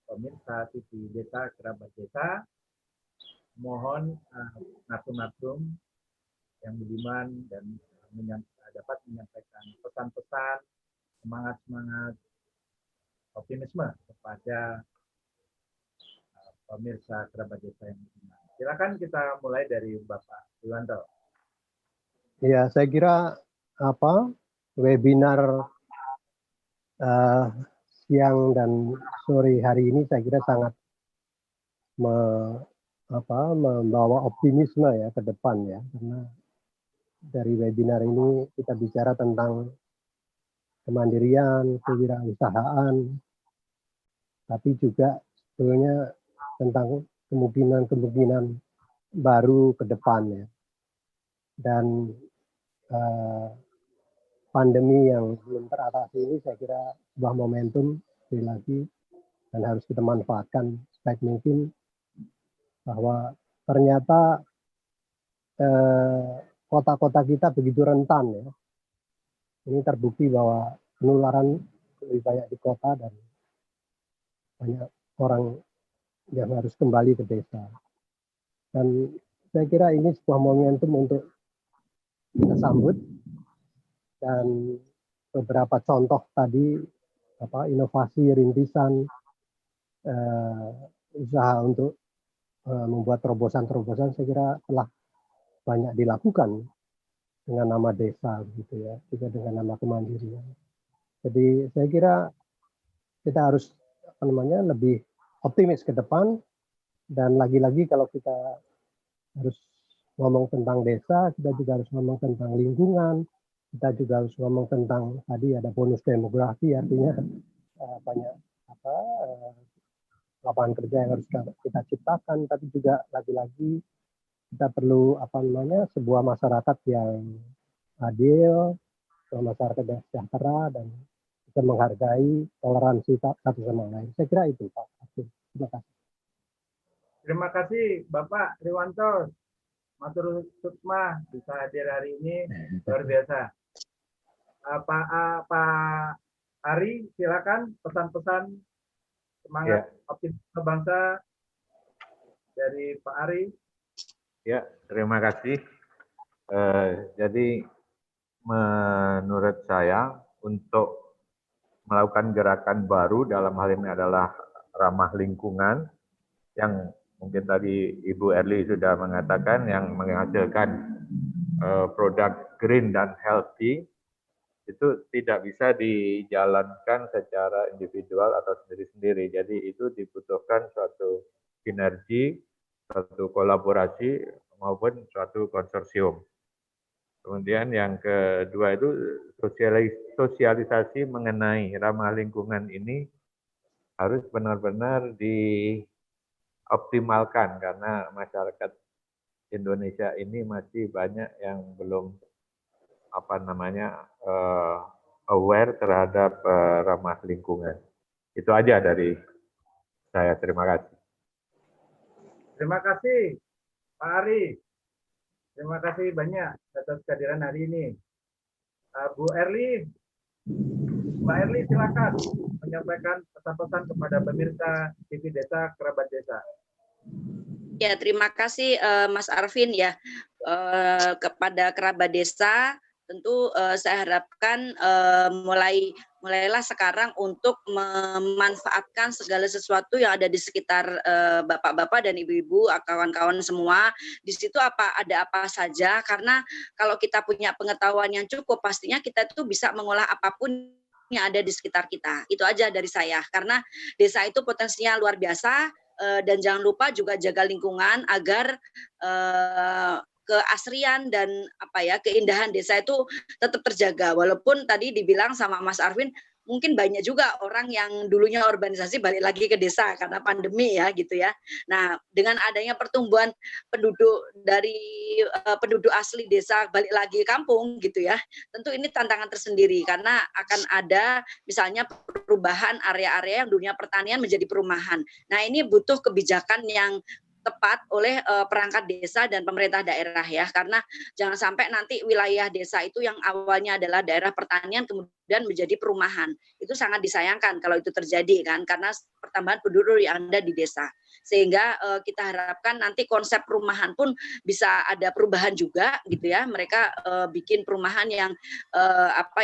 pemirsa TV Desa Kerabat Desa. Mohon narsum-narsum yang budiman dan dapat menyampaikan pesan-pesan, semangat-semangat optimisme kepada pemirsa Kerabat Desa yang budiman. Silakan kita mulai dari Bapak Triwanto. Ya, saya kira webinar siang dan sore hari ini saya kira sangat membawa optimisme ya ke depan ya, karena dari webinar ini kita bicara tentang kemandirian, kewirausahaan, tapi juga sebetulnya tentang kemungkinan-kemungkinan baru ke depan ya. dan pandemi yang belum teratasi ini saya kira sebuah momentum sekali lagi dan harus kita manfaatkan sebaik mungkin bahwa ternyata kota-kota kita begitu rentan ya. Ini terbukti bahwa penularan lebih banyak di kota dan banyak orang yang harus kembali ke desa. Dan saya kira ini sebuah momentum untuk kita sambut dan beberapa contoh tadi inovasi rintisan usaha untuk membuat terobosan-terobosan saya kira telah banyak dilakukan dengan nama desa gitu ya, juga dengan nama kemandirian. Jadi saya kira kita harus lebih optimis ke depan dan lagi-lagi kalau kita harus ngomong tentang desa, kita juga harus ngomong tentang lingkungan, kita juga harus ngomong tentang tadi ada bonus demografi artinya banyak lapangan kerja yang harus kita ciptakan, tapi juga lagi-lagi kita perlu sebuah masyarakat yang adil, masyarakat yang sejahtera dan bisa menghargai toleransi satu sama lain. Saya kira itu Pak. Terima kasih. Terima kasih Bapak Triwanto, Matur Sukma bisa hadir hari ini, luar biasa. Pak Ari, silakan pesan-pesan semangat optimisme bangsa dari Pak Ari. Ya, terima kasih. Jadi menurut saya untuk melakukan gerakan baru dalam hal ini adalah ramah lingkungan yang mungkin tadi Ibu Erli sudah mengatakan yang menghasilkan produk green dan healthy itu tidak bisa dijalankan secara individual atau sendiri-sendiri. Jadi itu dibutuhkan suatu sinergi, suatu kolaborasi maupun suatu konsorsium. Kemudian yang kedua itu sosialisasi mengenai ramah lingkungan ini harus benar-benar dioptimalkan karena masyarakat Indonesia ini masih banyak yang belum aware terhadap ramah lingkungan. Itu aja dari saya. Terima kasih. Terima kasih Pak Ari. Terima kasih banyak atas kehadiran hari ini. Bu Erli, Mbak Erli silakan menyampaikan pesan-pesan kepada pemirsa TV Desa Kerabat Desa. Ya, terima kasih Mas Arvin ya. Kepada kerabat desa tentu saya harapkan mulailah sekarang untuk memanfaatkan segala sesuatu yang ada di sekitar bapak-bapak dan ibu-ibu, kawan-kawan semua. Di situ ada apa saja, karena kalau kita punya pengetahuan yang cukup, pastinya kita itu bisa mengolah apapun yang ada di sekitar kita. Itu aja dari saya, karena desa itu potensinya luar biasa, dan jangan lupa juga jaga lingkungan agar keasrian dan keindahan desa itu tetap terjaga. Walaupun tadi dibilang sama Mas Arvin, mungkin banyak juga orang yang dulunya urbanisasi balik lagi ke desa karena pandemi ya gitu ya. Nah, dengan adanya pertumbuhan penduduk dari penduduk asli desa balik lagi kampung gitu ya, tentu ini tantangan tersendiri karena akan ada misalnya perubahan area-area yang dulunya pertanian menjadi perumahan. Nah, ini butuh kebijakan yang tepat oleh perangkat desa dan pemerintah daerah ya, karena jangan sampai nanti wilayah desa itu yang awalnya adalah daerah pertanian kemudian menjadi perumahan. Itu sangat disayangkan kalau itu terjadi kan, karena pertambahan penduduk yang ada di desa. Sehingga kita harapkan nanti konsep perumahan pun bisa ada perubahan juga gitu ya. Mereka bikin perumahan yang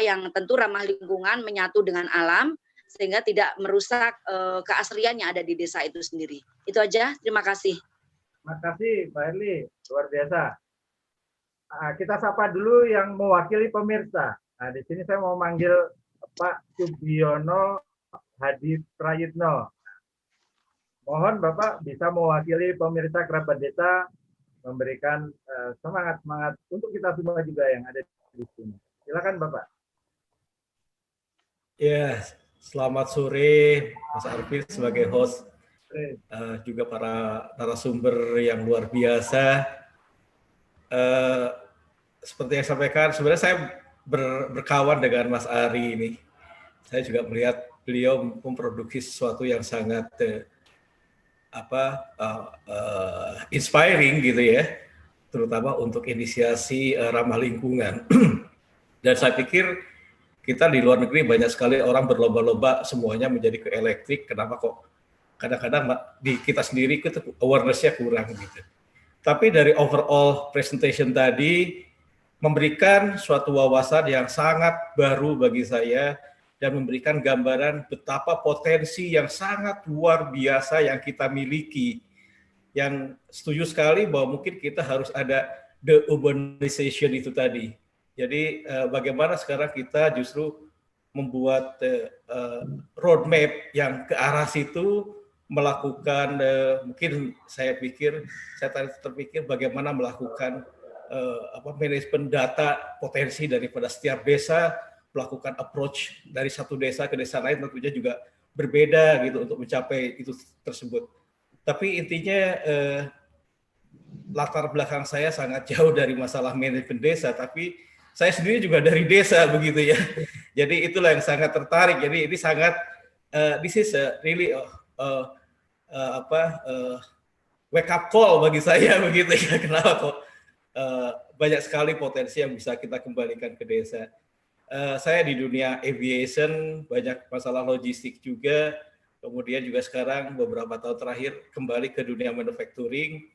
yang tentu ramah lingkungan, menyatu dengan alam, sehingga tidak merusak keaslian yang ada di desa itu sendiri. Itu aja, terima kasih. Terima kasih Mbak Erli, luar biasa. Kita sapa dulu yang mewakili pemirsa. Nah, di sini saya mau manggil Pak Subiono Hadi Prayitno. Mohon Bapak bisa mewakili pemirsa Kerabat Desa, memberikan semangat-semangat untuk kita semua juga yang ada di sini. Silakan Bapak. Ya, selamat sore Mas Arvin sebagai host, juga para narasumber yang luar biasa. seperti yang sampaikan, sebenarnya saya berkawan dengan Mas Ari ini. Saya juga melihat beliau memproduksi sesuatu yang sangat inspiring gitu ya, terutama untuk inisiasi ramah lingkungan. Dan saya pikir kita di luar negeri banyak sekali orang berlomba-lomba semuanya menjadi ke elektrik. Kenapa kok kadang-kadang di kita sendiri itu awareness-nya kurang gitu. Tapi dari overall presentation tadi memberikan suatu wawasan yang sangat baru bagi saya dan memberikan gambaran betapa potensi yang sangat luar biasa yang kita miliki. Yang setuju sekali bahwa mungkin kita harus ada the urbanization itu tadi. Jadi bagaimana sekarang kita justru membuat roadmap yang ke arah situ, melakukan mungkin saya terpikir bagaimana melakukan manajemen data potensi daripada setiap desa, melakukan approach dari satu desa ke desa lain tentunya juga berbeda gitu untuk mencapai itu tersebut. Tapi intinya latar belakang saya sangat jauh dari masalah manajemen desa, tapi saya sendiri juga dari desa begitu ya. Jadi itulah yang sangat tertarik. Jadi ini sangat this is a really wake up call bagi saya begitu ya. Kenapa kok banyak sekali potensi yang bisa kita kembalikan ke desa. Saya di dunia aviation banyak masalah logistik juga. Kemudian juga sekarang beberapa tahun terakhir kembali ke dunia manufacturing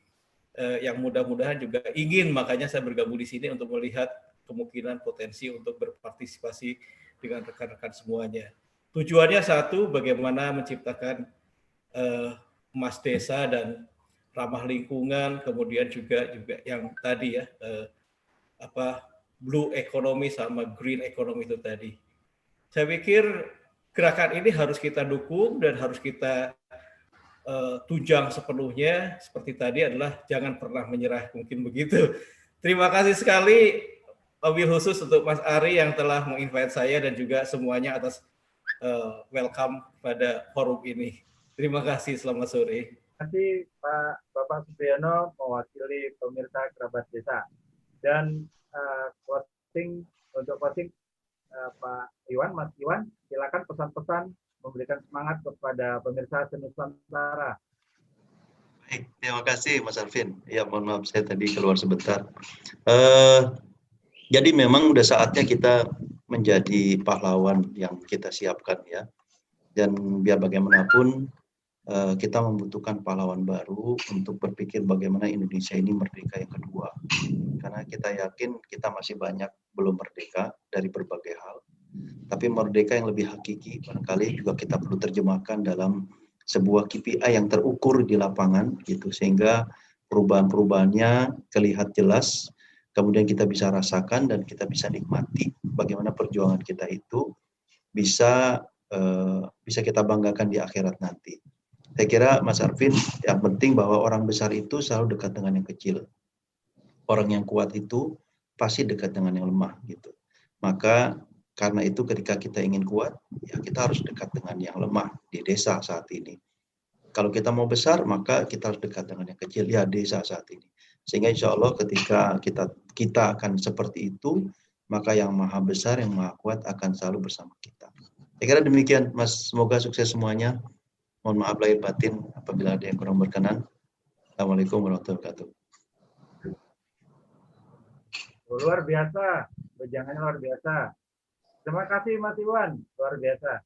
yang mudah-mudahan juga ingin, makanya saya bergabung di sini untuk melihat kemungkinan potensi untuk berpartisipasi dengan rekan-rekan semuanya. Tujuannya satu, bagaimana menciptakan emas desa dan ramah lingkungan, kemudian juga yang tadi ya blue economy sama green economy itu tadi. Saya pikir gerakan ini harus kita dukung dan harus kita tunjang sepenuhnya. Seperti tadi adalah jangan pernah menyerah, mungkin begitu. Terima kasih sekali wabil khusus untuk Mas Ari yang telah menginvite saya dan juga semuanya atas welcome pada forum ini. Terima kasih, selamat sore. Terima kasih Pak Bapak Supriyono mewakili pemirsa Kerabat Desa. Dan closing Pak Iwan, Mas Iwan, silakan pesan-pesan memberikan semangat kepada pemirsa Senusantara. Baik, terima kasih Mas Arvin. Ya, mohon maaf saya tadi keluar sebentar. Jadi memang udah saatnya kita menjadi pahlawan yang kita siapkan ya. Dan biar bagaimanapun kita membutuhkan pahlawan baru untuk berpikir bagaimana Indonesia ini merdeka yang kedua. Karena kita yakin kita masih banyak belum merdeka dari berbagai hal. Tapi merdeka yang lebih hakiki barangkali juga kita perlu terjemahkan dalam sebuah KPI yang terukur di lapangan gitu, sehingga perubahan-perubahannya terlihat jelas, kemudian kita bisa rasakan dan kita bisa nikmati bagaimana perjuangan kita itu bisa kita banggakan di akhirat nanti. Saya kira Mas Arvin, yang penting bahwa orang besar itu selalu dekat dengan yang kecil. Orang yang kuat itu pasti dekat dengan yang lemah gitu. Maka karena itu ketika kita ingin kuat, ya kita harus dekat dengan yang lemah di desa saat ini. Kalau kita mau besar, maka kita harus dekat dengan yang kecil, ya desa saat ini. Sehingga insya Allah ketika kita akan seperti itu, maka yang maha besar, yang maha kuat akan selalu bersama kita. Saya kira demikian, Mas. Semoga sukses semuanya. Mohon maaf lahir batin apabila ada yang kurang berkenan. Assalamualaikum warahmatullahi wabarakatuh. Luar biasa, wejangannya luar biasa. Terima kasih Mas Iwan, luar biasa.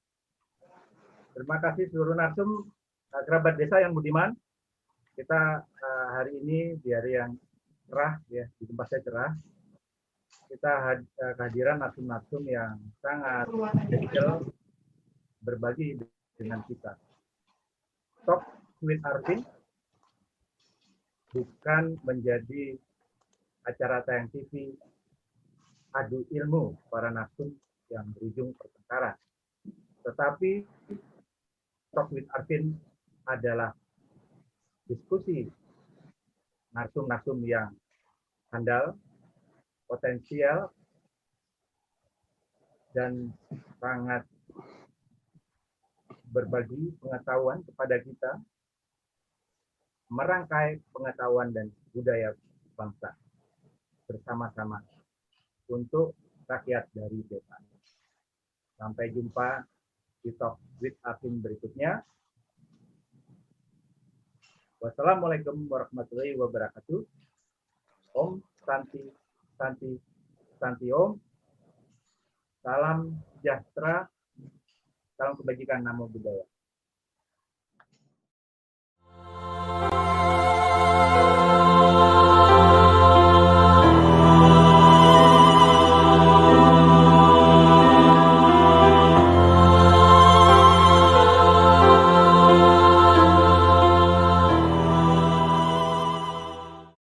Terima kasih seluruh narsum kerabat desa yang budiman. Kita hari ini di hari yang cerah, ya, di tempat saya cerah. Kita kehadiran narsum-narsum yang sangat kecil berbagi dengan kita. Talk with Arvin bukan menjadi acara tayang TV adu ilmu para narsum yang berujung pertengkaran. Tetapi Talk with Arvin adalah diskusi narsum-narsum yang handal, potensial, dan sangat berbagi pengetahuan kepada kita, merangkai pengetahuan dan budaya bangsa bersama-sama untuk rakyat dari desa. Sampai jumpa di Talk with Arvin berikutnya. Wassalamualaikum warahmatullahi wabarakatuh. Om Santi Santi Santi Om. Salam sejahtera, salam kebajikan, namo buddhaya.